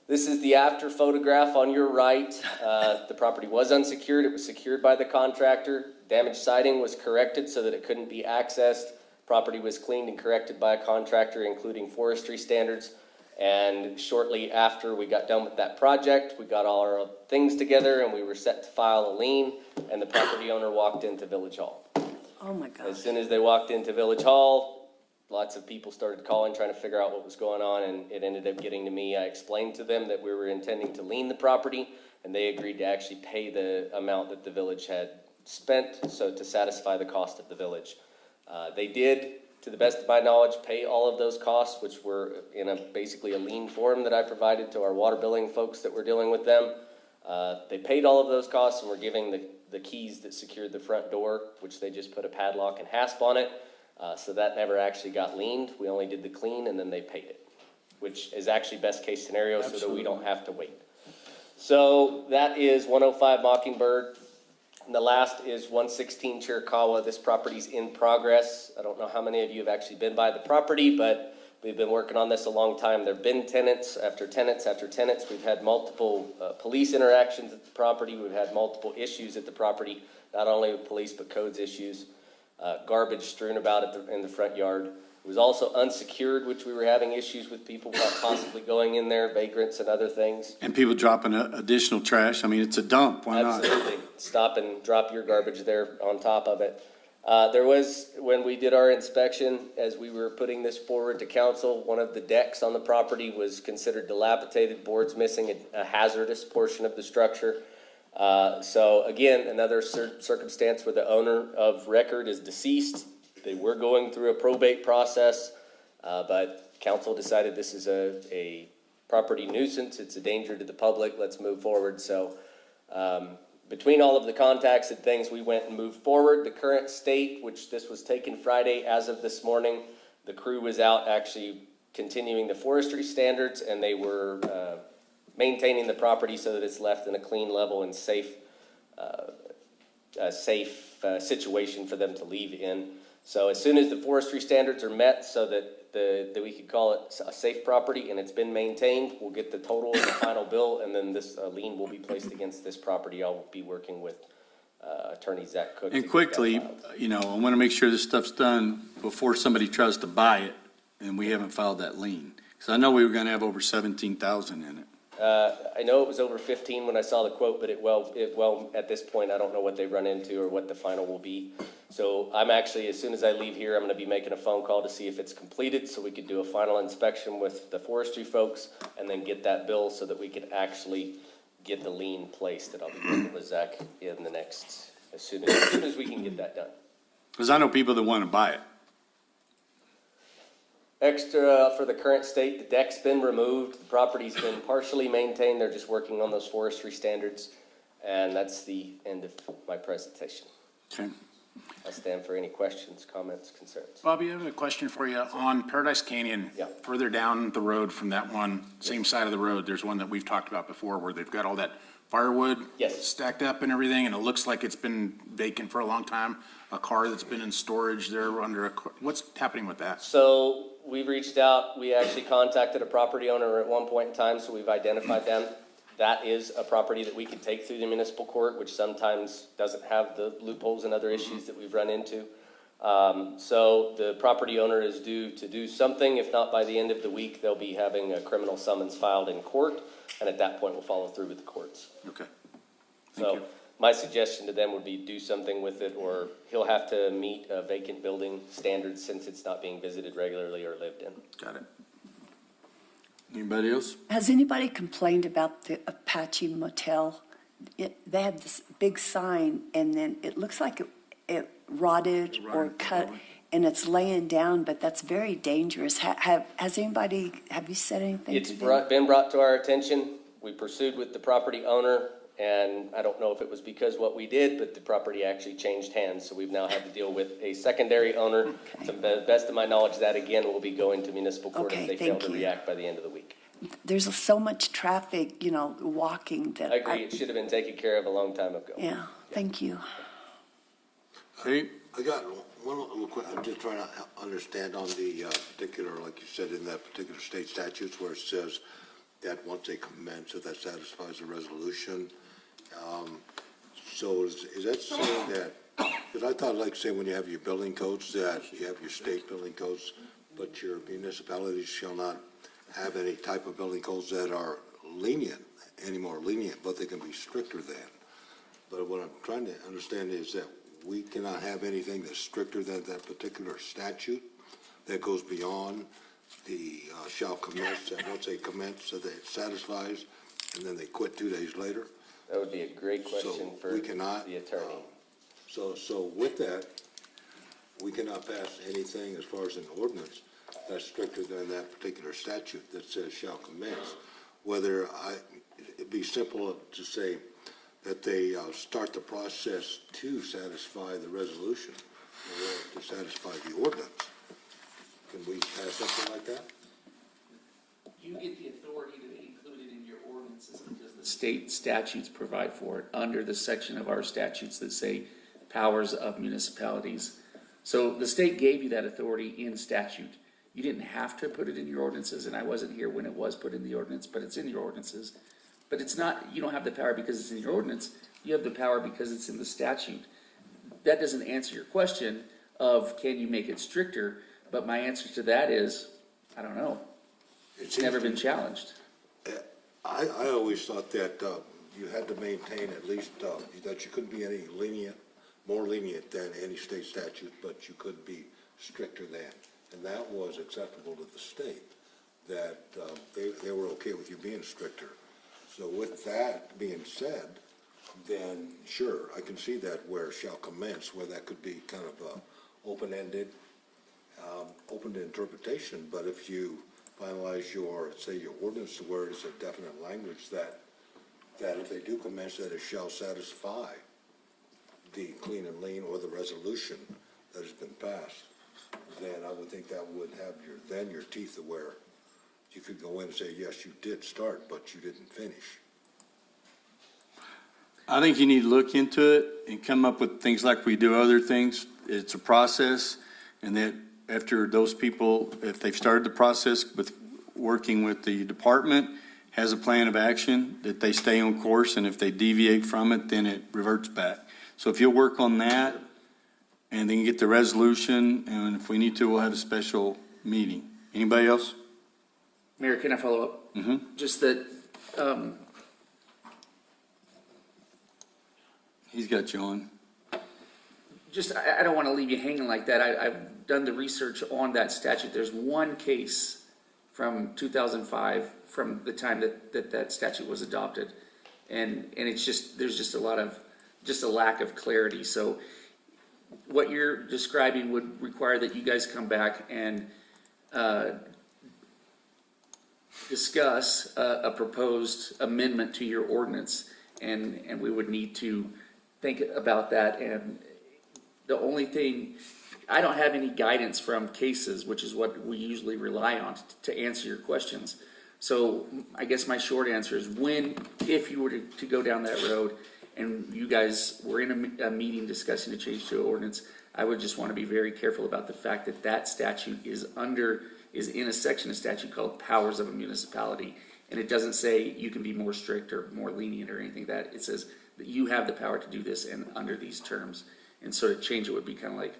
This is the after photograph on your right. The property was unsecured. It was secured by the contractor. Damaged siding was corrected so that it couldn't be accessed. Property was cleaned and corrected by a contractor, including forestry standards. And shortly after we got done with that project, we got all our things together and we were set to file a lien, and the property owner walked into Village Hall. Oh my gosh. As soon as they walked into Village Hall, lots of people started calling, trying to figure out what was going on, and it ended up getting to me. I explained to them that we were intending to lien the property, and they agreed to actually pay the amount that the village had spent, so to satisfy the cost of the village. They did, to the best of my knowledge, pay all of those costs, which were in basically a lien form that I provided to our water billing folks that were dealing with them. They paid all of those costs and were giving the keys that secured the front door, which they just put a padlock and hasp on it. So that never actually got liened. We only did the clean and then they paid it, which is actually best case scenario. Absolutely. So that we don't have to wait. So that is 105 Mockingbird. And the last is 116 Chiricahua. This property's in progress. I don't know how many of you have actually been by the property, but we've been working on this a long time. There have been tenants after tenants after tenants. We've had multiple police interactions at the property. We've had multiple issues at the property, not only with police, but codes issues. Garbage strewn about in the front yard. It was also unsecured, which we were having issues with people possibly going in there, vagrants and other things. And people dropping additional trash. I mean, it's a dump. Why not? Absolutely. Stop and drop your garbage there on top of it. There was, when we did our inspection, as we were putting this forward to council, one of the decks on the property was considered dilapidated, boards missing, a hazardous portion of the structure. So again, another circumstance where the owner of record is deceased. They were going through a probate process, but council decided this is a property nuisance. It's a danger to the public. Let's move forward. So between all of the contacts and things, we went and moved forward. The current state, which this was taken Friday as of this morning, the crew was out actually continuing the forestry standards, and they were maintaining the property so that it's left in a clean, level, and safe situation for them to leave in. So as soon as the forestry standards are met so that we could call it a safe property and it's been maintained, we'll get the total and the final bill, and then this lien will be placed against this property. I'll be working with Attorney Zach Cook. And quickly, I want to make sure this stuff's done before somebody tries to buy it and we haven't filed that lien. Because I know we were going to have over 17,000 in it. I know it was over 15 when I saw the quote, but at this point, I don't know what they've run into or what the final will be. So I'm actually, as soon as I leave here, I'm going to be making a phone call to see if it's completed so we could do a final inspection with the forestry folks and then get that bill so that we could actually get the lien placed that I'll be working with Zach in the next, as soon as we can get that done. Because I know people that want to buy it. Extra for the current state, the deck's been removed, the property's been partially maintained, they're just working on those forestry standards, and that's the end of my presentation. Okay. I'll stand for any questions, comments, concerns. Bobby, I have a question for you on Paradise Canyon. Yeah. Further down the road from that one, same side of the road, there's one that we've talked about before where they've got all that firewood stacked up and everything, and it looks like it's been vacant for a long time. A car that's been in storage there under what's happening with that? So we've reached out, we actually contacted a property owner at one point in time, so we've identified them. That is a property that we can take through the municipal court, which sometimes doesn't have the loopholes and other issues that we've run into. So the property owner is due to do something. If not by the end of the week, they'll be having a criminal summons filed in court, and at that point we'll follow through with the courts. Okay. So my suggestion to them would be do something with it, or he'll have to meet vacant building standards since it's not being visited regularly or lived in. Got it. Anybody else? Has anybody complained about the Apache Motel? They had this big sign, and then it looks like it rotted or cut, and it's laying down, but that's very dangerous. Have you said anything It's to them? been brought to our attention. We pursued with the property owner, and I don't know if it was because what we did, but the property actually changed hands, so we've now had to deal with a secondary owner. To the best of my knowledge, that again will be going to municipal court if they fail to react by the end of the week. There's so much traffic, walking that. I agree, it should have been taken care of a long time ago. Yeah, thank you. Okay. I got one little quick, I'm just trying to understand on the particular, like you said, in that particular state statutes where it says that once they commence, that satisfies the resolution. So is that saying that, because I thought, like, say, when you have your building codes, that you have your state building codes, but your municipalities shall not have any type of building codes that are any more lenient, but they can be stricter than. But what I'm trying to understand is that we cannot have anything that's stricter than that particular statute that goes beyond the shall commence, and once they commence, that it satisfies, and then they quit 2 days later. That would be a great question for we cannot, the attorney. So with that, we cannot pass anything as far as an ordinance that's stricter than that particular statute that says shall commence. It'd be simple to say that they start the process to satisfy the resolution or to satisfy the ordinance. Can we pass something like that? You get the authority to include it in your ordinances because the state statutes provide for it under the section of our statutes that say powers of municipalities. So the state gave you that authority in statute. You didn't have to put it in your ordinances, and I wasn't here when it was put in the ordinance, but it's in your ordinances. But it's not, you don't have the power because it's in your ordinance. You have the power because it's in the statute. That doesn't answer your question of can you make it stricter, but my answer to that is, I don't know. It's never been challenged. I always thought that you had to maintain at least, that you couldn't be any more lenient than any state statute, but you could be stricter than. And that was acceptable to the state, that they were okay with you being stricter. So with that being said, then sure, I can see that where shall commence, where that could be kind of open-ended, open to interpretation. But if you finalize your ordinance to where it's a definite language that if they do commence, that it shall satisfy the clean and lean or the resolution that has been passed, then I would think that would have your teeth of where you could go in and say, yes, you did start, but you didn't finish. I think you need to look into it and come up with things like we do other things. It's a process, and that after those people, if they've started the process with working with the department, has a plan of action, that they stay on course, and if they deviate from it, then it reverts back. So if you'll work on that, and then get the resolution, and if we need to, we'll have a special meeting. Anybody else? Mayor, can I follow up? Mm-hmm. Just that, He's got you on. I don't want to leave you hanging like that. I've done the research on that statute. There's one case from 2005, from the time that statute was adopted. And it's there's just a lack of clarity. So what you're describing would require that you guys come back and discuss a proposed amendment to your ordinance, and we would need to think about that. And the only thing, I don't have any guidance from cases, which is what we usually rely on to answer your questions. So I guess my short answer is if you were to go down that road and you guys were in a meeting discussing a change to an ordinance, I would just want to be very careful about the fact that statute is in a section of statute called powers of a municipality. And it doesn't say you can be more strict or more lenient or anything like that. It says that you have the power to do this and under these terms. And so to change it would be kind of like,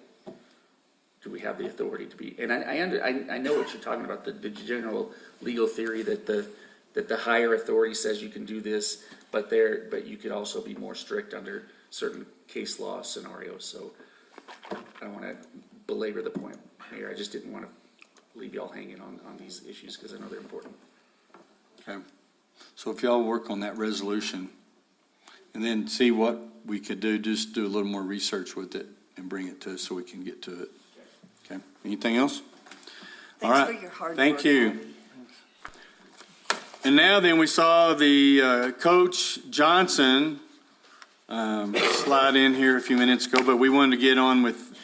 do we have the authority to be? And I know what you're talking about, the general legal theory that the higher authority says you can do this, but you could also be more strict under certain case law scenarios. So I don't want to belabor the point, Mayor. I just didn't want to leave y'all hanging on these issues because I know they're important. Okay. So if y'all work on that resolution and then see what we could do, just do a little more research with it and bring it to us so we can get to it. Okay. Anything else? All Thanks right. for your hard Thank work. you. And now then we saw the Coach Johnson slide in here a few minutes ago, but we wanted to get on with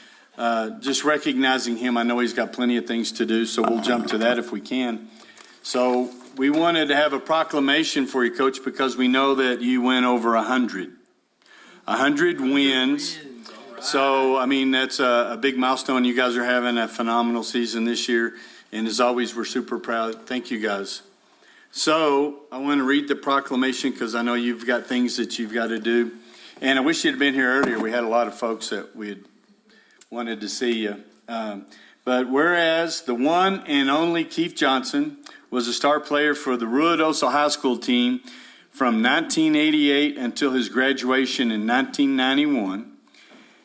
just recognizing him. I know he's got plenty of things to do, so we'll jump to that if we can. So we wanted to have a proclamation for you, Coach, because we know that you went over 100. 100 wins. So, I mean, that's a big milestone. You guys are having a phenomenal season this year. And as always, we're super proud. Thank you, guys. So I want to read the proclamation because I know you've got things that you've got to do. And I wish you'd been here earlier. We had a lot of folks that we had wanted to see you. But whereas the one and only Keith Johnson was a star player for the Ruidoso High School team from 1988 until his graduation in 1991.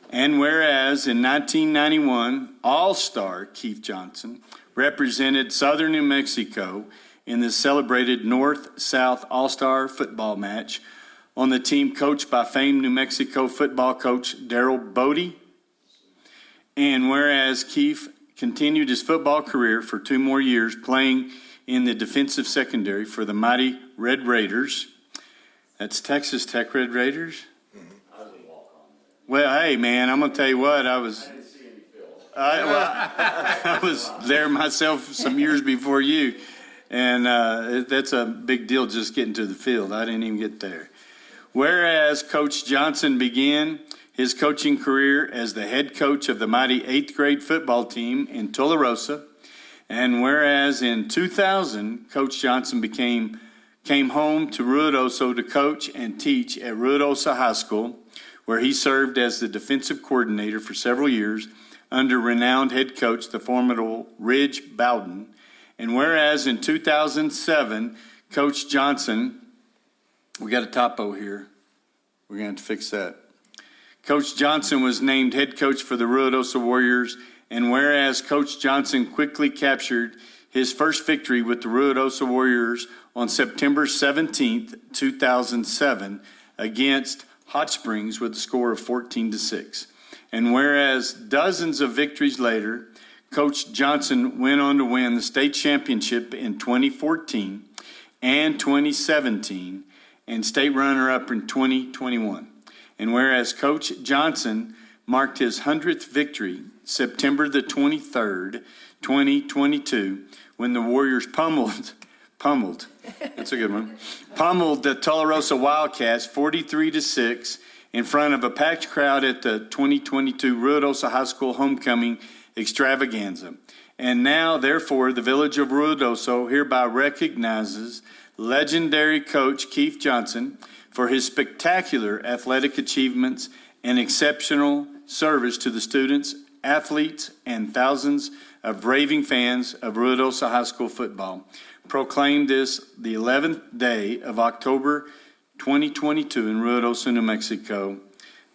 And whereas in 1991, All-Star Keith Johnson represented Southern New Mexico in the celebrated North-South All-Star football match on the team coached by famed New Mexico football coach Darrell Bodie. And whereas Keith continued his football career for 2 more years playing in the defensive secondary for the mighty Red Raiders. That's Texas Tech Red Raiders. Well, hey, man, I'm going to tell you what, I was there myself some years before you. And that's a big deal just getting to the field. I didn't even get there. Whereas Coach Johnson began his coaching career as the head coach of the mighty 8th grade football team in Tularosa. And whereas in 2000, Coach Johnson came home to Ruidoso to coach and teach at Ruidoso High School, where he served as the defensive coordinator for several years under renowned head coach, the formidable Ridge Bowden. And whereas in 2007, Coach Johnson, we got a typo here. We're going to have to fix that. Coach Johnson was named head coach for the Ruidoso Warriors. And whereas Coach Johnson quickly captured his first victory with the Ruidoso Warriors on September 17th, 2007 against Hot Springs with a score of 14-6. And whereas dozens of victories later, Coach Johnson went on to win the state championship in 2014 and 2017 and state runner-up in 2021. And whereas Coach Johnson marked his 100th victory September the 23rd, 2022, when the Warriors pummeled, that's a good one, pummeled the Tularosa Wildcats 43-6 in front of a packed crowd at the 2022 Ruidoso High School Homecoming Extravaganza. And now, therefore, the village of Ruidoso hereby recognizes legendary coach Keith Johnson for his spectacular athletic achievements and exceptional service to the students, athletes, and thousands of raving fans of Ruidoso High School football. Proclaimed this the 11th day of October 2022 in Ruidoso, New Mexico,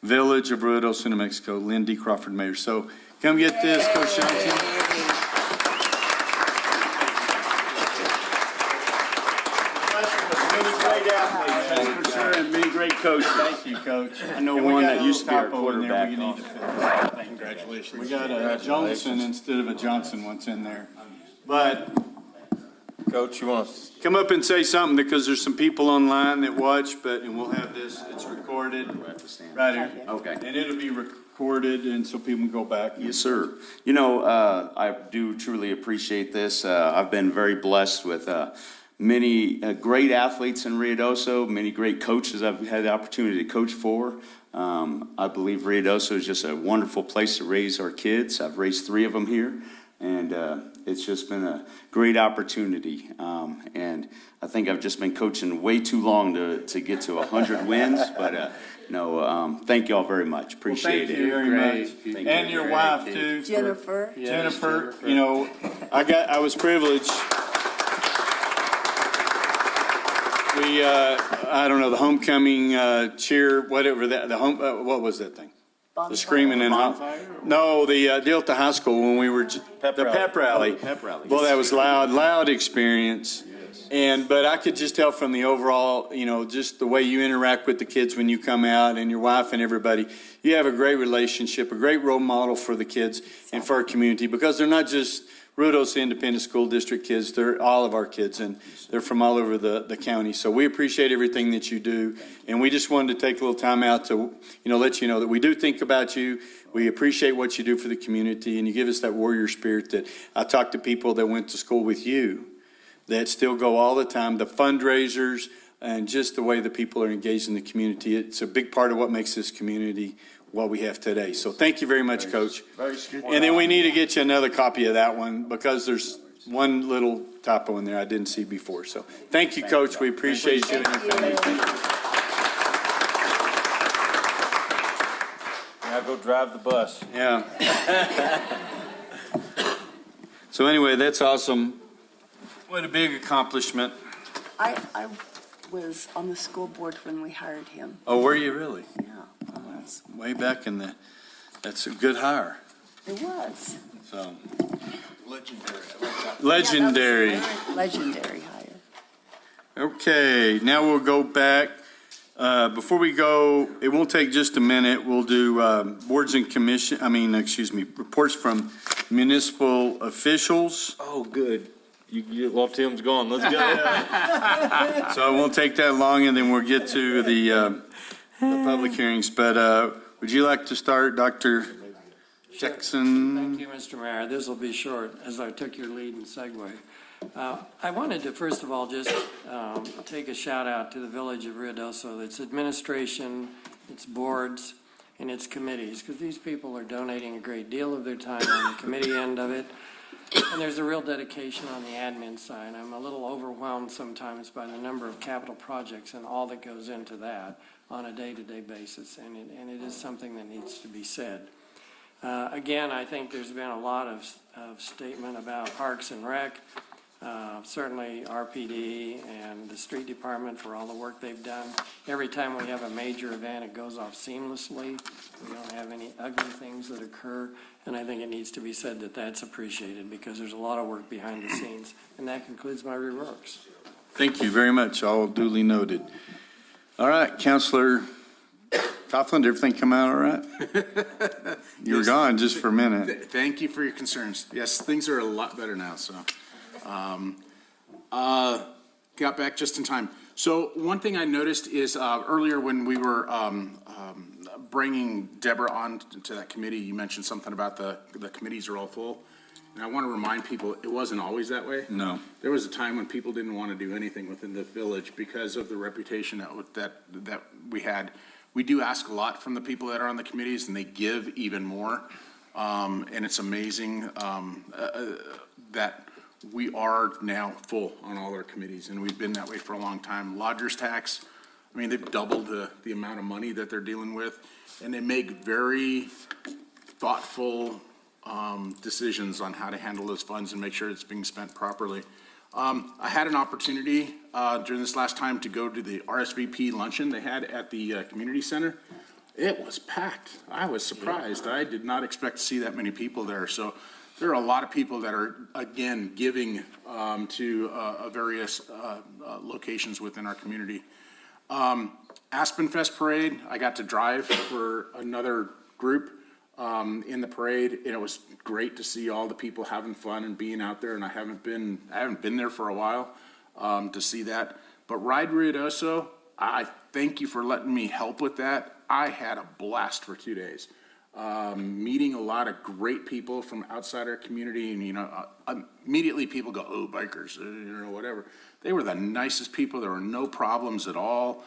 village of Ruidoso, New Mexico, Lindy Crawford Mayor. So come get this, Coach Johnson. Many great coaches. Thank you, Coach. I know one that used to be our quarterback. Congratulations. We got a Johnson instead of a Johnson once in there. But, Coach, you want to come up and say something because there's some people online that watch, and we'll have this, it's recorded right here. Okay. And it'll be recorded and so people can go back. Yes, sir. You know, I do truly appreciate this. I've been very blessed with many great athletes in Ruidoso, many great coaches I've had the opportunity to coach for. I believe Ruidoso is just a wonderful place to raise our kids. I've raised 3 of them here, and it's just been a great opportunity. And I think I've just been coaching way too long to get to 100 wins, but thank you all very much. Appreciate it. Thank you very much. And your wife, too. Jennifer. Jennifer, you know, I was privileged. We, I don't know, the homecoming cheer, whatever that, what was that thing? The screaming and no, the deal at the high school when we were the pep rally. Pep rally. Well, that was loud experience. But I could just tell from the overall, just the way you interact with the kids when you come out, and your wife and everybody, you have a great relationship, a great role model for the kids and for our community, because they're not just Ruidoso Independent School District kids, they're all of our kids, and they're from all over the county. So we appreciate everything that you do, and we just wanted to take a little time out to, let you know that we do think about you. We appreciate what you do for the community, and you give us that warrior spirit that I talk to people that went to school with you that still go all the time, the fundraisers, and just the way the people are engaged in the community. It's a big part of what makes this community what we have today. So thank you very much, Coach. And then we need to get you another copy of that one, because there's one little typo in there I didn't see before. So thank you, Coach. We appreciate you and your family. Now go drive the bus. Yeah. So anyway, that's awesome. What a big accomplishment. I was on the school board when we hired him. Oh, were you really? Yeah, I was. Way back in that's a good hire. It was. So Legendary. legendary. Legendary hire. Okay, now we'll go back. Before we go, it won't take just a minute. We'll do boards and reports from municipal officials. Oh, good. Well, Tim's gone. Let's go. So it won't take that long, and then we'll get to the public hearings. But would you like to start, Dr. Jackson? Thank you, Mr. Mayor. This will be short, as I took your lead in segue. I wanted to, first of all, just take a shout out to the Village of Ruidoso, its administration, its boards, and its committees, because these people are donating a great deal of their time on the committee end of it. And there's a real dedication on the admin side. I'm a little overwhelmed sometimes by the number of capital projects and all that goes into that on a day-to-day basis, and it is something that needs to be said. Again, I think there's been a lot of statement about Parks and Rec, certainly RPD and the street department for all the work they've done. Every time we have a major event, it goes off seamlessly. We don't have any ugly things that occur. And I think it needs to be said that that's appreciated, because there's a lot of work behind the scenes. And that concludes my remarks. Thank you very much. All duly noted. All right, Councilor Coughlin, did everything come out all right? You were gone just for a minute. Thank you for your concerns. Yes, things are a lot better now, so. Got back just in time. So one thing I noticed is earlier when we were bringing Deborah on to that committee, you mentioned something about the committees are all full. And I want to remind people, it wasn't always that way. No. There was a time when people didn't want to do anything within the village because of the reputation that we had. We do ask a lot from the people that are on the committees, and they give even more. And it's amazing that we are now full on all our committees, and we've been that way for a long time. Lodgers tax, I mean, they've doubled the amount of money that they're dealing with, and they make very thoughtful decisions on how to handle those funds and make sure it's being spent properly. I had an opportunity during this last time to go to the RSVP luncheon they had at the community center. It was packed. I was surprised. I did not expect to see that many people there. So there are a lot of people that are, again, giving to various locations within our community. Aspen Fest Parade, I got to drive for another group in the parade, and it was great to see all the people having fun and being out there. And I haven't been there for a while to see that. But Ride Ruidoso, I thank you for letting me help with that. I had a blast for 2 days. Meeting a lot of great people from outside our community, and immediately people go, oh, bikers, whatever. They were the nicest people. There were no problems at all.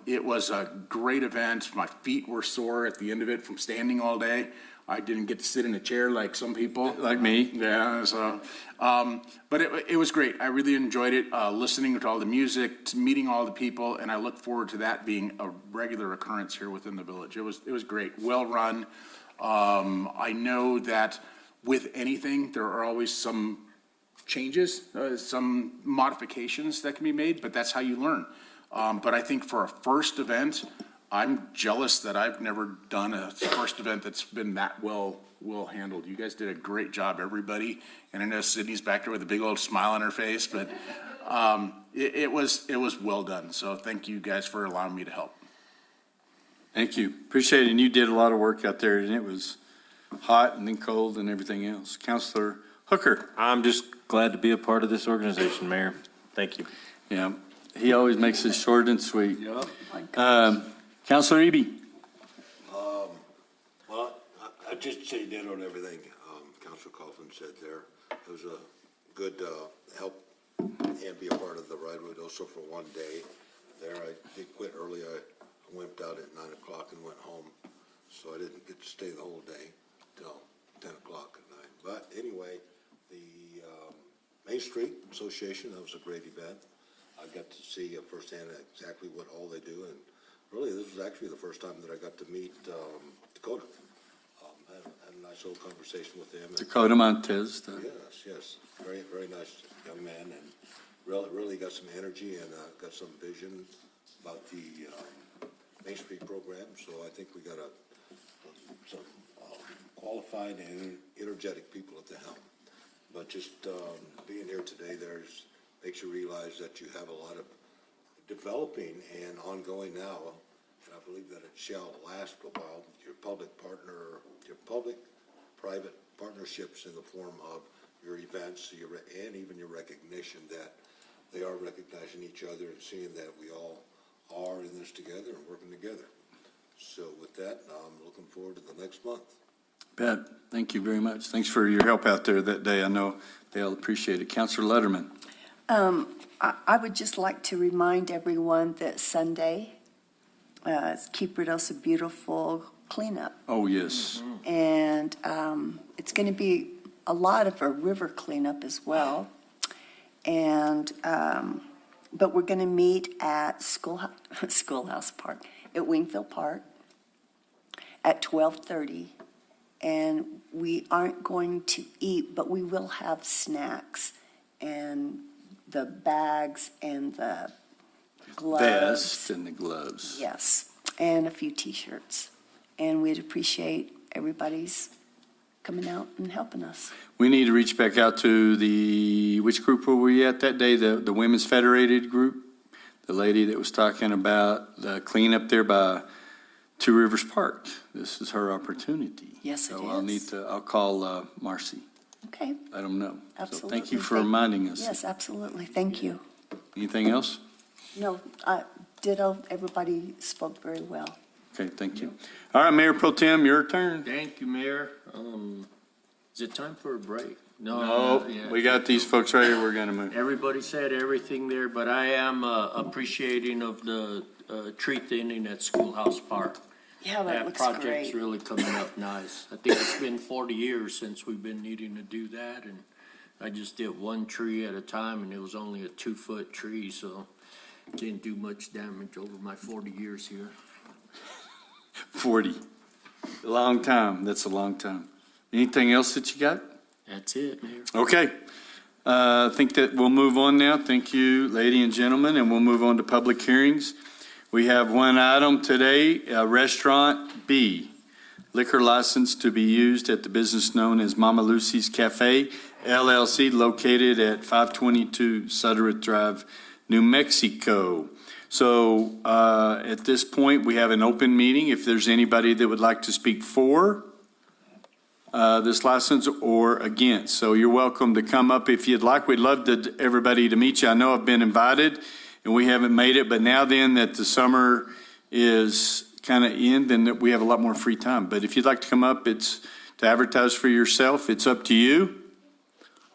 It was a great event. My feet were sore at the end of it from standing all day. I didn't get to sit in a chair like some people. Like me. Yeah, so, but it was great. I really enjoyed it, listening to all the music, meeting all the people, and I look forward to that being a regular occurrence here within the village. It was great, well run. I know that with anything, there are always some changes, some modifications that can be made, but that's how you learn. But I think for a first event, I'm jealous that I've never done a first event that's been that well handled. You guys did a great job, everybody. And I know Sydney's back there with a big old smile on her face, but It was well done. So thank you guys for allowing me to help. Thank you. Appreciate it. And you did a lot of work out there, and it was hot and then cold and everything else. Counselor Hooker. I'm just glad to be a part of this organization, Mayor. Thank you. Yeah, he always makes it short and sweet. Yep. Counselor Eby. Well, I just say ditto on everything Councilor Coughlin said there. It was a good help and be a part of the ride with also for one day there. I did quit early. I wimped out at 9 o'clock and went home, so I didn't get to stay the whole day till 10 o'clock at night. But anyway, the Main Street Association, that was a great event. I got to see firsthand exactly what all they do, and really this was actually the first time that I got to meet Dakota. Had a nice little conversation with him. Dakota Montez. Yes. Very, very nice young man, and really got some energy and got some vision about the Main Street program. So I think we got some qualified and energetic people at the helm. But just being here today, makes you realize that you have a lot of developing and ongoing now, and I believe that it shall last a while. Your public-private partnerships in the form of your events and even your recognition, that they are recognizing each other and seeing that we all are in this together and working together. So with that, I'm looking forward to the next month. Bet. Thank you very much. Thanks for your help out there that day. I know they'll appreciate it. Counselor Letterman. I would just like to remind everyone that Sunday is Keep Ruidoso Beautiful cleanup. Oh, yes. And it's going to be a lot of a river cleanup as well. And, but we're going to meet at Schoolhouse Park, at Wingfield Park at 12:30. And we aren't going to eat, but we will have snacks and the bags and the gloves. Vest and the gloves. Yes, and a few T-shirts. And we'd appreciate everybody's coming out and helping us. We need to reach back out to which group were we at that day? The Women's Federated group? The lady that was talking about the cleanup there by Two Rivers Park. This is her opportunity. Yes, it So I'll call Marcy. Okay. Let them know. Absolutely. So thank you for reminding us. Yes, absolutely. Thank you. Anything else? No, ditto. Everybody spoke very well. Okay, thank you. All right, Mayor Pro Tem, your turn. Thank you, Mayor. Is it time for a break? No, not yet. we got these folks right here. We're going to move. Everybody said everything there, but I am appreciating of the tree thinning at Schoolhouse Park. Yeah, that looks project's great. really coming up nice. I think it's been 40 years since we've been needing to do that, and I just did one tree at a time, and it was only a 2-foot tree, so didn't do much damage over my 40 years here. 40. A long time. That's a long time. Anything else that you got? That's it, Mayor. Okay. I think that we'll move on now. Thank you, ladies and gentlemen, and we'll move on to public hearings. We have one item today, Restaurant B, liquor license to be used at the business known as Mama Lucy's Cafe, LLC, located at 522 Suttereth Drive, New Mexico. So at this point, we have an open meeting. If there's anybody that would like to speak for this license or against. So you're welcome to come up if you'd like. We'd love everybody to meet you. I know I've been invited and we haven't made it, but now then that the summer is kind of in, then we have a lot more free time. But if you'd like to come up, it's to advertise for yourself. It's up to you.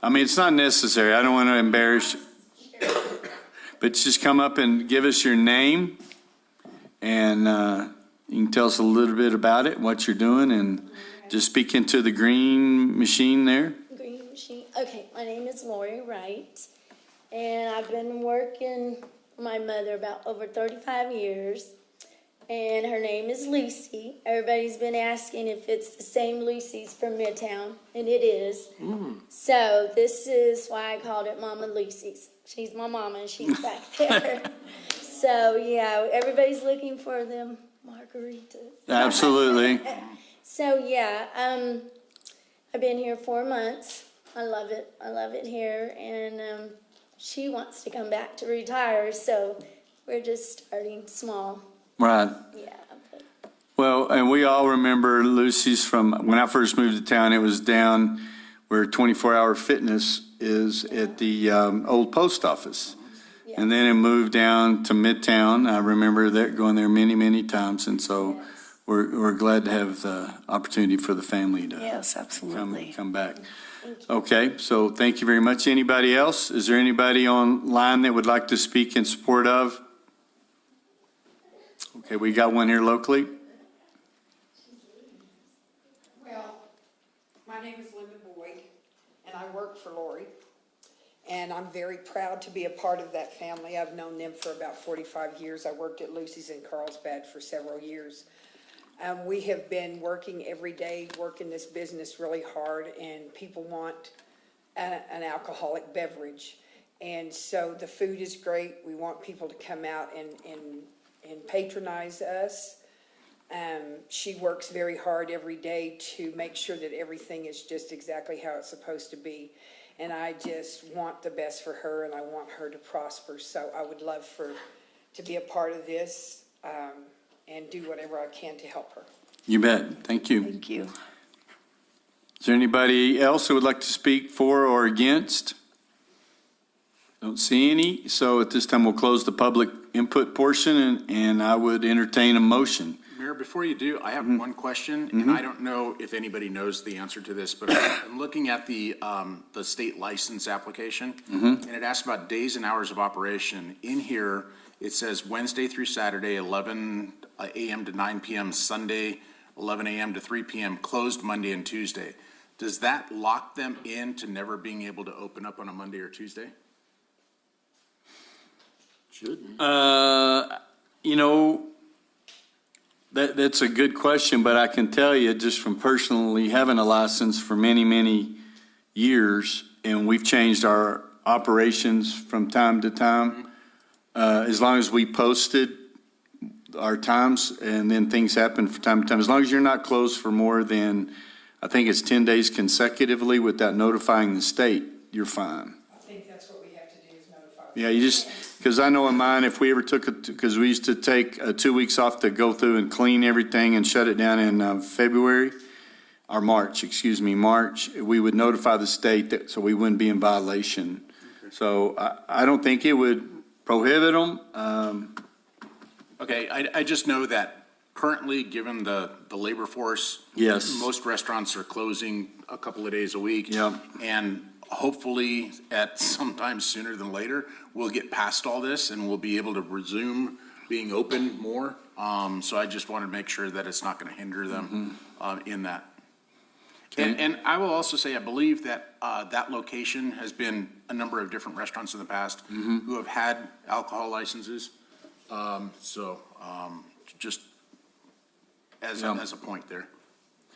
I mean, it's not necessary. I don't want to embarrass you. But just come up and give us your name, and you can tell us a little bit about it, what you're doing, and just speak into the green machine there. Green machine. Okay, my name is Lori Wright, and I've been working for my mother about over 35 years, and her name is Lucy. Everybody's been asking if it's the same Lucy's from Midtown, and it is. So this is why I called it Mama Lucy's. She's my mama, and she's back there. So, yeah, everybody's looking for them margaritas. Absolutely. So, yeah, I've been here 4 months. I love it. I love it here. And she wants to come back to retire, so we're just starting small. Right. Yeah. Well, and we all remember Lucy's from, when I first moved to town, it was down where 24-hour fitness is at the old post office. And then it moved down to Midtown. I remember that going there many, many times. And so we're glad to have the opportunity for the family to Yes, absolutely. come back. Okay, so thank you very much. Anybody else? Is there anybody online that would like to speak in support of? Okay, we got one here locally. Well, my name is Linda Boyd, and I work for Lori. And I'm very proud to be a part of that family. I've known them for about 45 years. I worked at Lucy's in Carlsbad for several years. We have been working every day, working this business really hard, and people want an alcoholic beverage. And so the food is great. We want people to come out and patronize us. She works very hard every day to make sure that everything is just exactly how it's supposed to be. And I just want the best for her, and I want her to prosper. So I would love to be a part of this and do whatever I can to help her. You bet. Thank you. Thank you. Is there anybody else who would like to speak for or against? Don't see any. So at this time, we'll close the public input portion, and I would entertain a motion. Mayor, before you do, I have one question, and I don't know if anybody knows the answer to this, but I'm looking at the state license application, and it asks about days and hours of operation. In here, it says Wednesday through Saturday, 11 a.m. to 9 p.m., Sunday, 11 a.m. to 3 p.m., closed Monday and Tuesday. Does that lock them in to never being able to open up on a Monday or Tuesday? Shouldn't. That's a good question, but I can tell you just from personally having a license for many, many years, and we've changed our operations from time to time. As long as we posted our times and then things happen from time to time, as long as you're not closed for more than, I think it's 10 days consecutively without notifying the state, you're fine. I think that's what we have to do is notify. Yeah, you just, because I know in mine, if we ever took it, because we used to take 2 weeks off to go through and clean everything and shut it down in February, or March, we would notify the state that, so we wouldn't be in violation. Okay. So I don't think it would prohibit them. Okay, I just know that currently, given the labor force, Yes. most restaurants are closing a couple of days a week. Yep. And hopefully, at sometime sooner than later, we'll get past all this and we'll be able to resume being open more. So I just want to make sure that it's not going to hinder them in that. Okay. And I will also say, I believe that that location has been a number of different restaurants in the past who have had alcohol licenses. Just as a point there.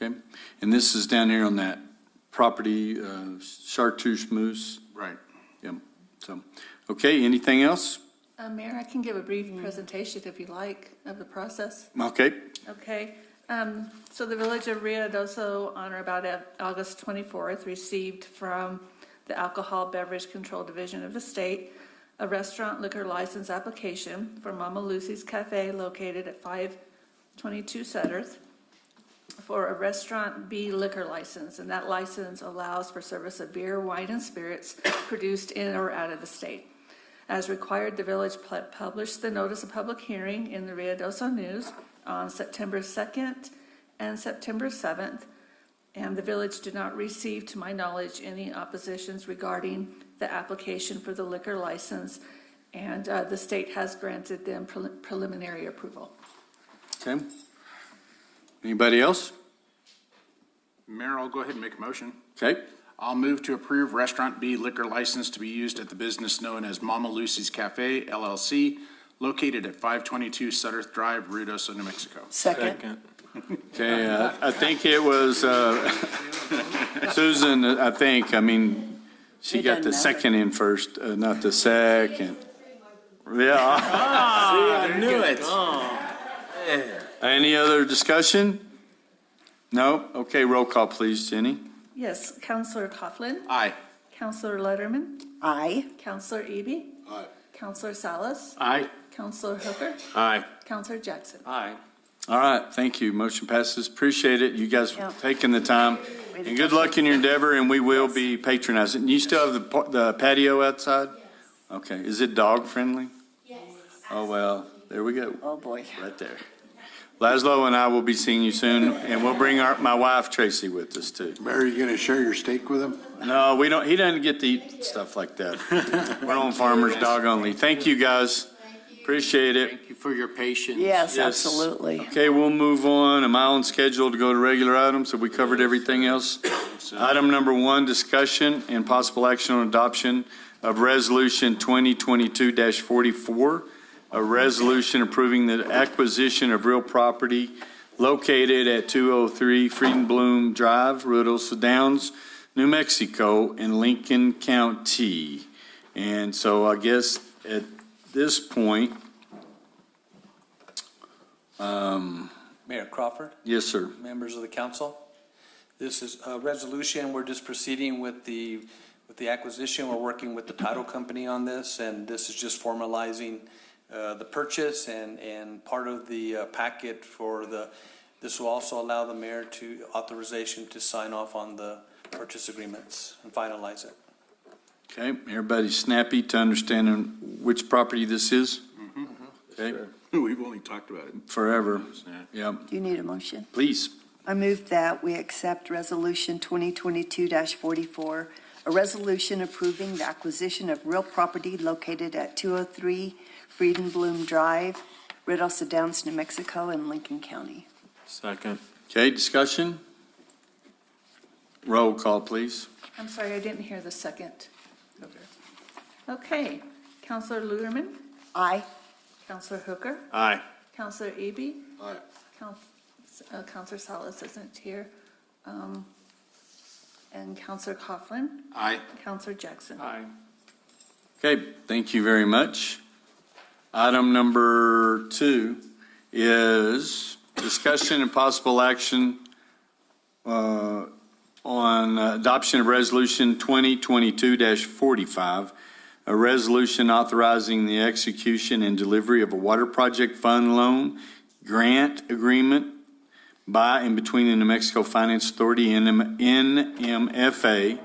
Okay, and this is down here on that property, Chartreuse Moose. Right. Yep, so, okay, anything else? Mayor, I can give a brief presentation if you like of the process. Okay. Okay, so the Village of Ruidoso on or about August 24th received from the Alcohol Beverage Control Division of the state a restaurant liquor license application for Mama Lucy's Cafe located at 522 Sutterth for a Restaurant B liquor license, and that license allows for service of beer, wine, and spirits produced in or out of the state. As required, the village published the notice of public hearing in the Ruidoso News on September 2nd and September 7th, and the village did not receive, to my knowledge, any oppositions regarding the application for the liquor license, and the state has granted them preliminary approval. Okay. Anybody else? Mayor, I'll go ahead and make a motion. Okay. I'll move to approve Restaurant B liquor license to be used at the business known as Mama Lucy's Cafe, LLC, located at 522 Sutterth Drive, Ruidoso, New Mexico. Second. Okay, I think it was Susan, she got the second in first, not the second. Yeah. I knew it. Any other discussion? No? Okay, roll call, please, Jenny. Yes, Councilor Coughlin. Aye. Counselor Letterman, Aye. Counselor Eby, Aye. Counselor Salas, Aye. Counselor Hooker, Aye. Counselor Jackson. Aye. All right, thank you. Motion passes. Appreciate it. You guys Yeah. taking the time. And good luck in your endeavor, and we will be patronizing. You still have the patio outside? Okay. Is it dog friendly? Yes. Oh, well, there we go. Oh, boy. Right there. Laszlo and I will be seeing you soon, and we'll bring my wife Tracy with us too. Mary, you gonna share your steak with him? No, we don't. He doesn't get to eat stuff like that. We're on Farmer's Dog only. Thank you, guys. Appreciate it. Thank you for your patience. Yes, Yes. absolutely. Okay, we'll move on. Am I on schedule to go to regular items? Have we covered everything else? Item number 1, discussion and possible action on adoption of Resolution 2022-44, a resolution approving the acquisition of real property located at 203 Freedom Bloom Drive, Ruidoso Downs, New Mexico, in Lincoln County. And so I guess at this point, Mayor Crawford, yes, sir. members of the council, this is a resolution. We're just proceeding with the acquisition. We're working with the title company on this, and this is just formalizing the purchase and part of the packet for this will also allow the mayor to authorization to sign off on the purchase agreements and finalize it. Okay, everybody's snappy to understanding which property this is? Okay, We've only talked about it. forever. Yeah, Do you need a motion? please. I move that we accept Resolution 2022-44, a resolution approving the acquisition of real property located at 203 Freedom Bloom Drive, Ruidoso Downs, New Mexico, in Lincoln County. Second. Okay, discussion? Roll call, please. I'm sorry, I didn't hear the second. Okay, Counselor Luderman, Aye. Counselor Hooker, Aye. Counselor Eby, Aye. Counselor Salas isn't here, and Counselor Coughlin, Aye. Counselor Jackson. Aye. Okay, thank you very much. Item number 2 is discussion and possible action on adoption of Resolution 2022-45, a resolution authorizing the execution and delivery of a water project fund loan grant agreement by and between the New Mexico Finance Authority, NMFA,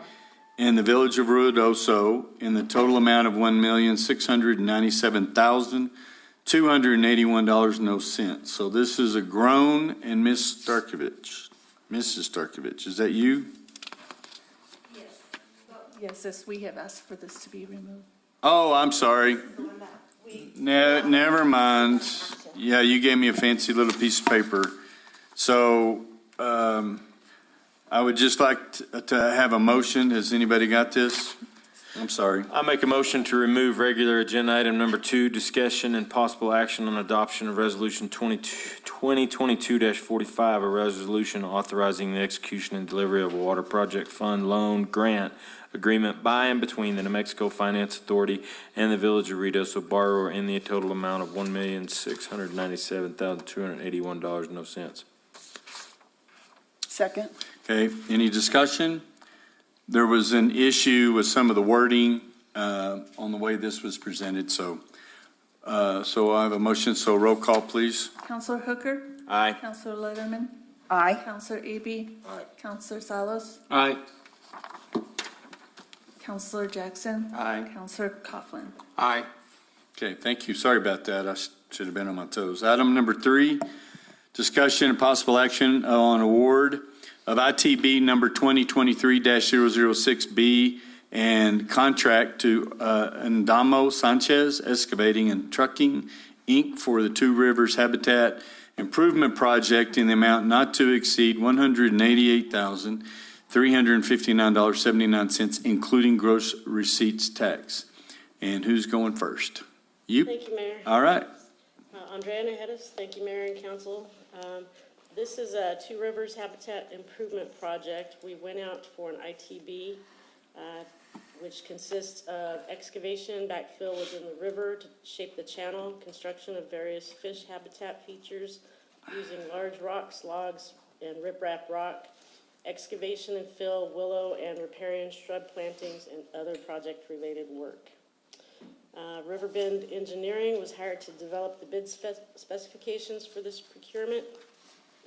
and the Village of Ruidoso in the total amount of $1,697,281.00. So this is a groan, and Mrs. Starkovich, is that you? Yes, we have asked for this to be removed. Oh, I'm sorry. No, never mind. Yeah, you gave me a fancy little piece of paper. So, I would just like to have a motion. Has anybody got this? I'm sorry. I make a motion to remove regular agenda item number 2, discussion and possible action on adoption of Resolution 2022-45, a resolution authorizing the execution and delivery of a water project fund loan grant agreement by and between the New Mexico Finance Authority and the Village of Ruidoso, borrower in the total amount of $1,697,281.00. Second. Okay, any discussion? There was an issue with some of the wording on the way this was presented, so I have a motion, so roll call, please. Counselor Hooker, Aye. Counselor Letterman, Aye. Counselor Eby, Aye. Counselor Salas, Aye. Counselor Jackson, Aye. Counselor Coughlin. Aye. Okay, thank you. Sorry about that. I should have been on my toes. Item number 3, discussion and possible action on award of ITB number 2023-006B and contract to Andamo Sanchez Excavating and Trucking, Inc. for the Two Rivers Habitat Improvement Project in the amount not to exceed $188,359.79, including gross receipts tax. And who's going first? You? Thank you, Mayor. All right. Andrea Najedis, thank you, Mayor and Council. This is a Two Rivers Habitat Improvement Project. We went out for an ITB, which consists of excavation, backfill within the river to shape the channel, construction of various fish habitat features using large rocks, logs, and riprap rock, excavation and fill, willow and riparian shrub plantings, and other project-related work. Riverbend Engineering was hired to develop the bid specifications for this procurement.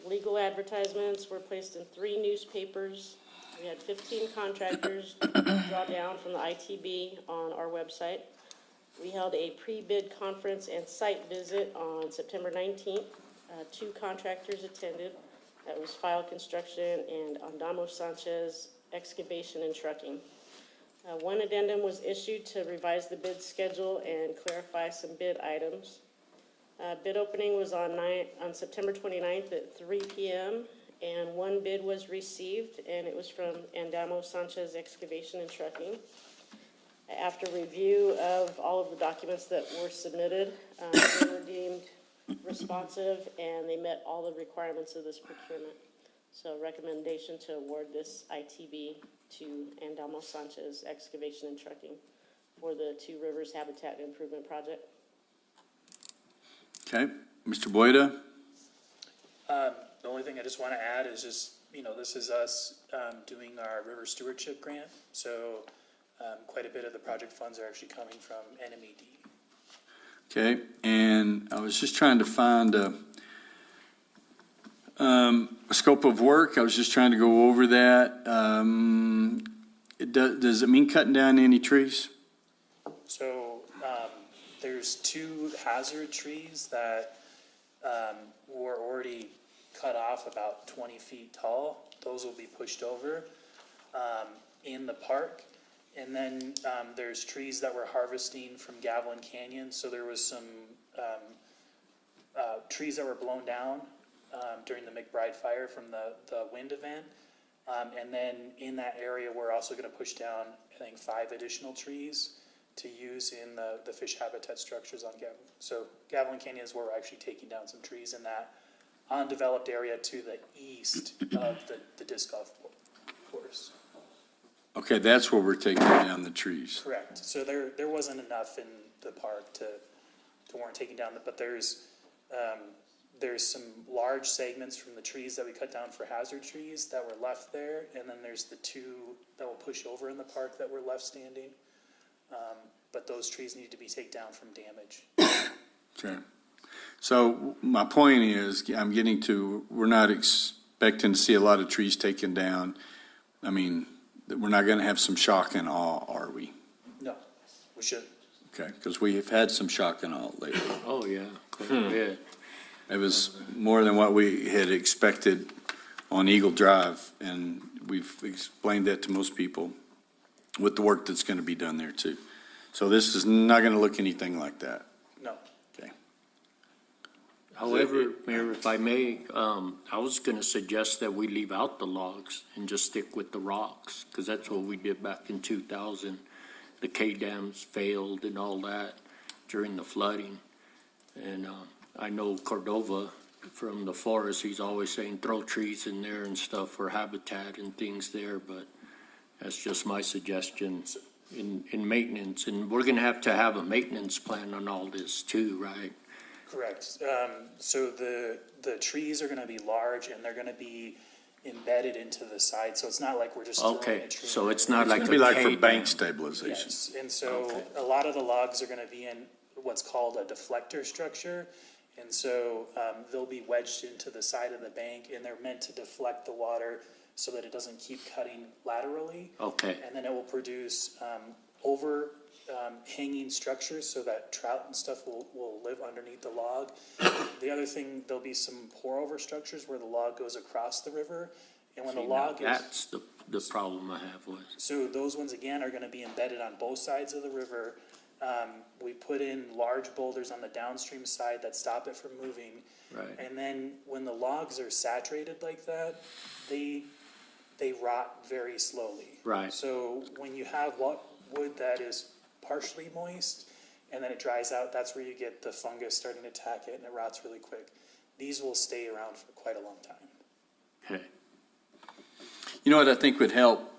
Legal advertisements were placed in 3 newspapers. We had 15 contractors draw down from the ITB on our website. We held a pre-bid conference and site visit on September 19th. 2 contractors attended. That was File Construction and Andamo Sanchez Excavation and Trucking. 1 addendum was issued to revise the bid schedule and clarify some bid items. Bid opening was on September 29th at 3 p.m. and 1 bid was received, and it was from Andamo Sanchez Excavation and Trucking. After review of all of the documents that were submitted, they were deemed responsive and they met all the requirements of this procurement. So recommendation to award this ITB to Andamo Sanchez Excavation and Trucking for the Two Rivers Habitat Improvement Project. Okay, Mr. Boyda? The only thing I just want to add is just, this is us doing our river stewardship grant. So quite a bit of the project funds are actually coming from NMED. Okay, and I was just trying to find a scope of work. I was just trying to go over that. Does it mean cutting down any trees? So there's 2 hazard trees that were already cut off about 20 feet tall. Those will be pushed over in the park. And then there's trees that we're harvesting from Gavilan Canyon. So there was some trees that were blown down during the McBride fire from the wind event. And then in that area, we're also going to push down, I think, 5 additional trees to use in the fish habitat structures on Gavilan. So Gavilan Canyon is where we're actually taking down some trees in that undeveloped area to the east of the disc golf course. Okay, that's where we're taking down the trees. Correct. So there wasn't enough in the park to warrant taking down, but there's some large segments from the trees that we cut down for hazard trees that were left there, and then there's the 2 that will push over in the park that were left standing. But those trees need to be taken down from damage. Okay. So my point is, I'm getting to, we're not expecting to see a lot of trees taken down. I mean, we're not going to have some shock and awe, are we? No, we should. Okay, because we have had some shock and awe lately. Oh, yeah. Yeah. It was more than what we had expected on Eagle Drive, and we've explained that to most people with the work that's going to be done there too. So this is not going to look anything like that. No. Okay. However, Mayor, if I may, I was going to suggest that we leave out the logs and just stick with the rocks, because that's what we did back in 2000. The K-dams failed and all that during the flooding. And I know Cordova from the forest, he's always saying throw trees in there and stuff for habitat and things there, but that's just my suggestion in maintenance. And we're going to have a maintenance plan on all this too, right? Correct. So the trees are going to be large and they're going to be embedded into the side. So it's not like we're just throwing a tree. So it's not like It's going to be like for bank stabilization. Yes. And so a lot of the logs are going to be in what's called a deflector structure. And so they'll be wedged into the side of the bank, and they're meant to deflect the water so that it doesn't keep cutting laterally. Okay. And then it will produce hanging structures so that trout and stuff will live underneath the log. The other thing, there'll be some pour over structures where the log goes across the river. And when the log that's the problem I have with. So those ones again are going to be embedded on both sides of the river. We put in large boulders on the downstream side that stop it from moving. Right. And then when the logs are saturated like that, they rot very slowly. Right. So when you have wood that is partially moist and then it dries out, that's where you get the fungus starting to attack it and it rots really quick. These will stay around for quite a long time. Okay. You know what I think would help?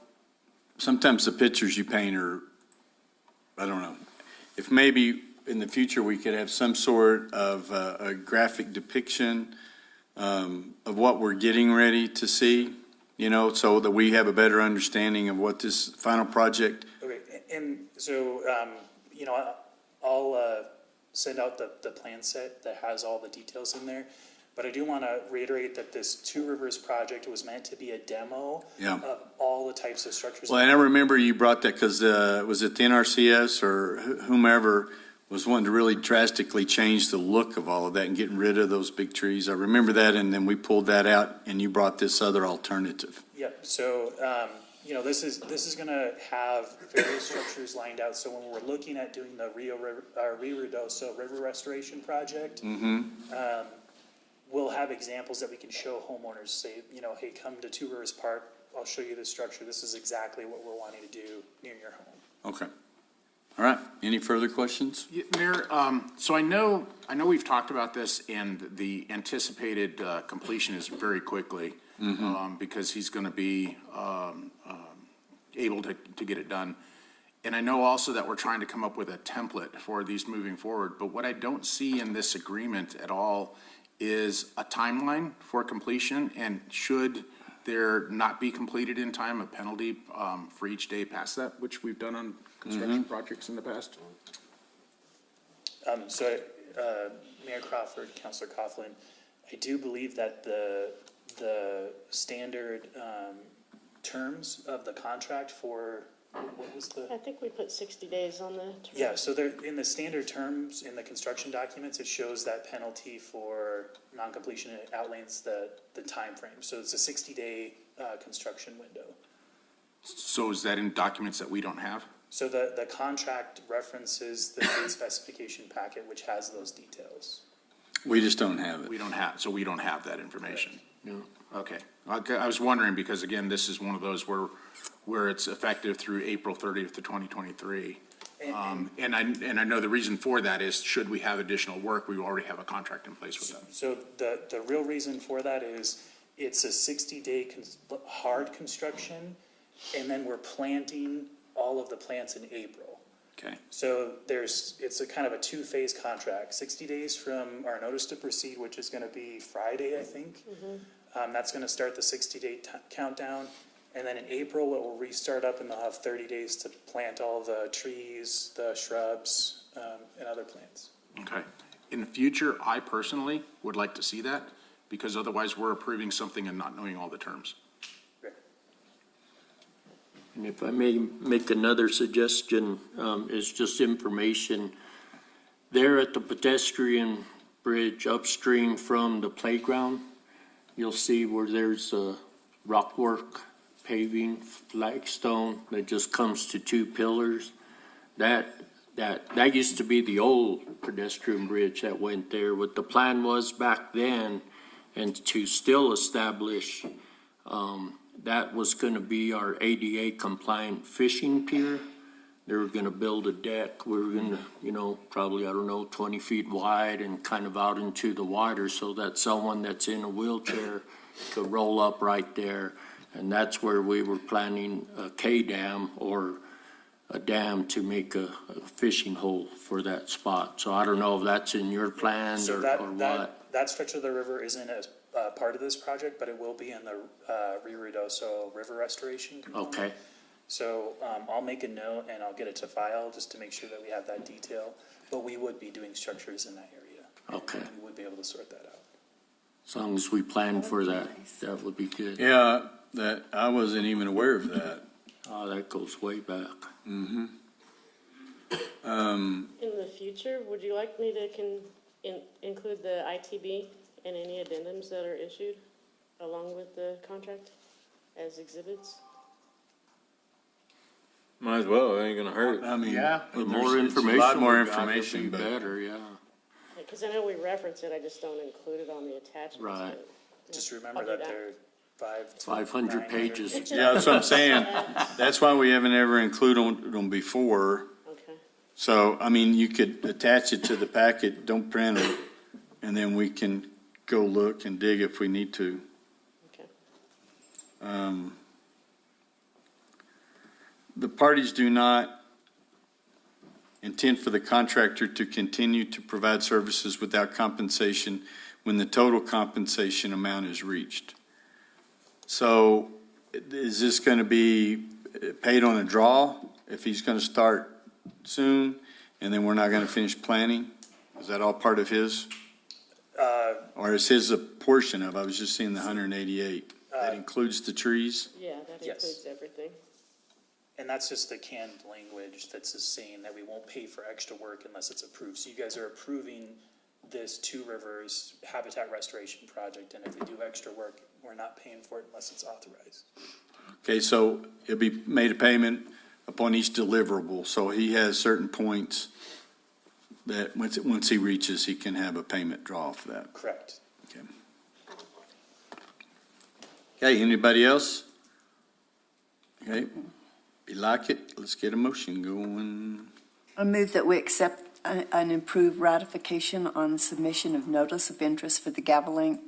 Sometimes the pictures you paint are, I don't know, if maybe in the future we could have some sort of a graphic depiction of what we're getting ready to see. so that we have a better understanding of what this final project. Okay, and so, I'll send out the plan set that has all the details in there. But I do want to reiterate that this Two Rivers project was meant to be a demo of all the types of structures. Well, and I remember you brought that because was it the NRCS or whomever was wanting to really drastically change the look of all of that and getting rid of those big trees. I remember that, and then we pulled that out, and you brought this other alternative. Yep, so, this is gonna have various structures lined out, so when we're looking at doing the Rio Ruidoso River Restoration Project, we'll have examples that we can show homeowners, say, hey, come to Two Rivers Park, I'll show you this structure, this is exactly what we're wanting to do near your home. Okay. All right, any further questions? Yeah, Mayor, so I know we've talked about this, and the anticipated completion is very quickly, because he's gonna be able to get it done. And I know also that we're trying to come up with a template for these moving forward, but what I don't see in this agreement at all is a timeline for completion, and should there not be completed in time, a penalty for each day past that, which we've done on construction projects in the past? Mayor Crawford, Councilor Coughlin, I do believe that the standard terms of the contract for, what was the? I think we put 60 days on the term. Yeah, so there, in the standard terms, in the construction documents, it shows that penalty for non-completion, it outlines the time frame. So it's a 60-day construction window. So is that in documents that we don't have? So the contract references the bid specification packet, which has those details. We just don't have it. We don't have that information. No. Okay. I was wondering, because again, this is one of those where it's effective through April 30th of 2023. And I know the reason for that is, should we have additional work, we already have a contract in place with them. So the real reason for that is, it's a 60-day hard construction, and then we're planting all of the plants in April. Okay. So it's a kind of a two-phase contract, 60 days from our notice to proceed, which is gonna be Friday, I think. That's gonna start the 60-day countdown. And then in April, it will restart up, and they'll have 30 days to plant all the trees, the shrubs, and other plants. Okay. In the future, I personally would like to see that, because otherwise we're approving something and not knowing all the terms. And if I may make another suggestion, is just information. There at the pedestrian bridge upstream from the playground, you'll see where there's rock work, paving, flagstone that just comes to two pillars. That used to be the old pedestrian bridge that went there. What the plan was back then, and to still establish, that was gonna be our ADA compliant fishing pier. They were gonna build a deck. We were gonna, probably, 20 feet wide and kind of out into the water, so that someone that's in a wheelchair could roll up right there. And that's where we were planning a K-dam or a dam to make a fishing hole for that spot. So I don't know if that's in your plans So or what. that stretch of the river isn't a part of this project, but it will be in the Rio Ruidoso River Restoration component. Okay. So I'll make a note and I'll get it to file just to make sure that we have that detail. But we would be doing structures in that area. Okay. We would be able to sort that out. As long as we plan for that, that would be good. Yeah, that, I wasn't even aware of that. Oh, that goes way back. Mm-hmm. In the future, would you like me to include the ITB and any addendums that are issued along with the contract as exhibits? Might as well, it ain't gonna hurt. I mean, The there's- more it's information. a lot more we got, it'll information, be but- better, yeah. Because I know we reference it, I just don't include it on the attachments. Right. but- Just remember I'll do that they're 500 pages. Yeah, that's what I'm saying. That's why we haven't ever included them before. Okay. So, I mean, you could attach it to the packet, don't print it, and then we can go look and dig if we need to. Okay. The parties do not intend for the contractor to continue to provide services without compensation when the total compensation amount is reached. So is this going to be paid on a draw if he's going to start soon, and then we're not going to finish planning? Is that all part of his? Or is his a portion of, I was just seeing the 188. That includes the trees? Yeah, that Yes. includes everything. And that's just the canned language that's just saying that we won't pay for extra work unless it's approved. So you guys are approving this Two Rivers Habitat Restoration Project, and if they do extra work, we're not paying for it unless it's authorized. Okay, so it'll be made a payment upon each deliverable, so he has certain points that once he reaches, he can have a payment draw for that. Correct. Okay. Okay, anybody else? Okay, if you like it, let's get a motion going. I move that we accept an improved ratification on submission of notice of interest for the Gaviling.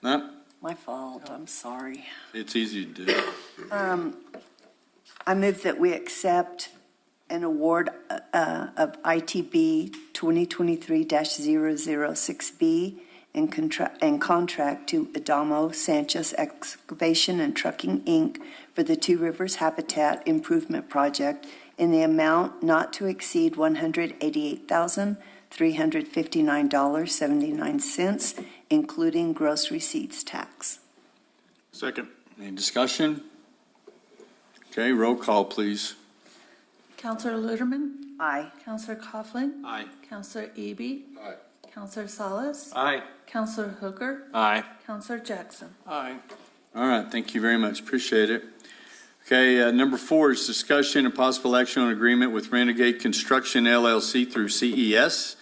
No, My fault, I'm sorry. it's easy to do. I move that we accept an award of ITB 2023-006B and contract to Adamo Sanchez Excavation and Trucking, Inc. for the Two Rivers Habitat Improvement Project in the amount not to exceed $188,359.79, including gross receipts tax. Second. Any discussion? Okay, roll call, please. Counselor Luderman? Aye. Counselor Coughlin? Aye. Counselor Eby? Aye. Counselor Salas? Aye. Counselor Hooker? Aye. Counselor Jackson? Aye. All right, thank you very much, appreciate it. Okay, number 4 is discussion and possible action on agreement with Renegade Construction LLC through CES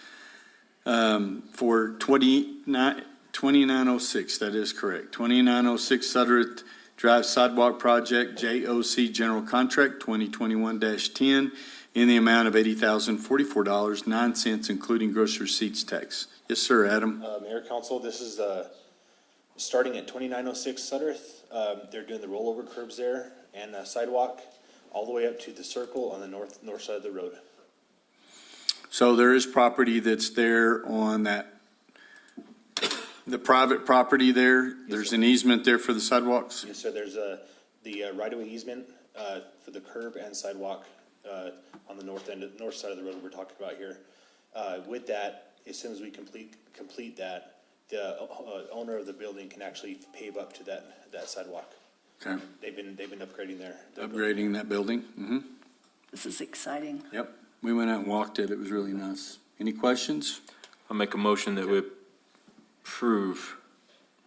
for 2906, that is correct, 2906 Sudworth Drive Sidewalk Project, JOC General Contract 2021-10, in the amount of $80,044.09, including gross receipts tax. Yes, sir, Adam. Mayor, Council, this is starting at 2906 Sudworth. They're doing the rollover curbs there and the sidewalk all the way up to the circle on the north side of the road. So there is property that's there on that, the private property there? There's an easement there for the sidewalks? Yes, sir. There's the right-of-way easement for the curb and sidewalk on the north side of the road we're talking about here. With that, as soon as we complete that, the owner of the building can actually pave up to that sidewalk. Okay. They've been upgrading their Upgrading that building? Mm-hmm. This is exciting. Yep. We went out and walked it. It was really nice. Any questions? I'll make a motion that we approve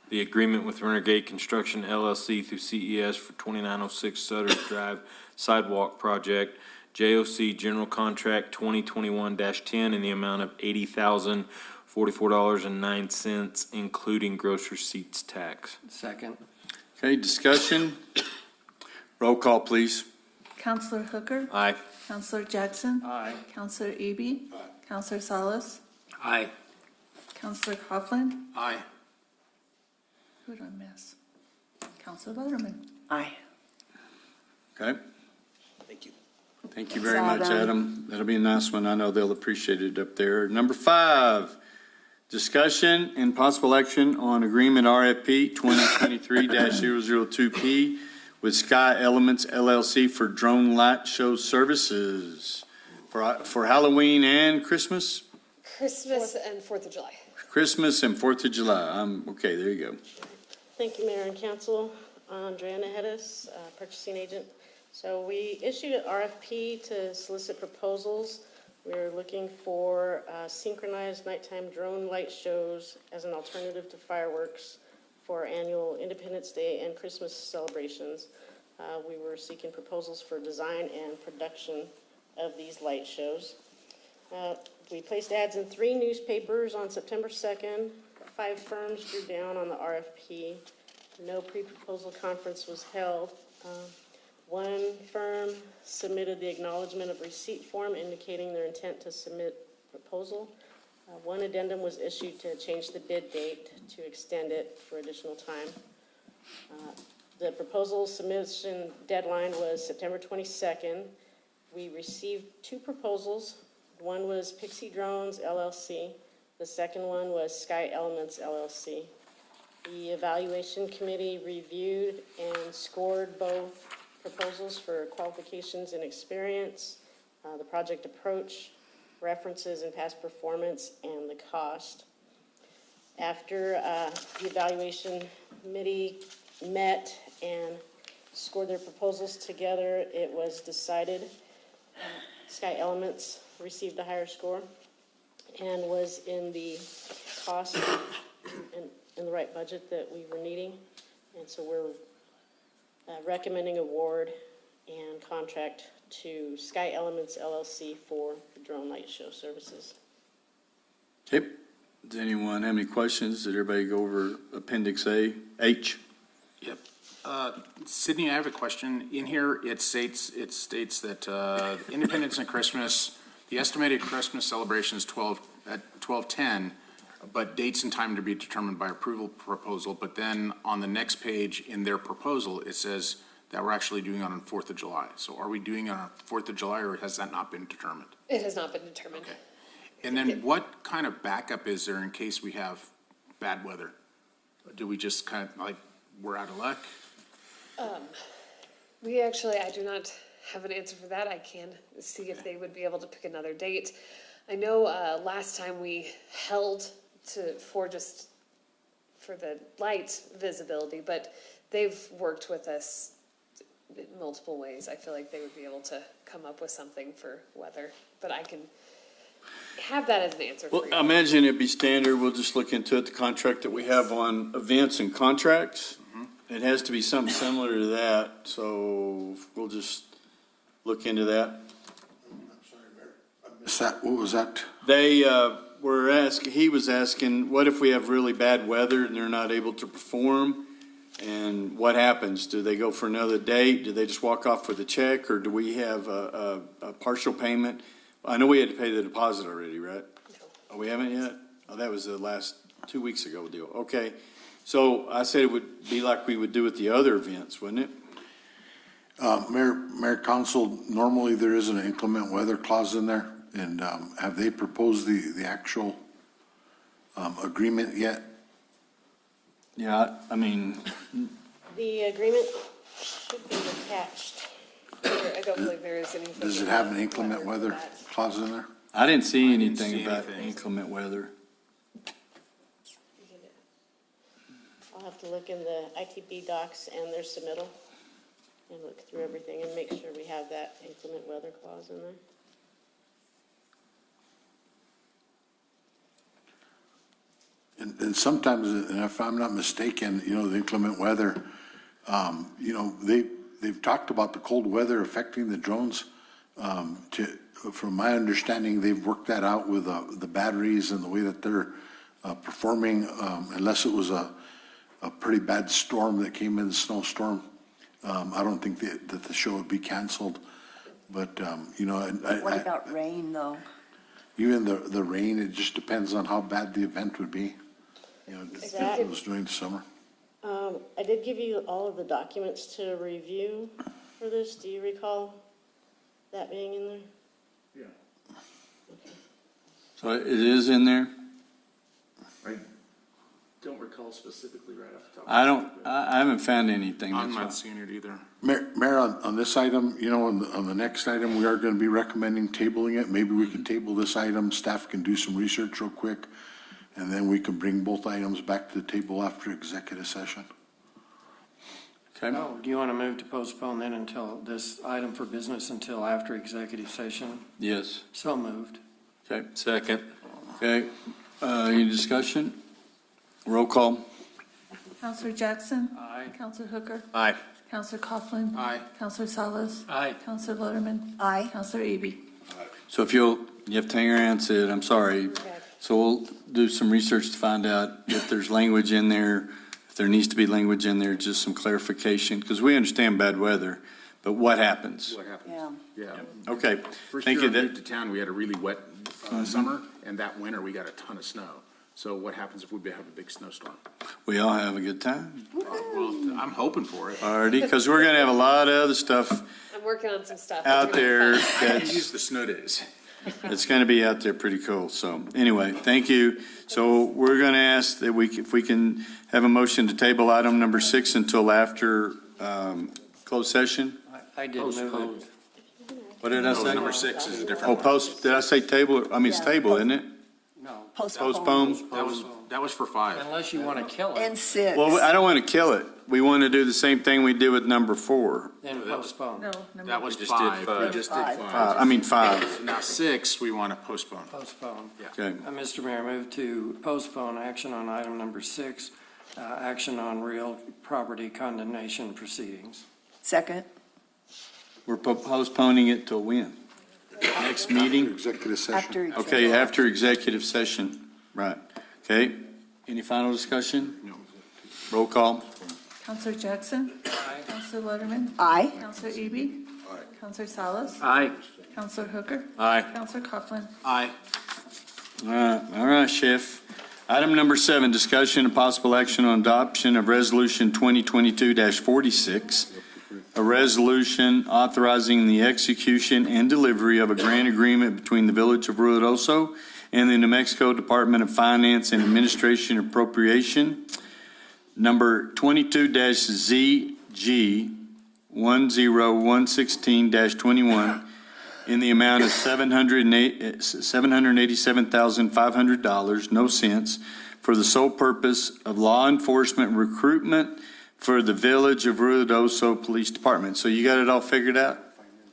the agreement with Renegade Construction LLC through CES for 2906 Sutter Drive Sidewalk Project, JOC General Contract 2021-10, in the amount of $80,044.09, including gross receipts tax. Second. Okay, discussion. Roll call, please. Counselor Hooker? Aye. Counselor Jackson? Aye. Counselor Eby? Aye. Counselor Salas? Aye. Counselor Coughlin? Aye. Who did I miss? Counselor Luderman? Aye. Okay. Thank you. Thank you very Thanks, much, Adam. Adam. That'll be a nice one. I know they'll appreciate it up there. Number 5, discussion and possible action on agreement RFP 2023-002P with Sky Elements LLC for drone light show services for Halloween and Christmas? Christmas and 4th of July. Christmas and 4th of July. Okay, there you go. Thank you, Mayor and Council. Andrea Hedis, purchasing agent. So we issued an RFP to solicit proposals. We're looking for synchronized nighttime drone light shows as an alternative to fireworks for our annual Independence Day and Christmas celebrations. We were seeking proposals for design and production of these light shows. We placed ads in 3 newspapers on September 2nd. 5 firms drew down on the RFP. No pre-proposal conference was held. One firm submitted the acknowledgement of receipt form indicating their intent to submit proposal. One addendum was issued to change the bid date to extend it for additional time. The proposal submission deadline was September 22nd. We received 2 proposals. One was Pixie Drones LLC. The second one was Sky Elements LLC. The evaluation committee reviewed and scored both proposals for qualifications and experience, the project approach, references and past performance, and the cost. After the evaluation committee met and scored their proposals together, it was decided Sky Elements received the higher score and was in the cost and in the right budget that we were needing. And so we're recommending award and contract to Sky Elements LLC for the drone light show services. Okay. Does anyone have any questions? Did everybody go over Appendix A, H? Yep. Sydney, I have a question. In here, it states that Independence and Christmas, the estimated Christmas celebration is 12/10, but dates and time to be determined by approval proposal. But then on the next page in their proposal, it says that we're actually doing it on 4th of July. So are we doing it on 4th of July, or has that not been determined? It has not been determined. Okay. And then what kind of backup is there in case we have bad weather? Do we just kind of like, we're out of luck? I do not have an answer for that. I can see if they would be able to pick another date. I know last time we held for the light visibility, but they've worked with us in multiple ways. I feel like they would be able to come up with something for weather, but I can have that as an answer Well, for you. I imagine it'd be standard. We'll just look into it, the contract that we have on events and contracts. It has to be something similar to that, so we'll just look into that. What was that? They he was asking, what if we have really bad weather and they're not able to perform? And what happens? Do they go for another date? Do they just walk off with a check, or do we have a partial payment? I know we had to pay the deposit already, right? Oh, we haven't yet? Oh, that was the last 2 weeks ago deal. Okay. So I said it would be like we would do with the other events, wouldn't it? Mayor, Council, normally there is an inclement weather clause in there, and have they proposed the actual agreement yet? Yeah, I mean, The agreement should be attached. I don't believe there is anything. Does it have an inclement weather clause in there? I didn't see anything about inclement weather. I'll have to look in the ITB docs and their submittal and look through everything and make sure we have that inclement weather clause in there. And sometimes, and if I'm not mistaken, the inclement weather, they've talked about the cold weather affecting the drones. From my understanding, they've worked that out with the batteries and the way that they're performing, unless it was a pretty bad storm that came in, snowstorm. I don't think that the show would be canceled, but, What about rain, though? even the rain, it just depends on how bad the event would be. If it was during the summer. I did give you all of the documents to review for this. Do you recall that being in there? Yeah. So it is in there? I don't recall specifically right off the top. I haven't found anything. I'm that's not why. seeing it either. Mayor, on this item, on the next item, we are going to be recommending tabling it. Maybe we can table this item. Staff can do some research real quick, and then we can bring both items back to the table after executive session. Okay. Oh, do you want to move to postpone then until this item for business until after executive session? Yes. So moved. Okay. Second. Okay. Any discussion? Roll call. Counselor Jackson? Aye. Counselor Hooker? Aye. Counselor Coughlin? Aye. Counselor Salas? Aye. Counselor Lutterman? Aye. Counselor Eby? So if you have to hang around, Sid, I'm sorry. So we'll do some research to find out if there's language in there, if there needs to be language in there, just some clarification, because we understand bad weather, but what happens? What happens? Yeah. Yeah. Okay, First thank year you. I moved to town, we had a really wet summer, and that winter we got a ton of snow. So what happens if we have a big snowstorm? We all have a good time. Well, I'm hoping for it. Alrighty, because we're gonna have a lot of other stuff I'm working on some stuff. out there I can that's, use the snow days. It's going to be out there pretty cool. So anyway, thank you. So we're going to ask that if we can have a motion to table item number 6 until after closed session. I did move it. What did I say? Number 6 is a Oh, different one. did I say table? I mean, it's table, isn't it? No. Postpone? That was for 5. Unless you want to kill it, And 6. Well, I don't want to kill it. We want to do the same thing we did with number 4. then postpone. No, That was just 5. did 5. We just did 5. I mean 5. Now 6, we want to postpone. Postpone. Okay. Mr. Mayor, move to postpone action on item number 6, action on real property condemnation proceedings. Second. We're postponing it till when? Next meeting? Executive session. After. Okay, after executive session. Right. Okay. Any final discussion? No. Roll call. Counselor Jackson. Aye. Counselor Letterman. Aye. Counselor Eby. Aye. Counselor Salas. Aye. Counselor Hooker. Aye. Counselor Coughlin. Aye. All right, Chef. Item number 7, discussion and possible action on adoption of Resolution 2022-46, a resolution authorizing the execution and delivery of a grant agreement between the Village of Ruidoso and the New Mexico Department of Finance and Administration Appropriation, number 22-ZG 10116-21, in the amount of $787,500, no cents, for the sole purpose of law enforcement recruitment for the Village of Ruidoso Police Department. So you got it all figured out?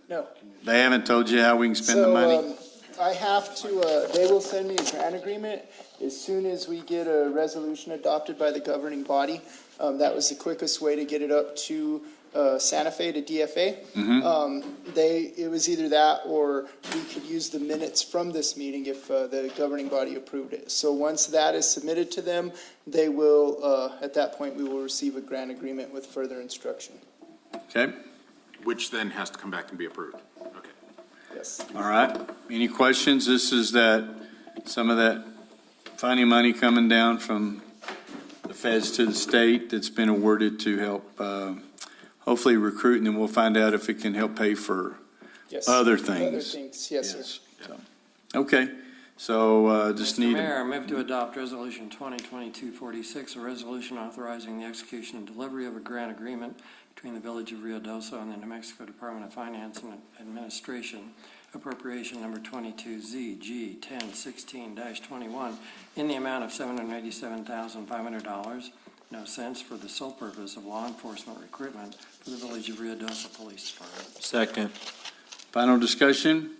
No. They haven't told you how we can spend the money? I have to, they will send me a grant agreement as soon as we get a resolution adopted by the governing body. That was the quickest way to get it up to Santa Fe to DFA. It was either that or we could use the minutes from this meeting if the governing body approved it. So once that is submitted to them, they will, at that point, we will receive a grant agreement with further instruction. Okay. Which then has to come back and be approved. Okay. Yes. All right. Any questions? This is some of that funny money coming down from the feds to the state that's been awarded to help hopefully recruit, and then we'll find out if it can help pay for Yes. other Other things. things, yes, sir. Okay. So just Mr. need. Mayor, I move to adopt Resolution 2022-46, a resolution authorizing the execution and delivery of a grant agreement between the Village of Ruidoso and the New Mexico Department of Finance and Administration, appropriation number 22ZG 1016-21, in the amount of $787,500, no cents, for the sole purpose of law enforcement recruitment for the Village of Ruidoso Police Department. Second. Final discussion?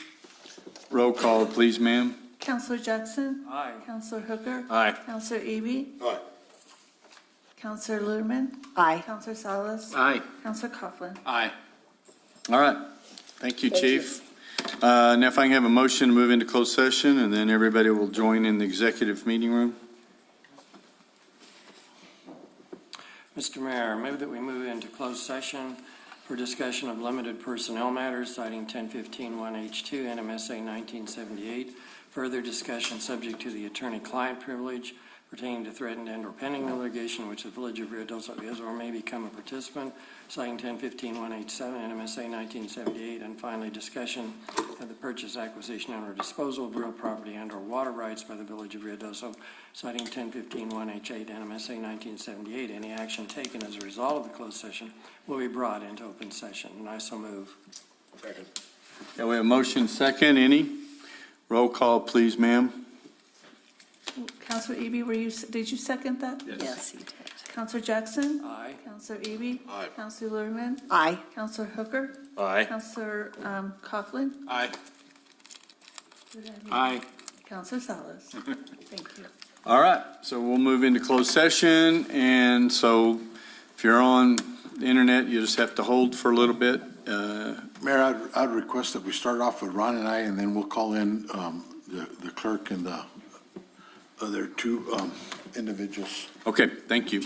Roll call, please, ma'am. Counselor Jackson. Aye. Counselor Hooker. Aye. Counselor Eby. Aye. Counselor Letterman. Aye. Counselor Salas. Aye. Counselor Coughlin. Aye. All right. Thank you, Chief. Now if I can have a motion to move into closed session, and then everybody will join in the executive meeting room. Mr. Mayor, I move that we move into closed session for discussion of limited personnel matters citing 1015-1H2 NMSA 1978. Further discussion subject to the attorney-client privilege pertaining to threatened and/or pending litigation which the Village of Ruidoso is or may become a participant, citing 1015-1H7 NMSA 1978. And finally, discussion of the purchase, acquisition, and/or disposal of real property and/or water rights by the Village of Ruidoso, citing 1015-1H8 NMSA 1978. Any action taken as a result of the closed session will be brought into open session, and I so move. Second. Yeah, we have a motion second. Any? Roll call, please, ma'am. Counselor Eby, did you second that? Yes, he did. Counselor Jackson. Aye. Counselor Eby. Aye. Counselor Letterman. Aye. Counselor Hooker. Aye. Counselor Coughlin. Aye. Who did I mean? Aye. Counselor Salas. Thank you. All right, so we'll move into closed session, and so if you're on the internet, you just have to hold for a little bit. Mayor, I'd request that we start off with Ron and I, and then we'll call in the clerk and the other two individuals. Okay, thank you.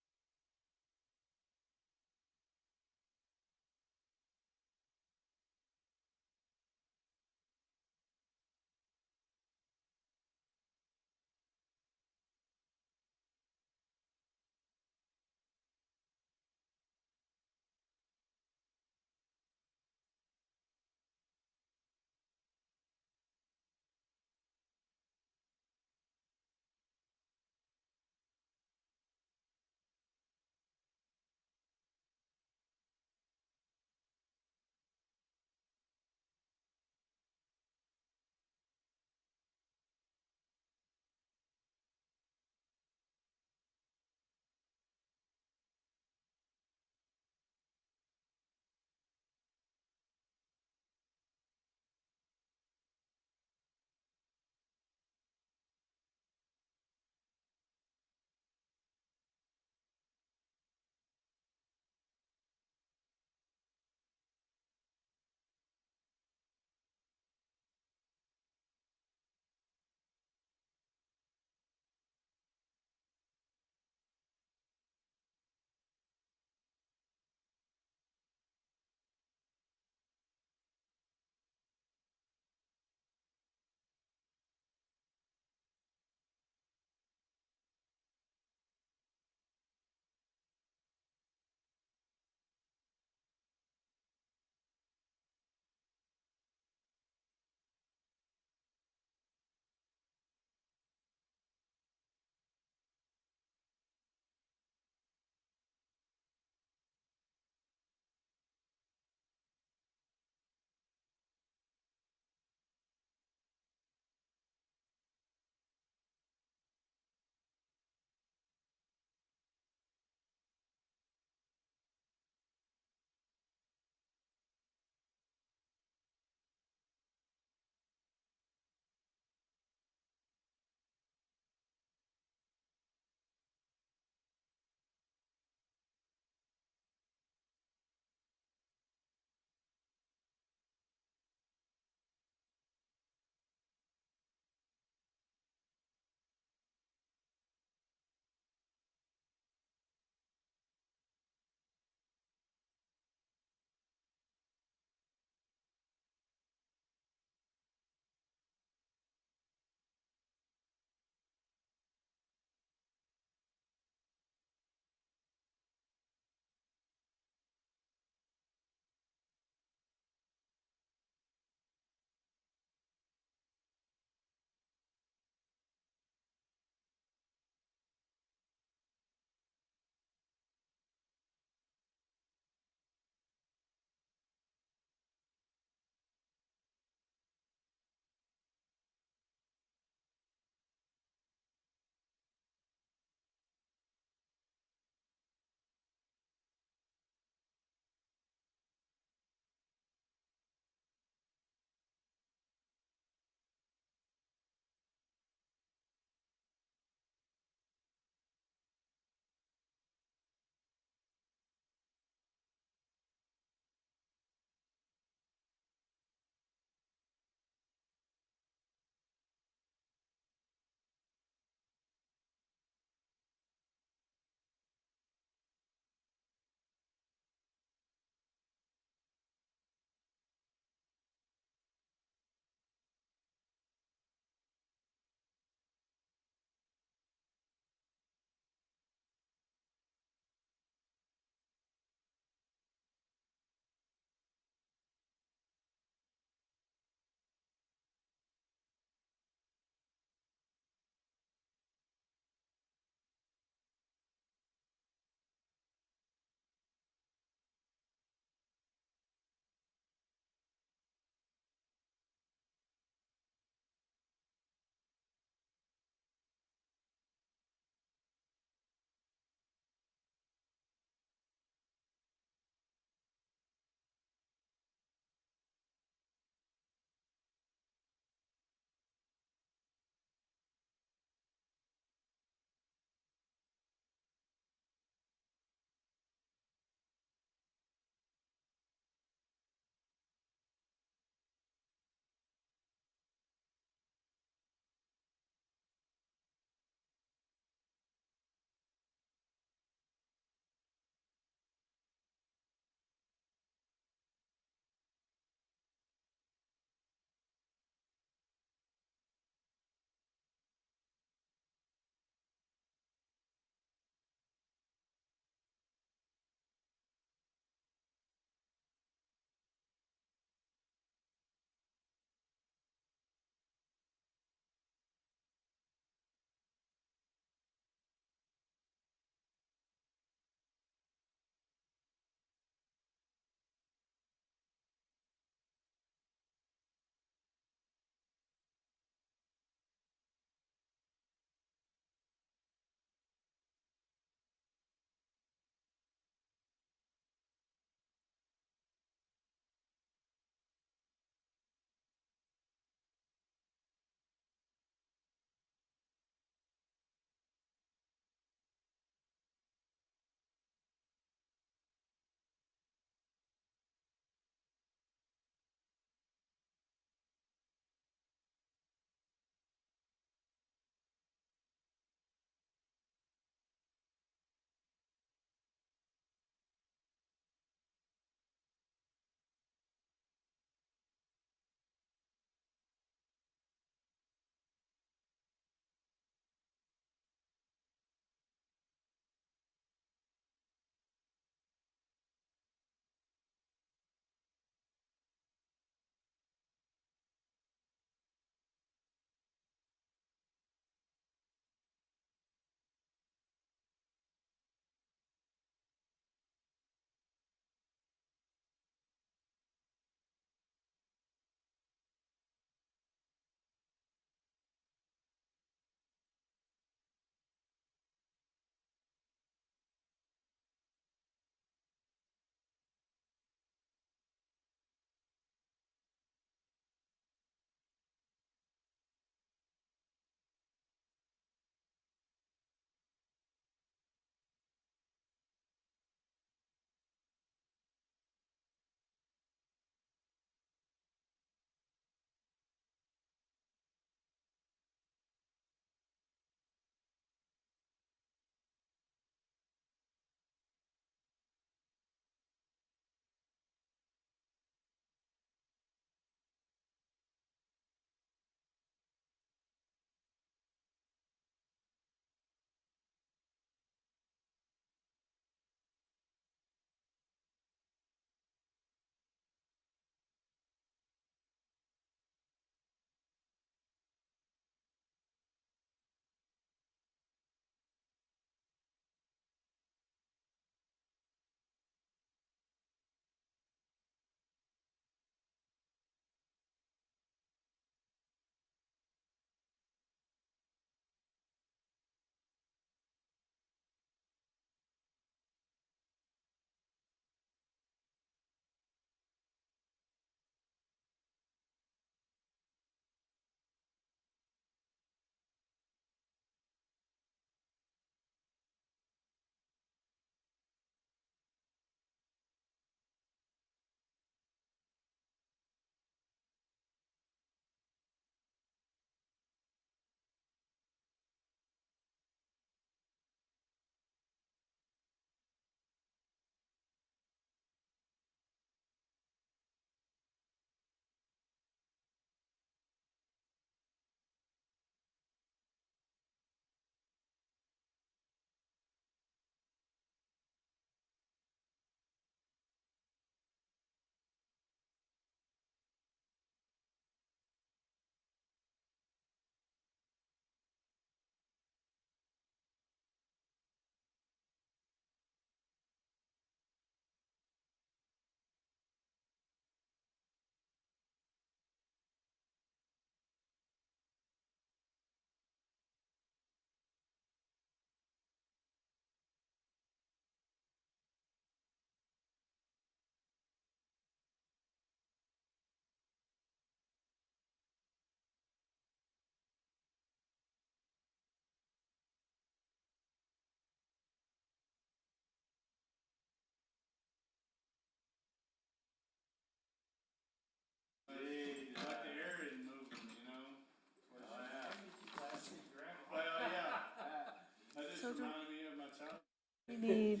We need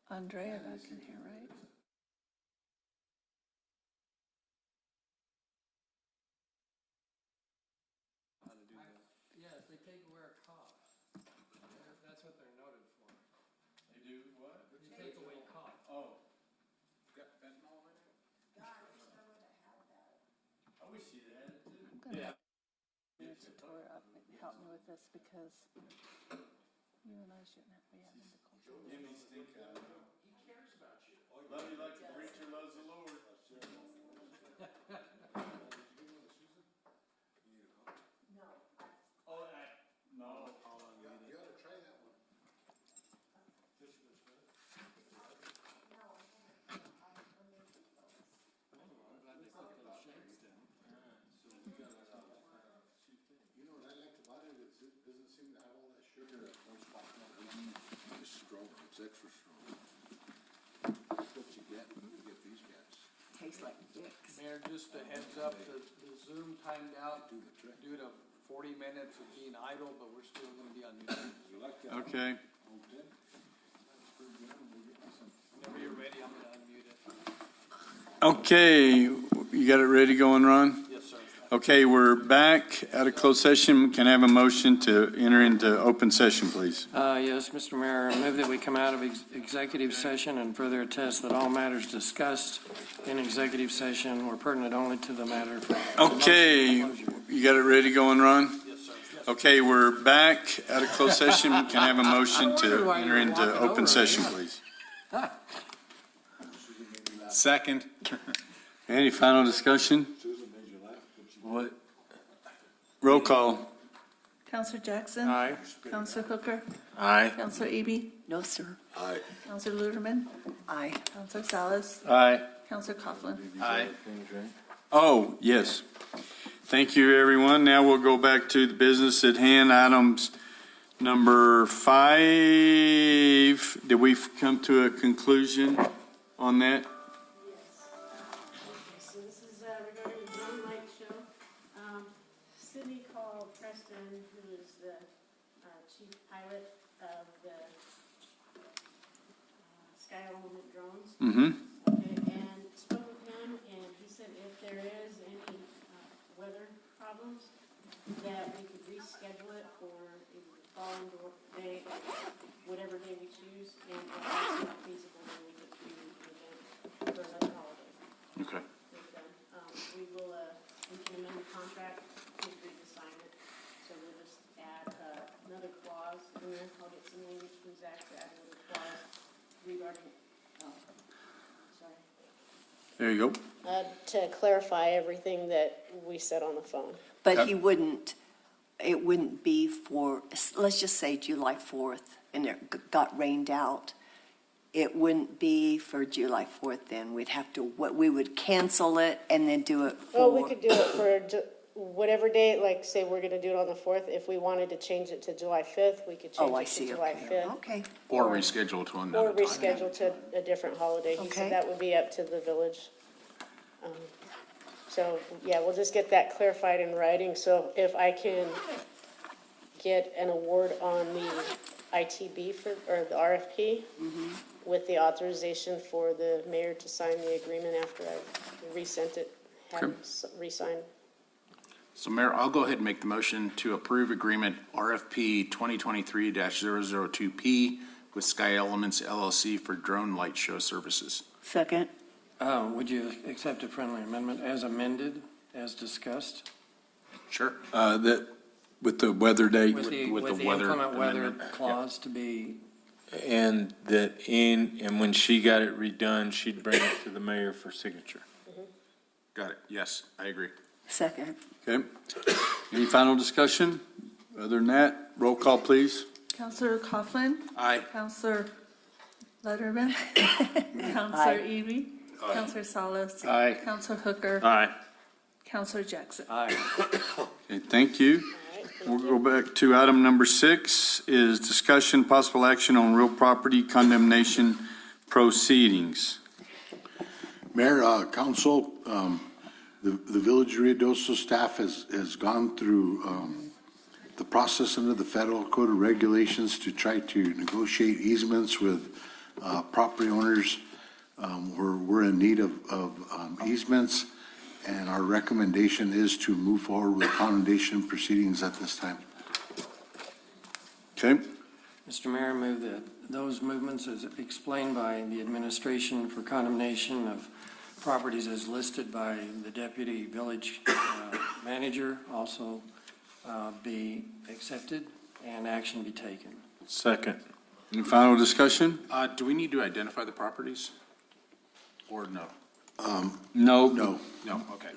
Andrea back in here, right? Yes, they take away our costs. That's what they're noted for. They do what? They take away costs. Oh. Got fentanyl in it? I wish you'd had it too. I'm gonna need to help me with this because you and I shouldn't have, we haven't been close. Give me stink eye. He cares about you. Love you like the preacher loves the Lord. No. You ought to try that one. You know what I like about it, is it doesn't seem to have all that sugar that most It's strong, it's extra strong. That's what you get when you get these guys. Tastes like dicks. Mayor, just a heads up, the Zoom timed out due to 40 minutes of being idle, but we're still gonna be on mute. Okay. Whenever you're ready, I'm gonna unmute it. Okay, you got it ready going, Ron? Yes, sir. Okay, we're back out of closed session. Can I have a motion to enter into open session, please? Yes, Mr. Mayor, I move that we come out of executive session and further attest that all matters discussed in executive session were pertinent only to the matter. Okay, you got it ready going, Ron? Yes, sir. Okay, we're back out of closed session. Can I have a motion to enter into open session, please? Second. Any final discussion? What? Roll call. Counselor Jackson? Aye. Counselor Hooker? Aye. Counselor Eby? No, sir. Aye. Counselor Luderman? Aye. Counselor Salas? Aye. Counselor Coughlin? Aye. Oh, yes. Thank you, everyone. Now we'll go back to the business at hand. Items number 5. Did we come to a conclusion on that? So this is regarding the drone light show. Sydney called Preston, who is the chief pilot of the Sky Element drones. Mm-hmm. Okay, and spoke with him, and he said if there is any weather problems, that we could reschedule it for either the following day, whatever day we choose, and if that's not feasible, then we could do the event for another holiday. Okay. We will, we can amend the contract to agree to sign it, so we'll just add another clause in there. I'll get some language from Zach to add another clause regarding, sorry. There you go. To clarify everything that we said on the phone. But he wouldn't, it wouldn't be for, let's just say July 4th, and it got rained out. It wouldn't be for July 4th then. We'd have to, we would cancel it and then do it for. Well, we could do it for whatever day, like say we're gonna do it on the 4th. If we wanted to change it to July 5th, we could change it to July 5th. Okay. Or reschedule to another Or time. reschedule to a different holiday. He Okay. said that would be up to the village. So, yeah, we'll just get that clarified in writing. So if I can get an award on the ITB or the RFP with the authorization for the mayor to sign the agreement after I've resent it, have it re-signed. So Mayor, I'll go ahead and make the motion to approve agreement RFP 2023-002P with Sky Elements LLC for drone light show services. Second. Would you accept a friendly amendment as amended, as discussed? Sure. That, with the weather date. With the weather inclement weather amendment. clause to be, And and when she got it redone, she'd bring it to the mayor for signature. Got it. Yes, I agree. Second. Okay. Any final discussion? Other than that, roll call, please. Counselor Coughlin? Aye. Counselor Letterman? Counselor Eby? Counselor Salas? Aye. Counselor Hooker? Aye. Counselor Jackson? Okay, thank you. We'll go back to item number 6 is discussion, possible action on real property condemnation proceedings. Mayor, council, the Village of Ruidoso staff has gone through the process under the Federal Code of Regulations to try to negotiate easements with property owners. We're in need of easements, and our recommendation is to move forward with condemnation proceedings at this time. Okay, Mr. Mayor, move that those movements as explained by the administration for condemnation of properties as listed by the deputy village manager also be accepted and action be taken. second. Any final discussion? Do we need to identify the properties? Or no? No. No. No, okay.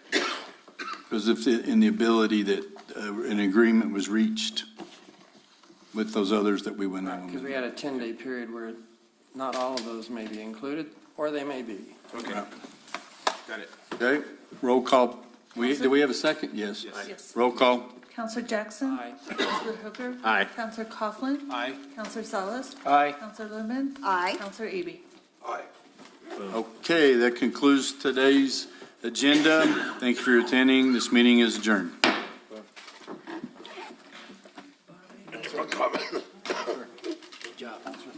Because if, in the ability that an agreement was reached with those others that we went Because on. we had a 10-day period where not all of those may be included, or they may be. Okay. Got it. Okay, roll call. Do we have a second? Yes. Yes. Roll call. Counselor Jackson? Aye. Counselor Hooker? Aye. Counselor Coughlin? Aye. Counselor Salas? Aye. Counselor Littman? Aye. Counselor Eby? Aye. Okay, that concludes today's agenda. Thank you for attending. This meeting is adjourned. Good job.